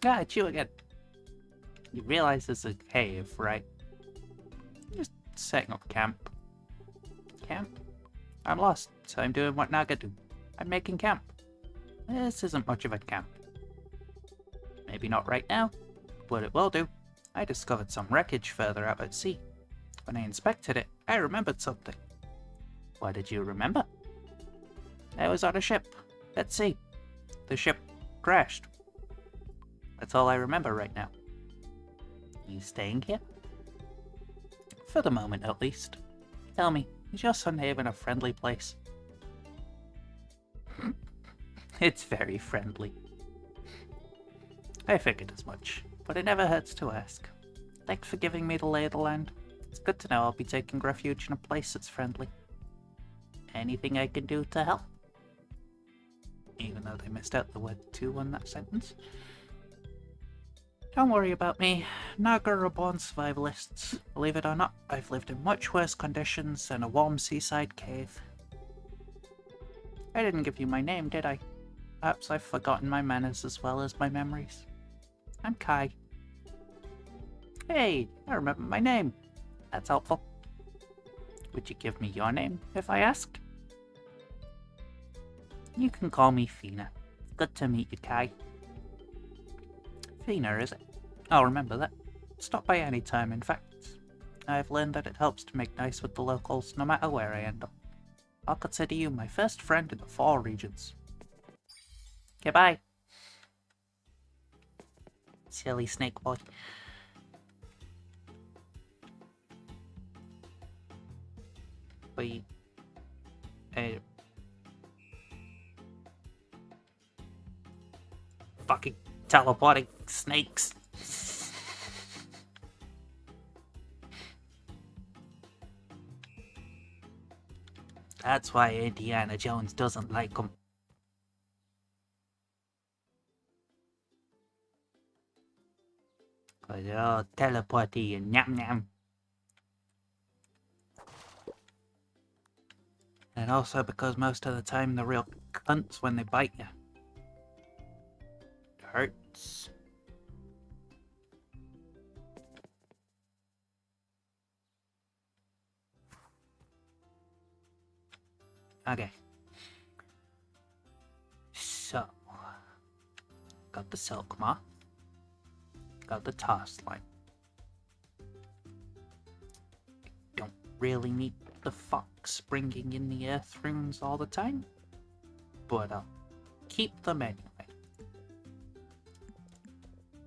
Ah, it's you again. You realize it's a cave, right? Just setting up camp. Camp? I'm lost, so I'm doing what Naga do. I'm making camp. This isn't much of a camp. Maybe not right now, but it will do. I discovered some wreckage further out at sea. When I inspected it, I remembered something. What did you remember? I was on a ship, at sea. The ship crashed. That's all I remember right now. You staying here? For the moment, at least. Tell me, is your Sun Haven a friendly place? It's very friendly. I figured as much, but it never hurts to ask. Thanks for giving me the lay of the land. It's good to know I'll be taking refuge in a place that's friendly. Anything I can do to help? Even though they missed out the word "to" on that sentence. Don't worry about me. Naga are born survivalists. Believe it or not, I've lived in much worse conditions than a warm seaside cave. I didn't give you my name, did I? Perhaps I've forgotten my manners as well as my memories. I'm Kai. Hey, I remember my name. That's helpful. Would you give me your name if I asked? You can call me Fina. Good to meet you, Kai. Fina, is it? I'll remember that. Stop by any time, in fact. I've learned that it helps to make nice with the locals no matter where I end up. I'll consider you my first friend in the 4 regions. Okay, bye. Silly snake boy. Wait. Fucking teleporting snakes. That's why Indiana Jones doesn't like them. Cause they're all teleporty and nyam nyam. And also because most of the time they're real cunts when they bite you. It hurts. Okay. So, got the silk moth. Got the toss line. Don't really need the fox bringing in the earth runes all the time, but I'll keep them anyway.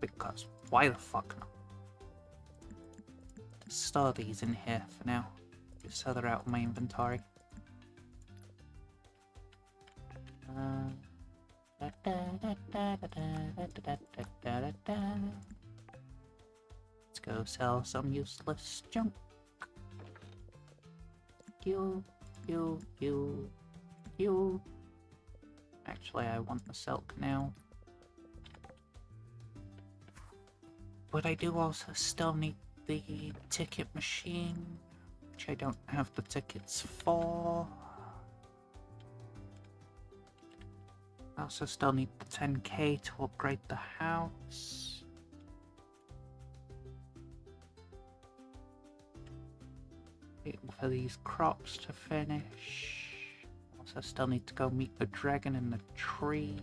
Because why the fuck not? Store these in here for now, just so they're out of my inventory. Let's go sell some useless junk. You. Actually, I want the silk now. But I do also still need the ticket machine, which I don't have the tickets for. I also still need the 10k to upgrade the house. Waiting for these crops to finish. Also still need to go meet the dragon in the tree.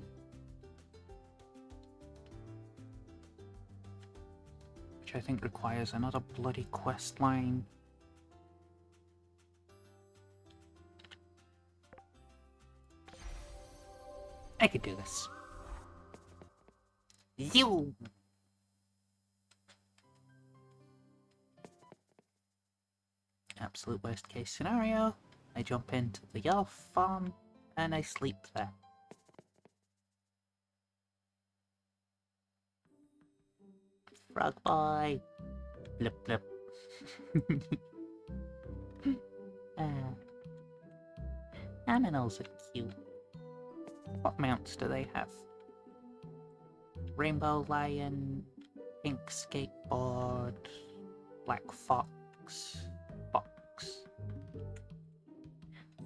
Which I think requires another bloody quest line. I could do this. Zoom! Oh, absolute worst case scenario, I jump into the yellow farm and I sleep there. Frog boy! Blip blip. Aminals are cute. What mounts do they have? Rainbow lion, pink skateboard, black fox, fox.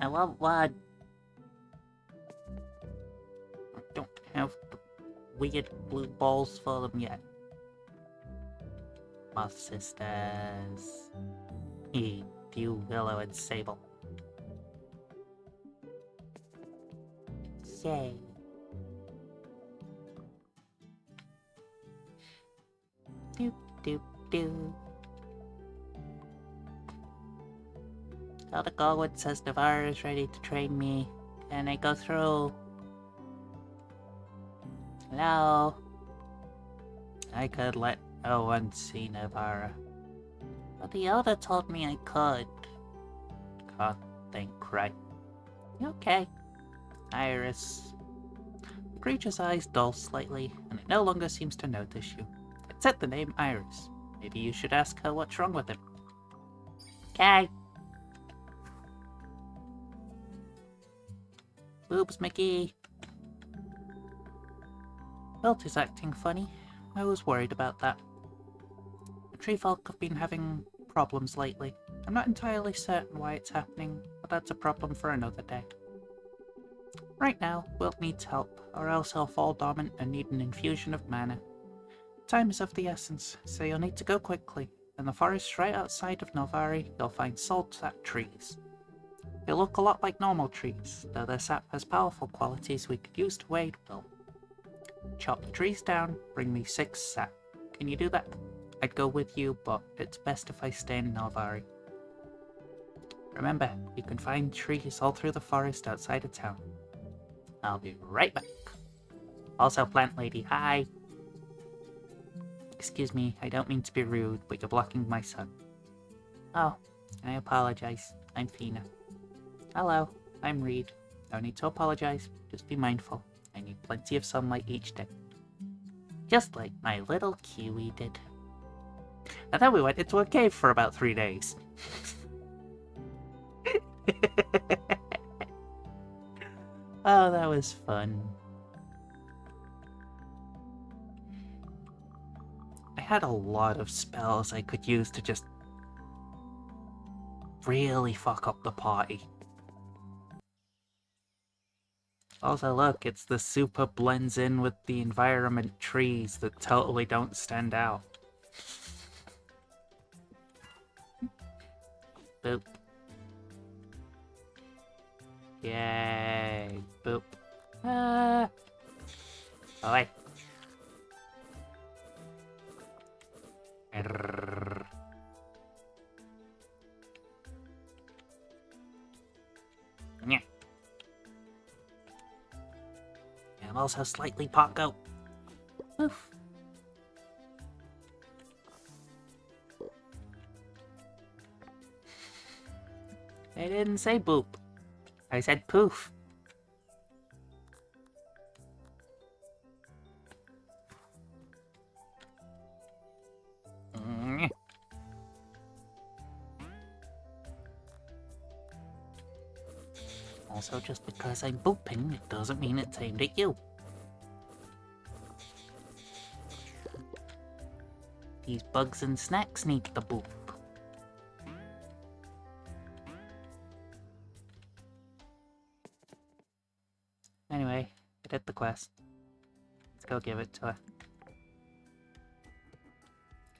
I want one. I don't have the weird blue balls for them yet. Moth sisters. Dew, Willow, and Sable. Yay. Doop doop doo. Elder Galwood says Navarre is ready to train me. Can I go through? Hello? I could let Owen see Navarre. But the Elder told me I could. Can't think right. Okay. Iris. The creature's eyes dull slightly, and it no longer seems to notice you. It said the name Iris. Maybe you should ask her what's wrong with him. Okay. Boobs, Mickey. Belt is acting funny. I was worried about that. The tree folk have been having problems lately. I'm not entirely certain why it's happening, but that's a problem for another day. Right now, Wilt needs help, or else he'll fall dormant and need an infusion of mana. Time is of the essence, so you'll need to go quickly. In the forest right outside of Novari, you'll find salt sap trees. They look a lot like normal trees, though their sap has powerful qualities we could use to aid Wilt. Chop the trees down, bring me 6 sap. Can you do that? I'd go with you, but it's best if I stay in Novari. Remember, you can find trees all through the forest outside of town. I'll be right back. Also, Plant Lady, hi! Excuse me, I don't mean to be rude, but you're blocking my sun. Oh, I apologize. I'm Fina. Hello, I'm Reed. No need to apologize, just be mindful. I need plenty of sunlight each day. Just like my little Kiwi did. And then we went into a cave for about 3 days. Oh, that was fun. I had a lot of spells I could use to just really fuck up the party. Also, look, it's the super blends in with the environment trees that totally don't stand out. Boop. Yay. Boop. Ah. Away. Errrr. Yeah. I'm also slightly Paco. Oof. I didn't say boop. I said poof. Also, just because I'm booping, it doesn't mean it's aimed at you. These bugs and snacks need the boop. Anyway, I did the quest. Let's go give it to her.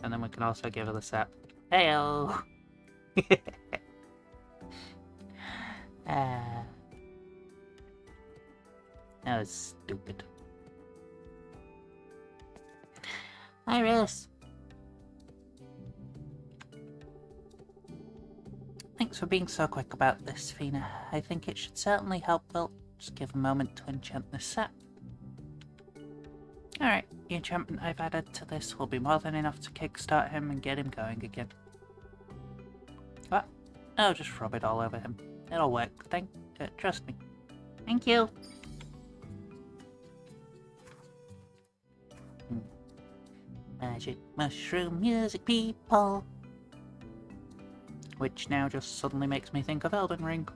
And then we can also give her the sap. Heyo! That was stupid. Iris! Thanks for being so quick about this, Fina. I think it should certainly help Wilt. Just give a moment to enchant this sap. Alright, the enchantment I've added to this will be more than enough to kickstart him and get him going again. What? Oh, just rub it all over him. It'll work. Trust me. Thank you. Magic mushroom music, people. Which now just suddenly makes me think of Elden Ring.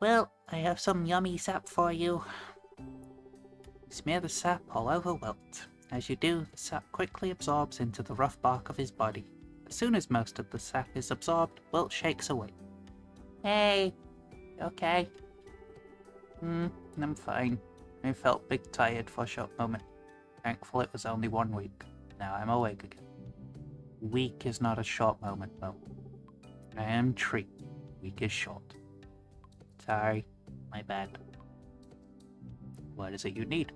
Well, I have some yummy sap for you. Smear the sap all over Wilt. As you do, the sap quickly absorbs into the rough bark of his body. As soon as most of the sap is absorbed, Wilt shakes away. Hey, okay? I'm fine. I felt big tired for a short moment. Thankful it was only 1 week. Now I'm awake again. Week is not a short moment, though. I am Tree. Week is short. Sorry, my bad. What is it you need?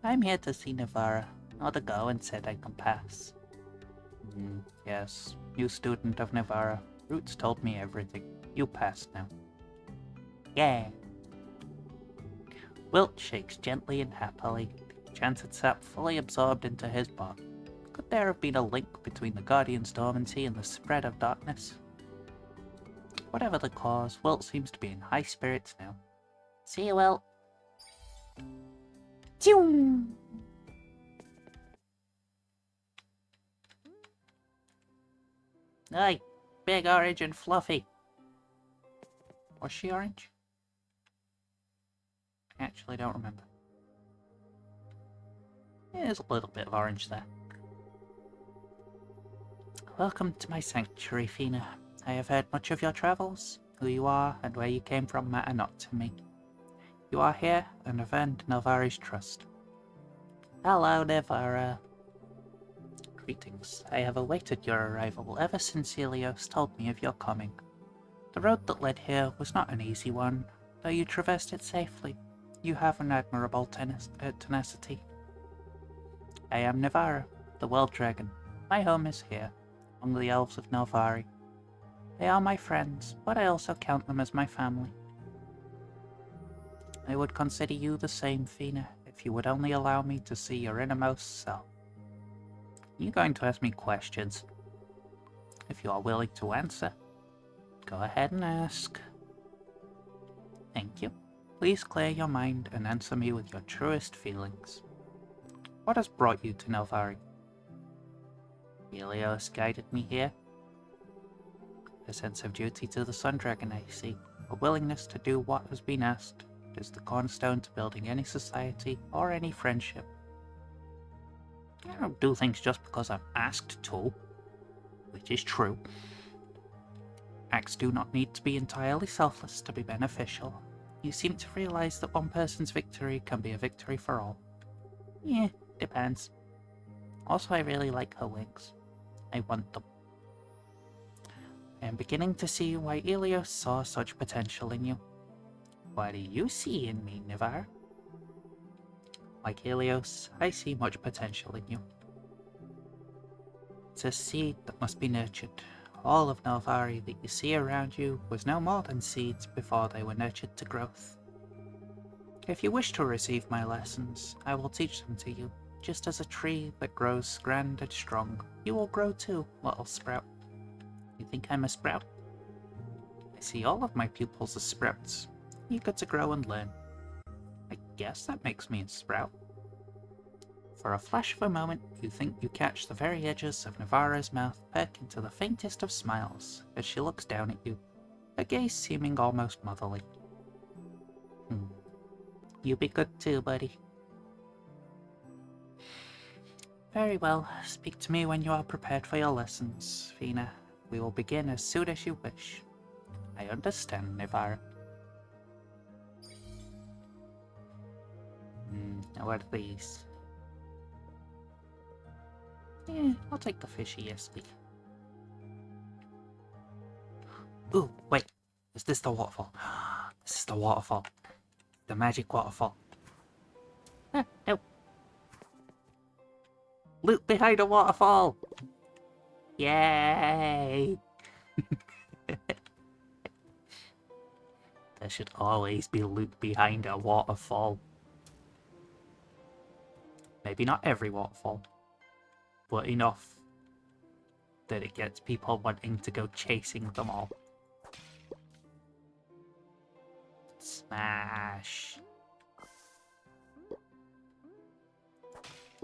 I'm here to see Navara. Not go and said I can pass. Yes, new student of Navara. Roots told me everything. You passed now. Yeah. Wilt shakes gently and happily, the enchanted sap fully absorbed into his bark. Could there have been a link between the Guardian's dormancy and the spread of darkness? Whatever the cause, Wilt seems to be in high spirits now. See you, Wilt. Choo! Aye, big, orange, and fluffy. Was she orange? I actually don't remember. There's a little bit of orange there. Welcome to my sanctuary, Fina. I have heard much of your travels. Who you are and where you came from matter not to me. You are here and have earned Navara's trust. Hello, Navara. Greetings. I have awaited your arrival ever since Helios told me of your coming. The road that led here was not an easy one, though you traversed it safely. You have an admirable tenacity. I am Navara, the World Dragon. My home is here, among the elves of Nelvari. They are my friends, but I also count them as my family. I would consider you the same, Fina, if you would only allow me to see your innermost self. You're going to ask me questions. If you are willing to answer, go ahead and ask. Thank you. Please clear your mind and answer me with your truest feelings. What has brought you to Nelvari? Helios guided me here. A sense of duty to the Sun Dragon, I see. A willingness to do what has been asked. It is the cornerstone to building any society or any friendship. I don't do things just because I'm asked to, which is true. Acts do not need to be entirely selfless to be beneficial. You seem to realize that one person's victory can be a victory for all. Yeah, depends. Also, I really like her wings. I want them. I am beginning to see why Helios saw such potential in you. What do you see in me, Navara? Like Helios, I see much potential in you. It's a seed that must be nurtured. All of Nelvari that you see around you was no more than seeds before they were nurtured to growth. If you wish to receive my lessons, I will teach them to you. Just as a tree that grows grand and strong, you will grow too, little sprout. You think I'm a sprout? I see all of my pupils as sprouts, eager to grow and learn. I guess that makes me a sprout. For a flash of a moment, you think you catch the very edges of Navara's mouth perk into the faintest of smiles as she looks down at you, her gaze seeming almost motherly. You be good too, buddy. Very well. Speak to me when you are prepared for your lessons, Fina. We will begin as soon as you wish. I understand, Navara. Now what are these? Yeah, I'll take the fishy, yes, please. Ooh, wait. Is this the waterfall? This is the waterfall. The magic waterfall. No. Loot behind a waterfall! Yay! There should always be loot behind a waterfall. Maybe not every waterfall, but enough that it gets people wanting to go chasing them all. Smash.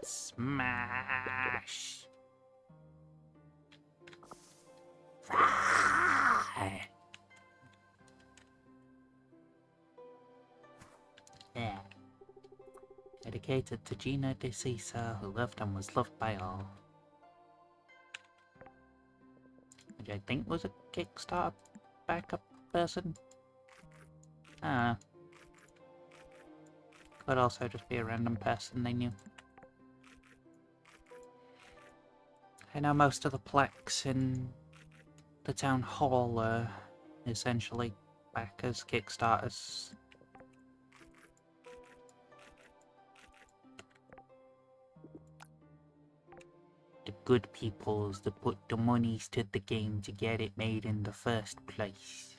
Smash. Yeah. Dedicated to Gina DeCisa, who lived and was loved by all. Which I think was a Kickstarter backup person. I don't know. Could also just be a random person they knew. I know most of the plaques in the town hall are essentially back as Kickstarters. The good peoples that put the monies to the game to get it made in the first place.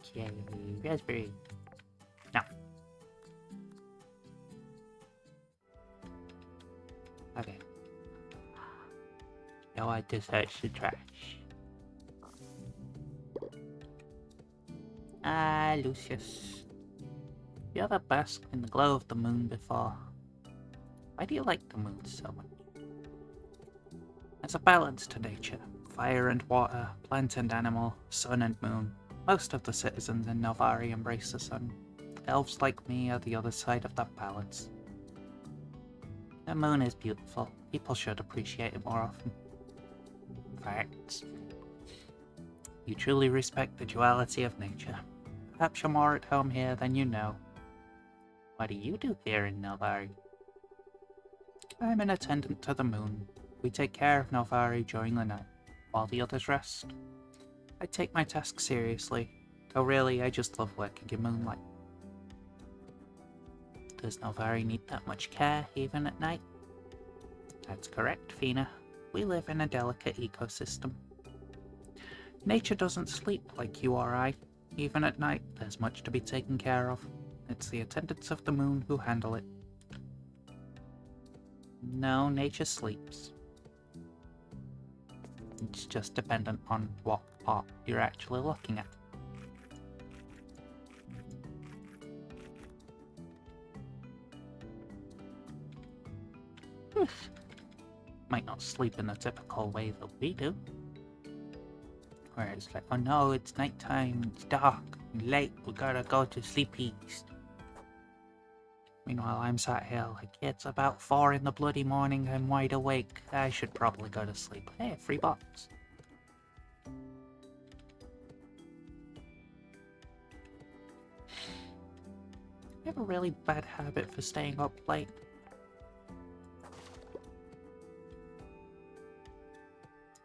Okay, raspberry. No. Okay. Now I just search the trash. Ah, Lucius. You ever basked in the glow of the moon before? Why do you like the moon so much? There's a balance to nature. Fire and water, plant and animal, sun and moon. Most of the citizens in Novari embrace the sun. Elves like me are the other side of that balance. The moon is beautiful. People should appreciate it more often. Facts. You truly respect the duality of nature. Perhaps you're more at home here than you know. What do you do here in Novari? I'm an attendant to the moon. We take care of Novari during the night, while the others rest. I take my task seriously, though really I just love working in moonlight. Does Novari need that much care, even at night? That's correct, Fina. We live in a delicate ecosystem. Nature doesn't sleep like you or I. Even at night, there's much to be taken care of. It's the attendants of the moon who handle it. No, nature sleeps. It's just dependent on what part you're actually looking at. Might not sleep in the typical way that we do. Where it's like, oh no, it's nighttime, it's dark, late, we gotta go to sleepies. Meanwhile, I'm sat here like, it's about 4 in the bloody morning, I'm wide awake, I should probably go to sleep. Hey, free box. I have a really bad habit for staying up late.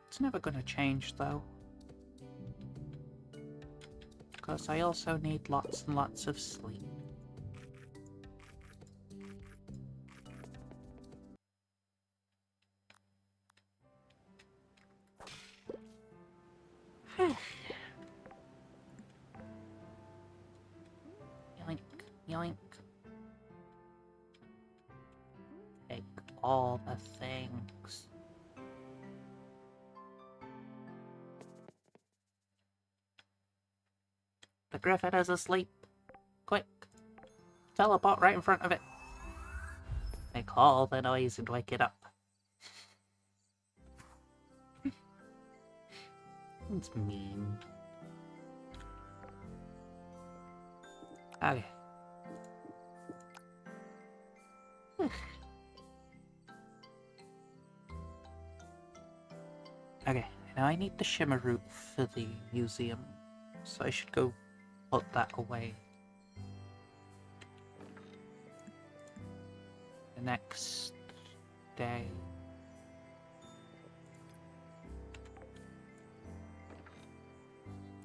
It's never gonna change though. Because I also need lots and lots of sleep. Yoink, yoink. Take all the things. The griffin is asleep. Quick. Teleport right in front of it. Make all the noise and wake it up. It's mean. Okay. Okay, now I need the shimmer root for the museum, so I should go put that away. The next day.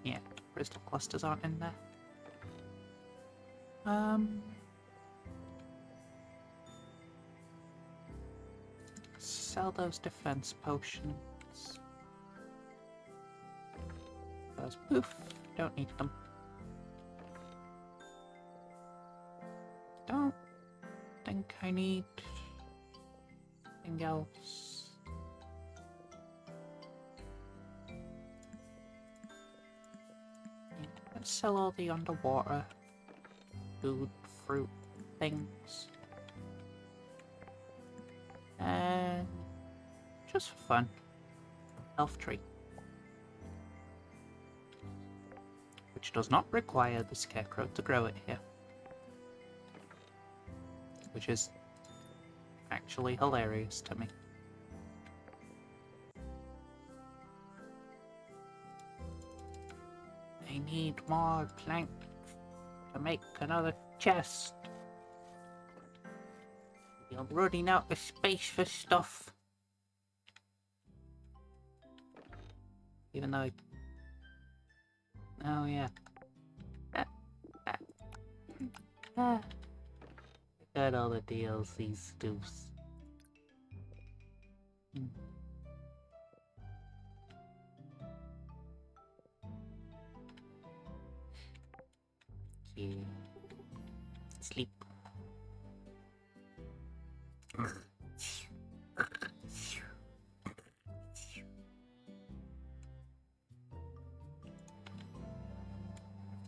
Yeah, crystal clusters aren't in there. Sell those defense potions. Those poof, don't need them. think I need anything else. Let's sell all the underwater food, fruit things. And just for fun, elf tree. Which does not require the scarecrow to grow it here. Which is actually hilarious to me. I need more plank to make another chest. You're running out of space for stuff. Even though oh yeah. Got all the DLC stuffs. Yeah. Sleep.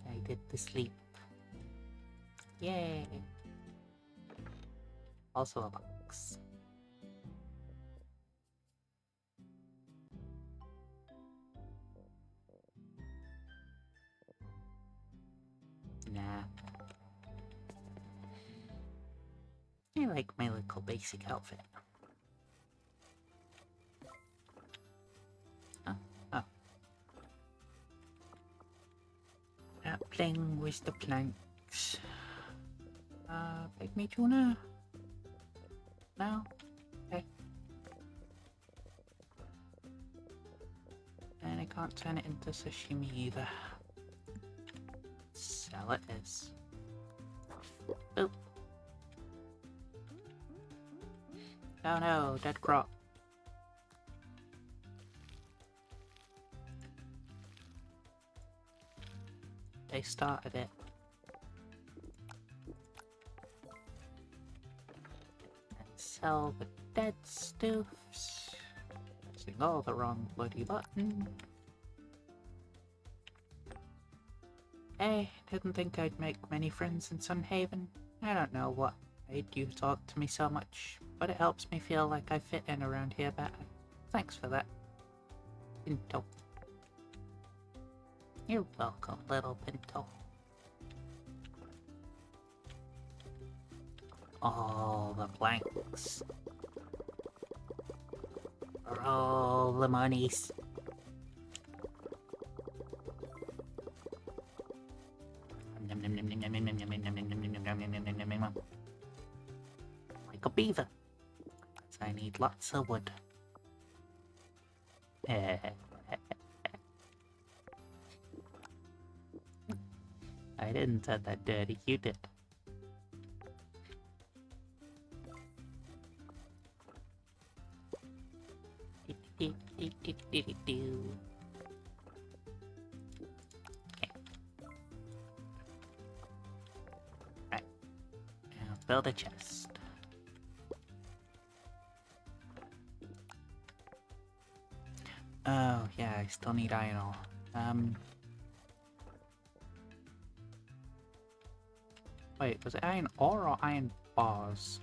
I get to sleep. Yay! Also a box. Nah. I like my little basic outfit. Oh. Playing with the planks. Bake me tuna? No? Okay. And I can't turn it into sashimi either. Sell it is. Boop. Oh no, dead crop. They started it. And sell the dead stuffs. Pressing all the wrong bloody button. Hey, didn't think I'd make many friends in Sunhaven. I don't know what made you talk to me so much, but it helps me feel like I fit in around here better. Thanks for that. Pinto. You're welcome, little Pinto. All the planks. For all the monies. Like a beaver. So I need lots of wood. I didn't say that dirty, you did. Okay. Right. Now build a chest. Oh, yeah, I still need iron ore. Wait, was it iron ore or iron bars?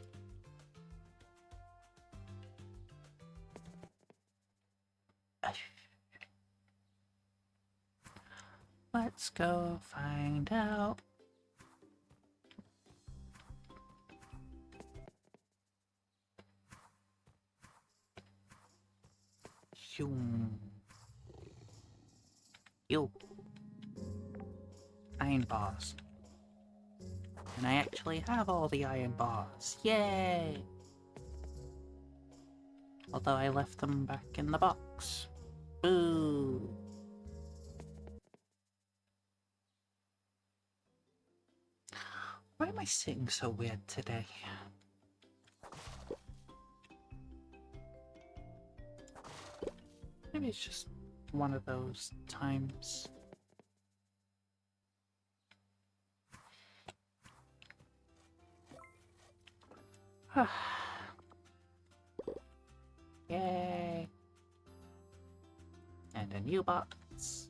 Let's go find out. Yo. Iron bars. And I actually have all the iron bars. Yay! Although I left them back in the box. Boo! Why am I sitting so weird today? Maybe it's just one of those times. Yay! And a new box.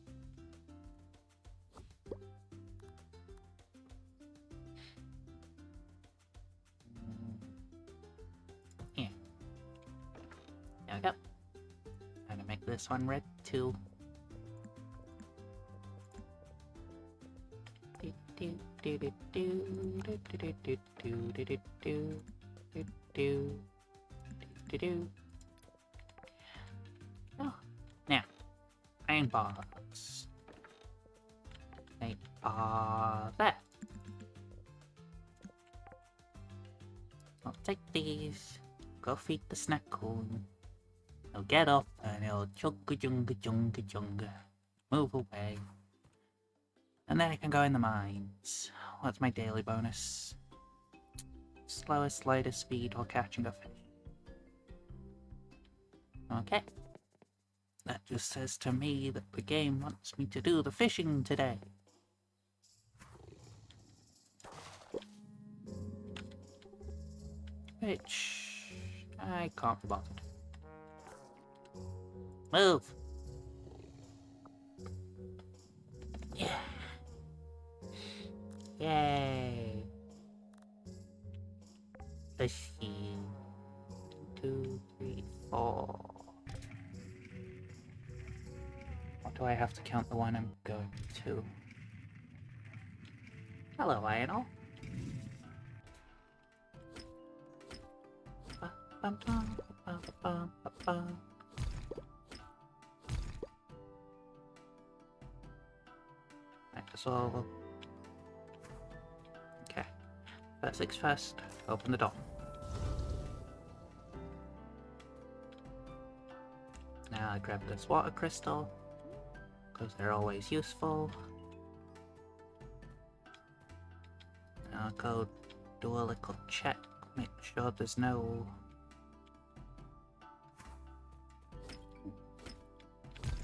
Yeah. There we go. I'm gonna make this one red too. Oh, now, iron bars. They are there. I'll take these, go feed the snack cone. He'll get up and he'll chugga junga junga junga. Move away. And then I can go in the mines. What's my daily bonus? Slowest, lightest speed while catching a fish. Okay. That just says to me that the game wants me to do the fishing today. Which I can't be bothered. Move! Yeah! Yay! Fishing. 2, 3, 4. Or do I have to count the one I'm going to? Hello, Lionel. Might as well. Okay. First things first, open the door. Now I grab this water crystal, because they're always useful. Now I'll go do a little check, make sure there's no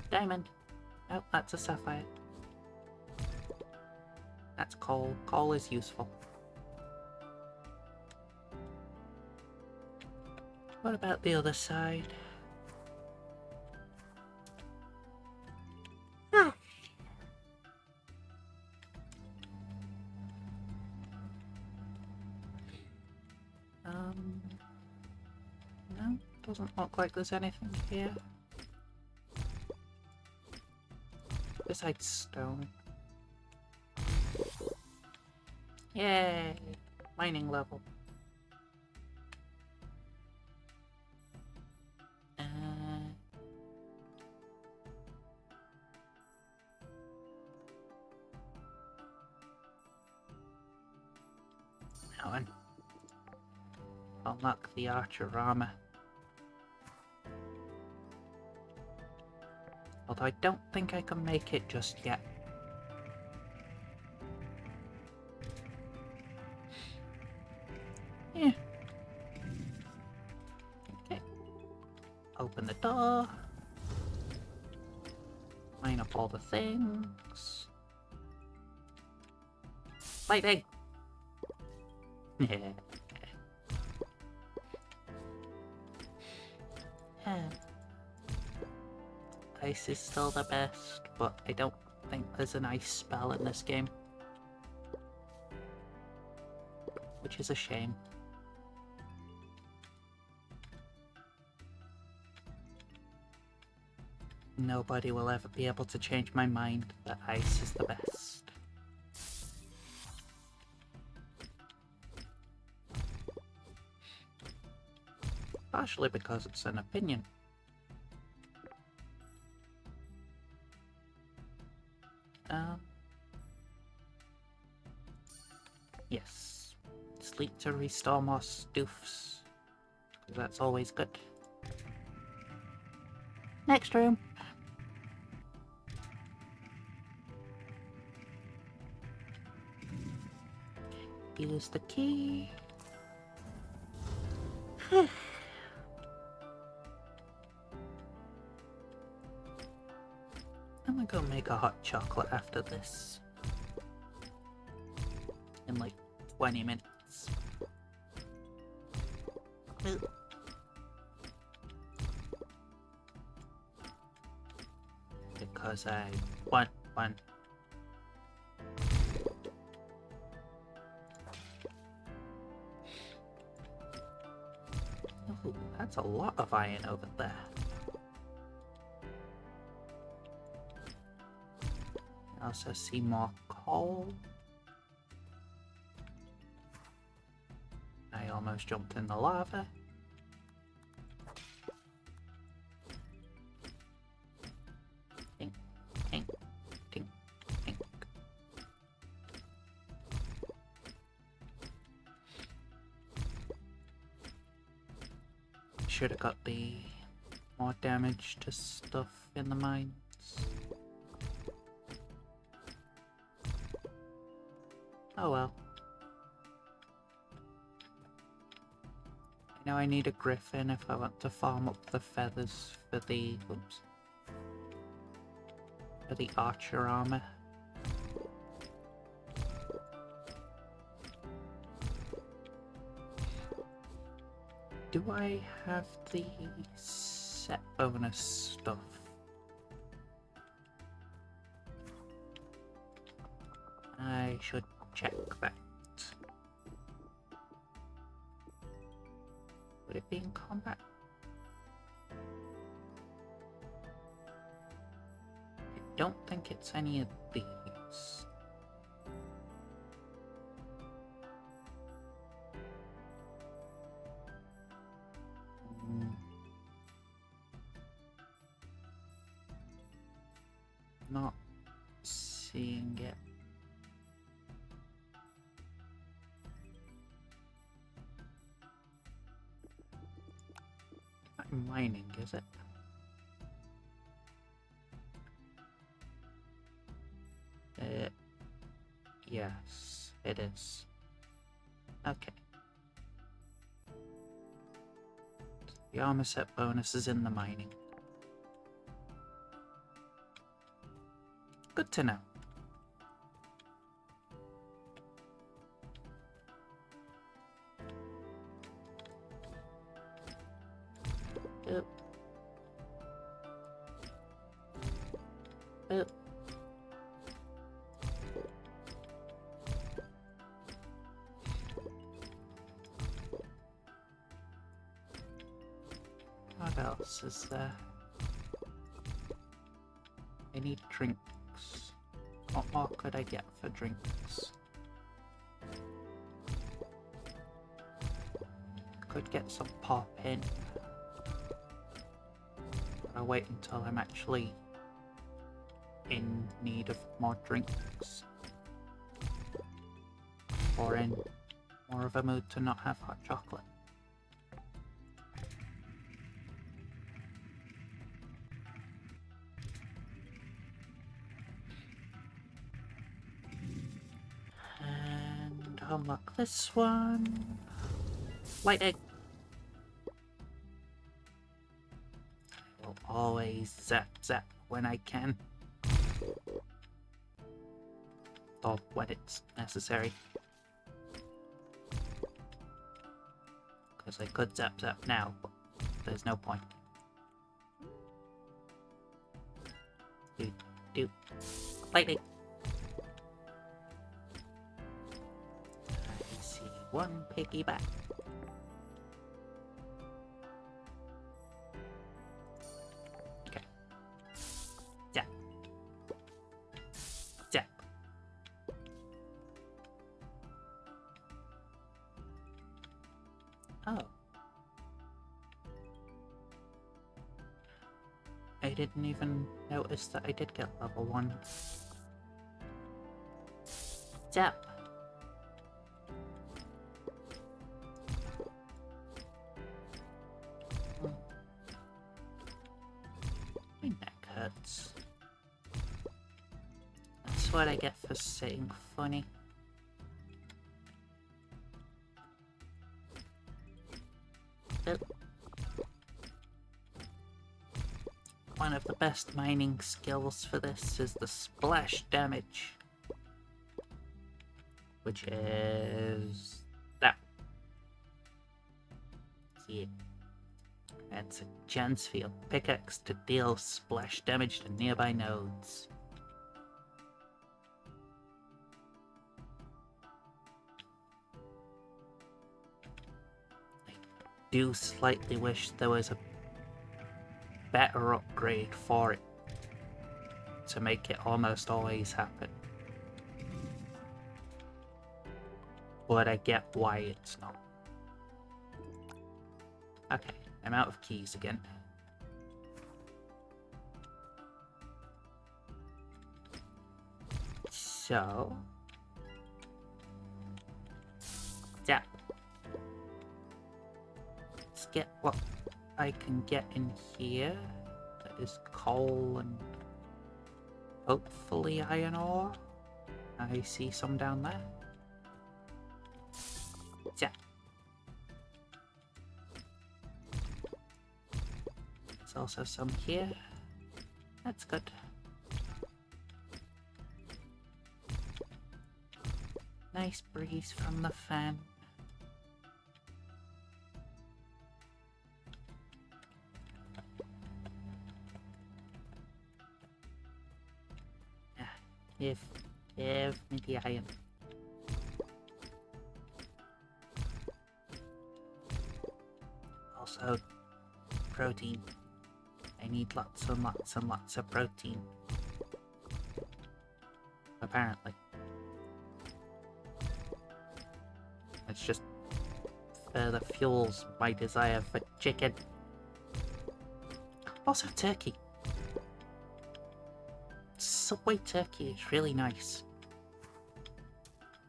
diamond. Oh, that's a sapphire. That's coal. Coal is useful. What about the other side? No, doesn't look like there's anything here. Besides stone. Yay! Mining level. Now then. Unlock the archer armor. Although I don't think I can make it just yet. Yeah. Okay. Open the door. Line up all the things. Lightning! Yeah. Ice is still the best, but I don't think there's an ice spell in this game. Which is a shame. Nobody will ever be able to change my mind that ice is the best. Partially because it's an opinion. Yes. Sleep to restore more stoofs. That's always good. Next room. Use the key. I'm gonna go make a hot chocolate after this. In like 20 minutes. because I want one. Ooh, that's a lot of iron over there. I also see more coal. I almost jumped in the lava. Tink, tink, tink, tink. Should have got the more damage to stuff in the mines. Oh well. I know I need a griffin if I want to farm up the feathers for the archer armor. Do I have the set bonus stuff? I should check that. Would it be in combat? I don't think it's any of these. Not seeing it. Not mining, is it? Yes, it is. Okay. The armor set bonus is in the mining. Good to know. Oop. Oop. What else is there? I need drinks. What more could I get for drinks? Could get some pop in. I'll wait until I'm actually in need of more drinks. Or in more of a mood to not have hot chocolate. And unlock this one. Lightning! I will always zap zap when I can. Or when it's necessary. Because I could zap zap now, but there's no point. Do. Lightning! I see one piggyback. Okay. Zap. Zap. Oh. I didn't even notice that I did get level 1. Zap. My neck hurts. That's what I get for saying funny. Oh. One of the best mining skills for this is the splash damage, which is that. See it. It's a chance for your pickaxe to deal splash damage to nearby nodes. I do slightly wish there was a better upgrade for it to make it almost always happen. But I get why it's not. Okay, I'm out of keys again. So... yeah. Let's get what I can get in here. That is coal and hopefully iron ore. I see some down there. Yeah. There's also some here. That's good. Nice breeze from the fan. Yeah, give me the iron. Also, protein. I need lots and lots and lots of protein. Apparently. It's just further fuels my desire for chicken. Also turkey. Subway turkey is really nice.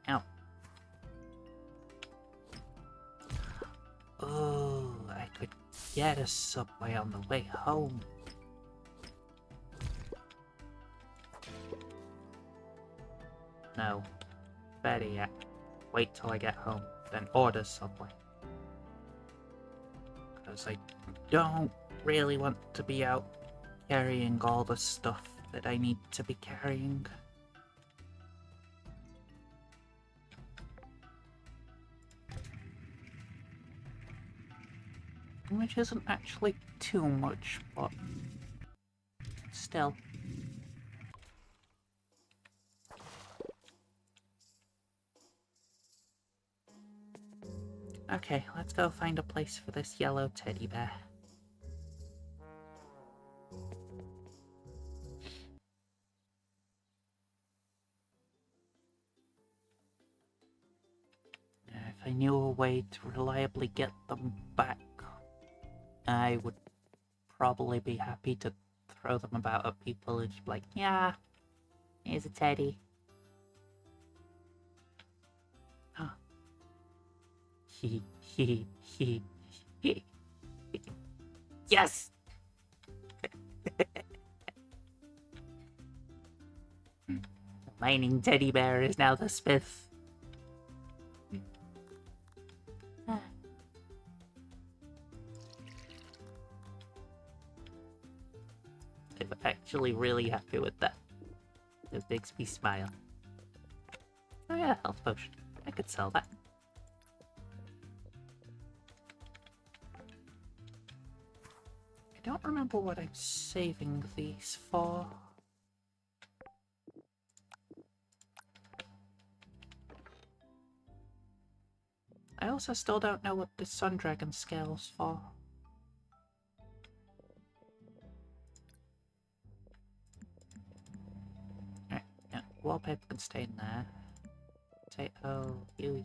Ow. Oh, I could get a Subway on the way home. No. Better yet. Wait till I get home, then order Subway. Because I don't really want to be out carrying all the stuff that I need to be carrying. Which isn't actually too much, but still. Okay, let's go find a place for this yellow teddy bear. If I knew a way to reliably get them back, I would probably be happy to throw them about at people and just be like, yeah, here's a teddy. Huh. Yes! The mining teddy bear is now the smith. I'm actually really happy with that. It makes me smile. Oh yeah, health potion. I could sell that. I don't remember what I'm saving these for. I also still don't know what the Sun Dragon scale's for. Alright, yeah, wallpaper can stay in there. Potato, you.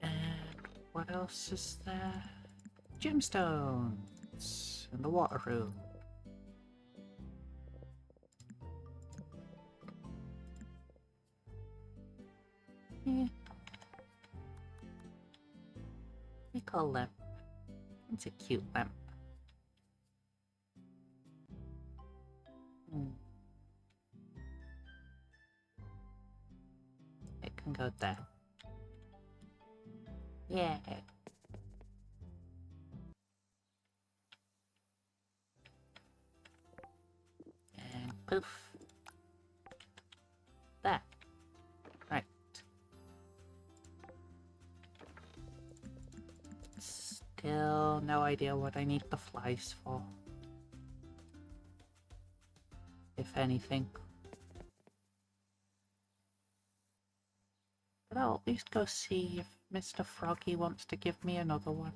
And what else is there? Gemstones in the water room. Yeah. Nickel lamp. It's a cute lamp. It can go there. Yeah. And poof. There. Right. Still no idea what I need the flies for. If anything. But I'll at least go see if Mr. Froggy wants to give me another one.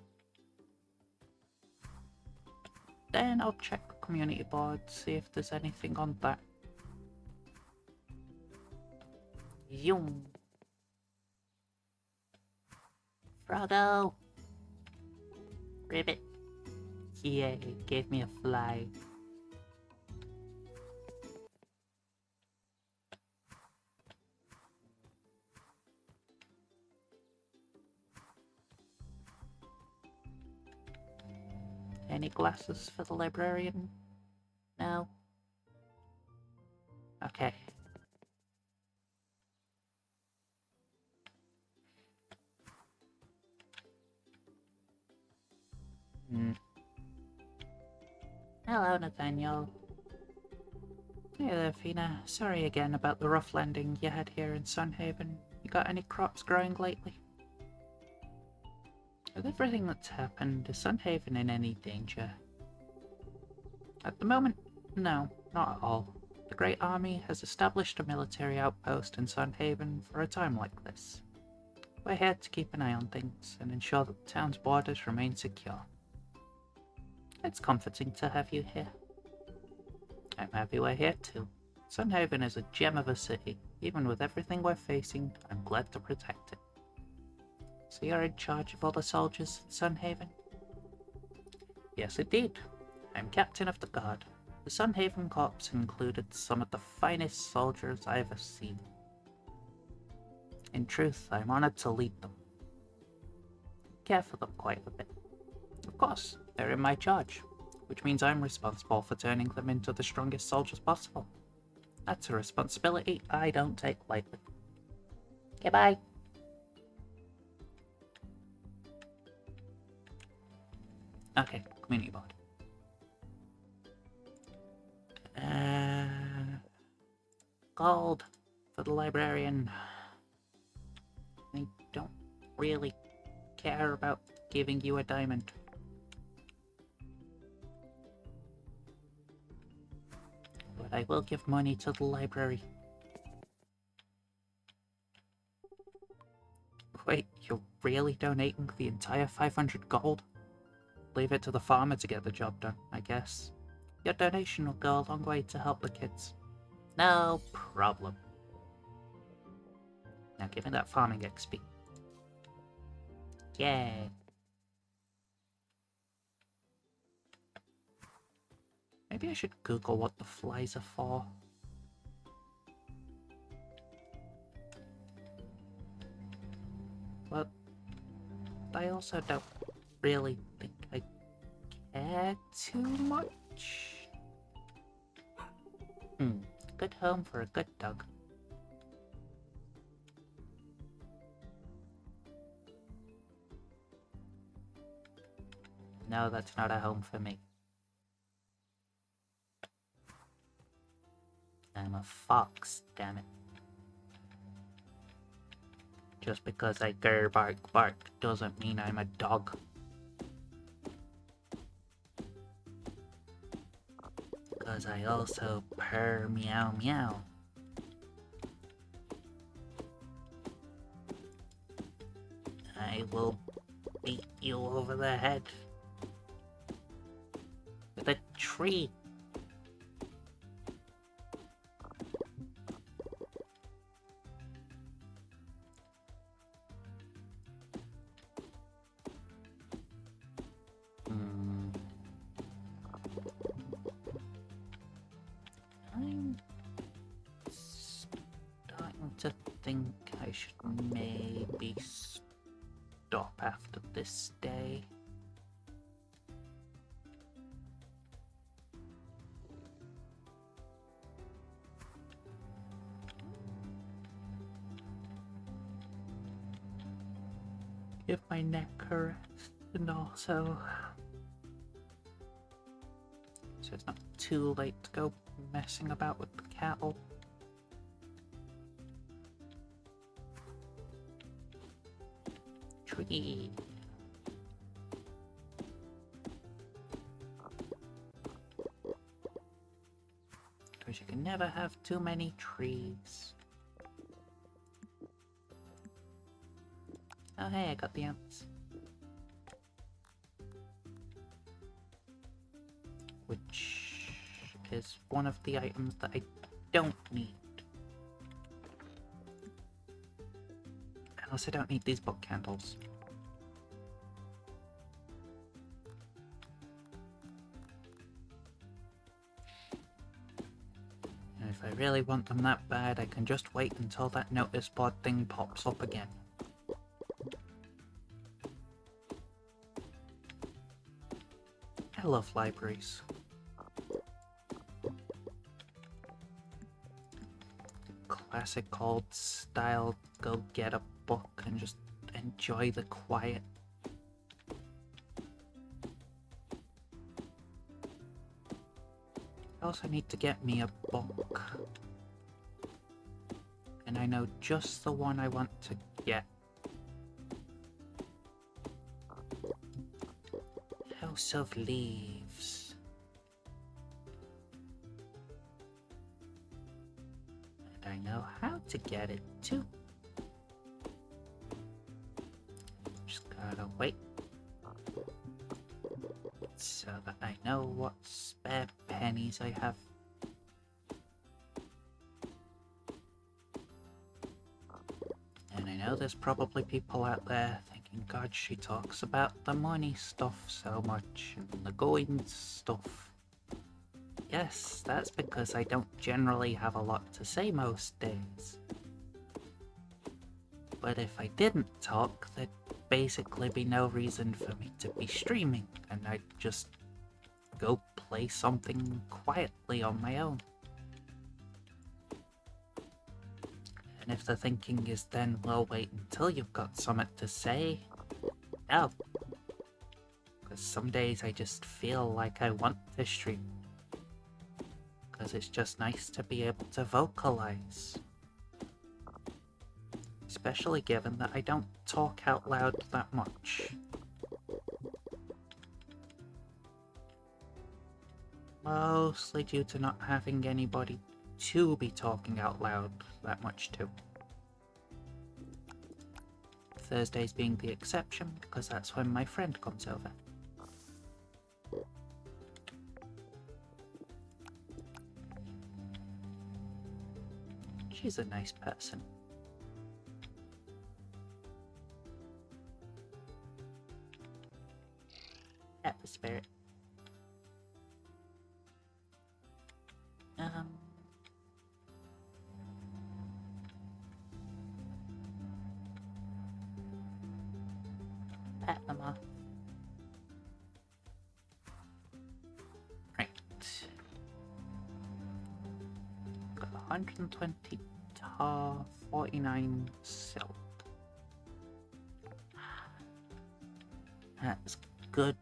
Then I'll check the community board, see if there's anything on that. Yoom. Froggo! Ribbit. Yay, gave me a fly. Any glasses for the librarian? No? Okay. Hello, Nathaniel. Hey there, Fina. Sorry again about the rough landing you had here in Sunhaven. You got any crops growing lately? With everything that's happened, is Sunhaven in any danger? At the moment, no, not at all. The Great Army has established a military outpost in Sunhaven for a time like this. We're here to keep an eye on things and ensure that the town's borders remain secure. It's comforting to have you here. I'm happy we're here too. Sunhaven is a gem of a city. Even with everything we're facing, I'm glad to protect it. So you're in charge of all the soldiers in Sunhaven? Yes, indeed. I'm captain of the guard. The Sunhaven Corps included some of the finest soldiers I've ever seen. In truth, I'm honored to lead them. Care for them quite a bit. Of course, they're in my charge, which means I'm responsible for turning them into the strongest soldiers possible. That's a responsibility I don't take lightly. Goodbye. Okay, community board. Gold for the librarian. I don't really care about giving you a diamond. But I will give money to the library. Wait, you're really donating the entire 500 gold? Leave it to the farmer to get the job done, I guess. Your donation will go a long way to help the kids. No problem. Now give me that farming XP. Yay. Maybe I should Google what the flies are for. But I also don't really think I care too much. Good home for a good dog. No, that's not a home for me. I'm a fox, damn it. Just because I grr bark bark doesn't mean I'm a dog. Because I also purr meow meow. I will beat you over the head with a tree. I'm starting to think I should maybe stop after this day. Give my neck a rest, and also so it's not too late to go messing about with the cattle. Tree. never have too many trees. Oh hey, I got the ants. Which is one of the items that I don't need. Unless I don't need these book candles. And if I really want them that bad, I can just wait until that notice board thing pops up again. I love libraries. Classic old style, go get a book and just enjoy the quiet. I also need to get me a book. And I know just the one I want to get. House of Leaves. And I know how to get it too. Just gotta wait. So that I know what spare pennies I have. And I know there's probably people out there thinking, God, she talks about the money stuff so much and the going stuff. Yes, that's because I don't generally have a lot to say most days. But if I didn't talk, there'd basically be no reason for me to be streaming, and I'd just go play something quietly on my own. And if the thinking is then, well, wait until you've got something to say, no. Because some days I just feel like I want to stream. Because it's just nice to be able to vocalize. Especially given that I don't talk out loud that much. Mostly due to not having anybody to be talking out loud that much to. Thursdays being the exception, because that's when my friend comes over. She's a nice person. At the spirit. Pat them off. Right. Got 120 tar, 49 silk. That's good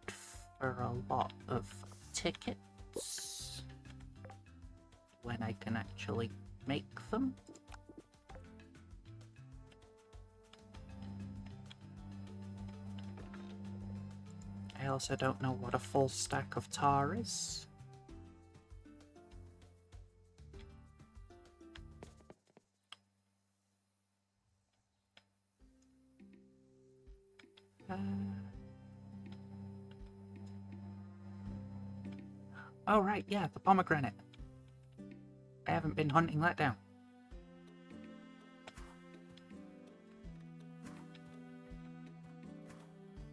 for a lot of tickets when I can actually make them. I also don't know what a full stack of tar is. Oh right, yeah, the pomegranate. I haven't been hunting that down.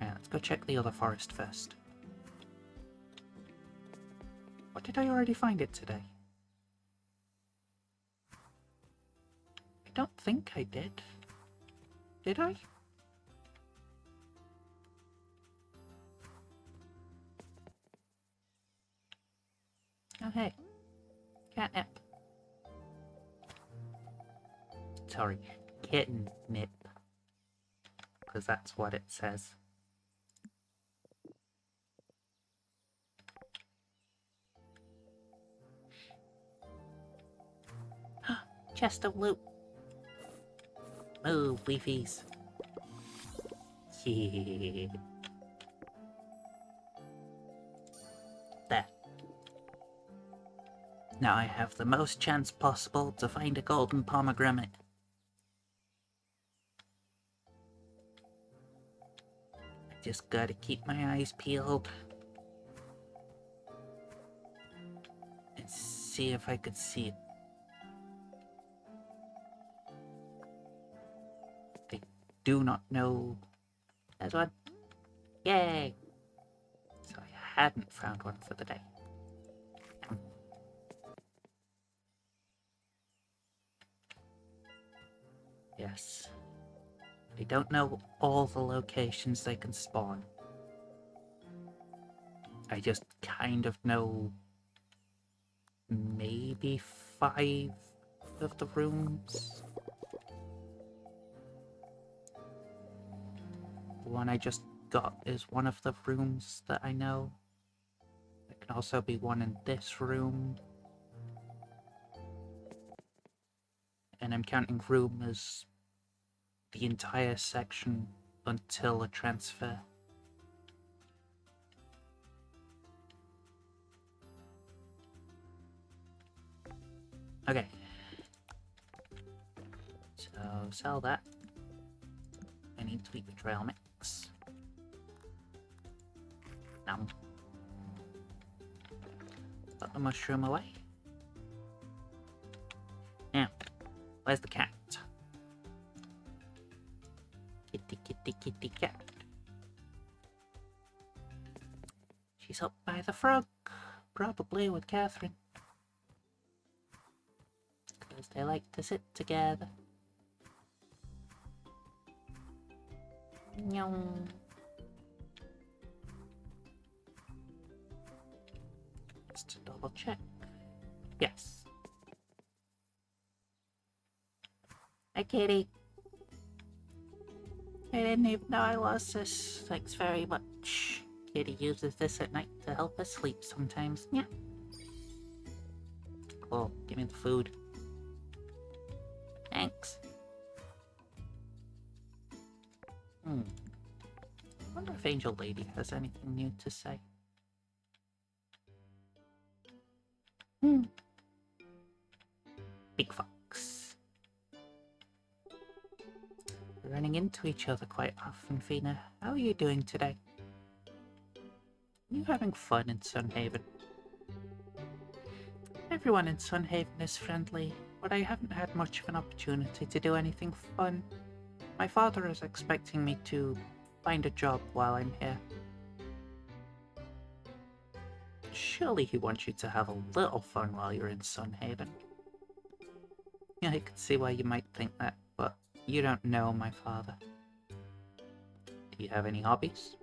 Yeah, let's go check the other forest first. Or did I already find it today? I don't think I did. Did I? Oh hey, catnip. Sorry, kitten-nip. Because that's what it says. Chest of loot. Move, leafies. Yeah. There. Now I have the most chance possible to find a golden pomegranate. I just gotta keep my eyes peeled and see if I could see it. I do not know. There's one. Yay! So I hadn't found one for the day. Yes. I don't know all the locations they can spawn. I just kind of know maybe 5 of the rooms. The one I just got is one of the rooms that I know. There can also be one in this room. And I'm counting room as the entire section until a transfer. Okay. So, sell that. I need to eat the trail mix. Nom. Put the mushroom away. Now, where's the cat? Kitty, kitty, kitty cat. She's up by the frog. Probably with Catherine. Because they like to sit together. Nyong. Just to double check. Yes. Hi, kitty. I didn't even know I lost this. Thanks very much. Kitty uses this at night to help us sleep sometimes. Yeah. Cool. Give me the food. Thanks. I wonder if Angel Lady has anything new to say. Big Fox. We're running into each other quite often, Fina. How are you doing today? Are you having fun in Sunhaven? Everyone in Sunhaven is friendly, but I haven't had much of an opportunity to do anything fun. My father is expecting me to find a job while I'm here. Surely he wants you to have a little fun while you're in Sunhaven. Yeah, I can see why you might think that, but you don't know my father. Do you have any hobbies?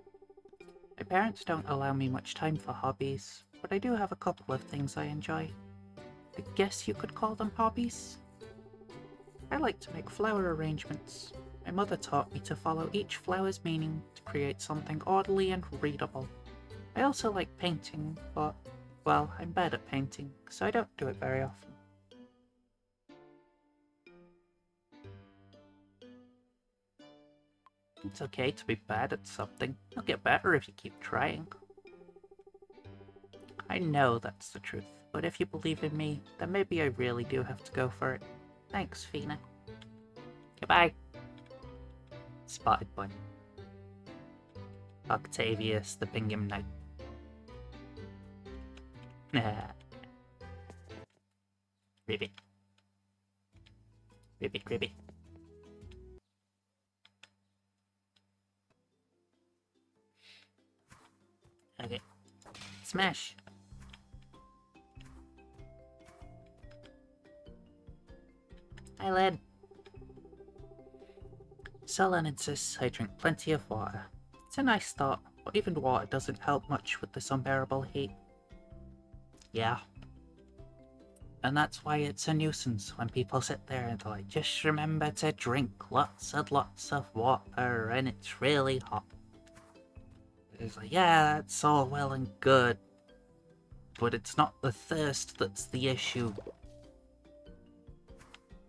My parents don't allow me much time for hobbies, but I do have a couple of things I enjoy. I guess you could call them hobbies. I like to make flower arrangements. My mother taught me to follow each flower's meaning to create something orderly and readable. I also like painting, but, well, I'm bad at painting, so I don't do it very often. It's okay to be bad at something. You'll get better if you keep trying. I know that's the truth, but if you believe in me, then maybe I really do have to go for it. Thanks, Fina. Goodbye. Spotted Bunny. Octavius the Pingham Knight. Ribbit. Ribbit, ribbit. Okay. Smash. Hi, lad. Selene insists I drink plenty of water. It's a nice thought, but even water doesn't help much with this unbearable heat. Yeah. And that's why it's a nuisance when people sit there and they're like, just remember to drink lots and lots of water and it's really hot. It's like, yeah, that's all well and good, but it's not the thirst that's the issue.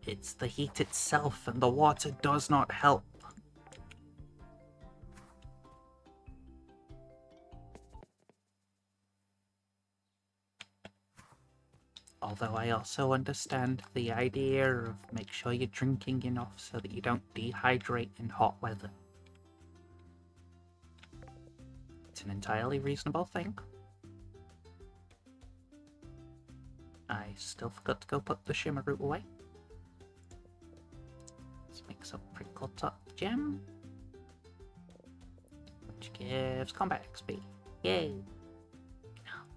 It's the heat itself, and the water does not help. Although I also understand the idea of make sure you're drinking enough so that you don't dehydrate in hot weather. It's an entirely reasonable thing. I still forgot to go put the shimmer root away. Let's make some prickle top gem, which gives combat XP. Yay!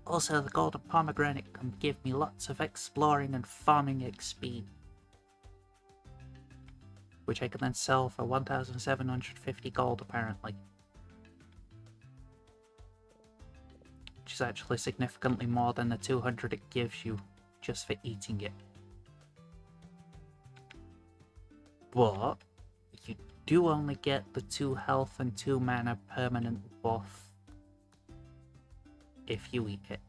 Also, the golden pomegranate can give me lots of exploring and farming XP, which I can then sell for 1,750 gold apparently. Which is actually significantly more than the 200 it gives you just for eating it. But you do only get the 2 health and 2 mana permanent buff if you eat it.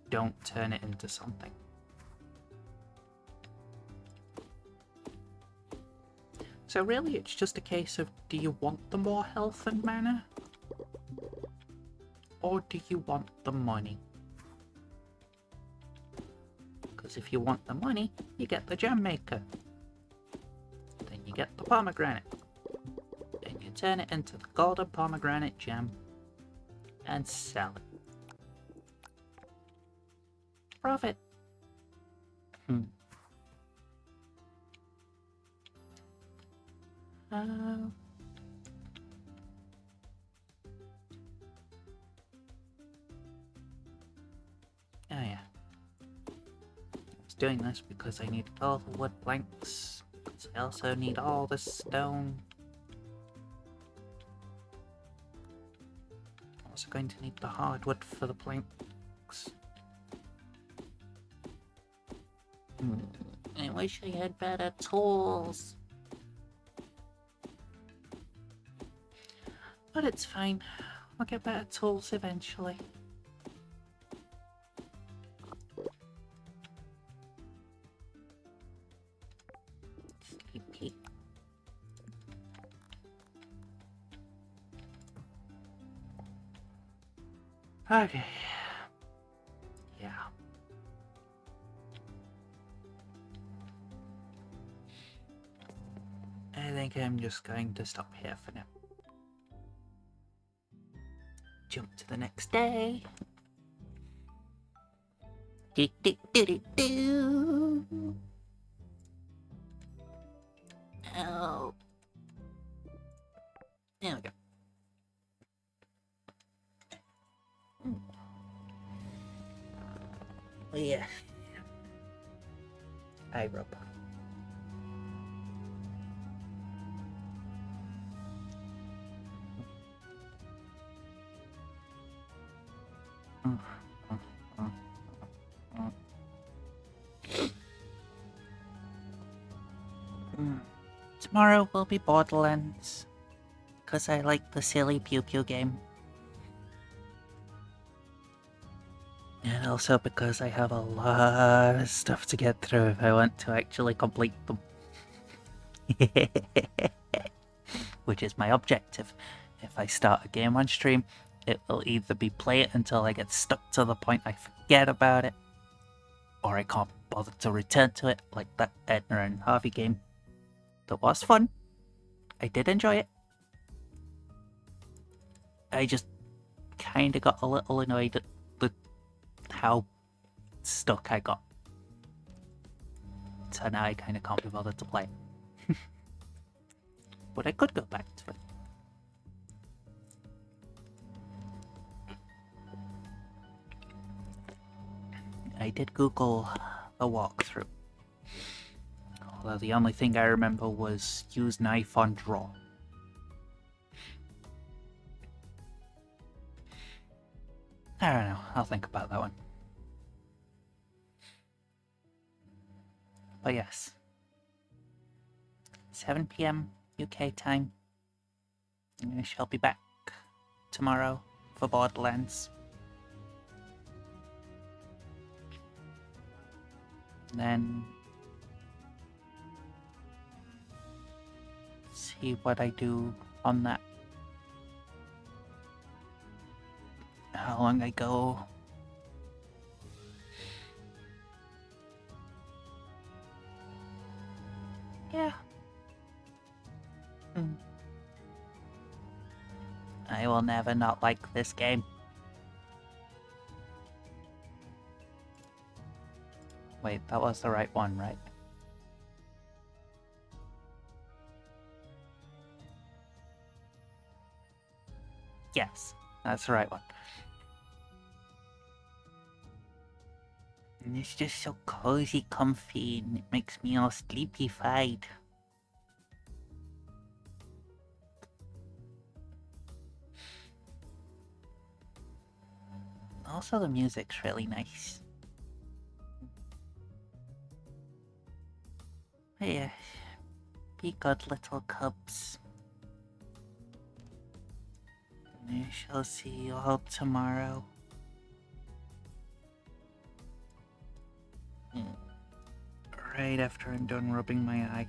Don't turn it into something. So really it's just a case of, do you want the more health and mana? Or do you want the money? Because if you want the money, you get the gem maker. Then you get the pomegranate. Then you turn it into the golden pomegranate gem and sell it. Profit. Oh yeah. I was doing this because I need all the wood planks. Because I also need all the stone. I'm also going to need the hardwood for the planks. I wish I had better tools. But it's fine. I'll get better tools eventually. Sleepy. Okay. Yeah. I think I'm just going to stop here for now. Jump to the next day. Do, do, do, do, do. Oh. There we go. Oh yeah. I rub. Tomorrow will be Borderlands, because I like the silly Pew Pew game. And also because I have a lot of stuff to get through if I want to actually complete them. Which is my objective. If I start a game on stream, it will either be play it until I get stuck to the point I forget about it, or I can't bother to return to it, like that Edna and Harvey game. That was fun. I did enjoy it. I just kind of got a little annoyed at how stuck I got. So now I kind of can't be bothered to play it. But I could go back to it. I did Google a walkthrough. Although the only thing I remember was use knife on draw. I don't know, I'll think about that one. But yes. 7 PM UK time. I shall be back tomorrow for Borderlands. Then see what I do on that. How long I go. Yeah. I will never not like this game. Wait, that was the right one, right? Yes, that's the right one. And it's just so cozy, comfy, and it makes me all sleepy-fied. Also, the music's really nice. Yeah, be good, little cubs. I shall see you all tomorrow. Right after I'm done rubbing my eye.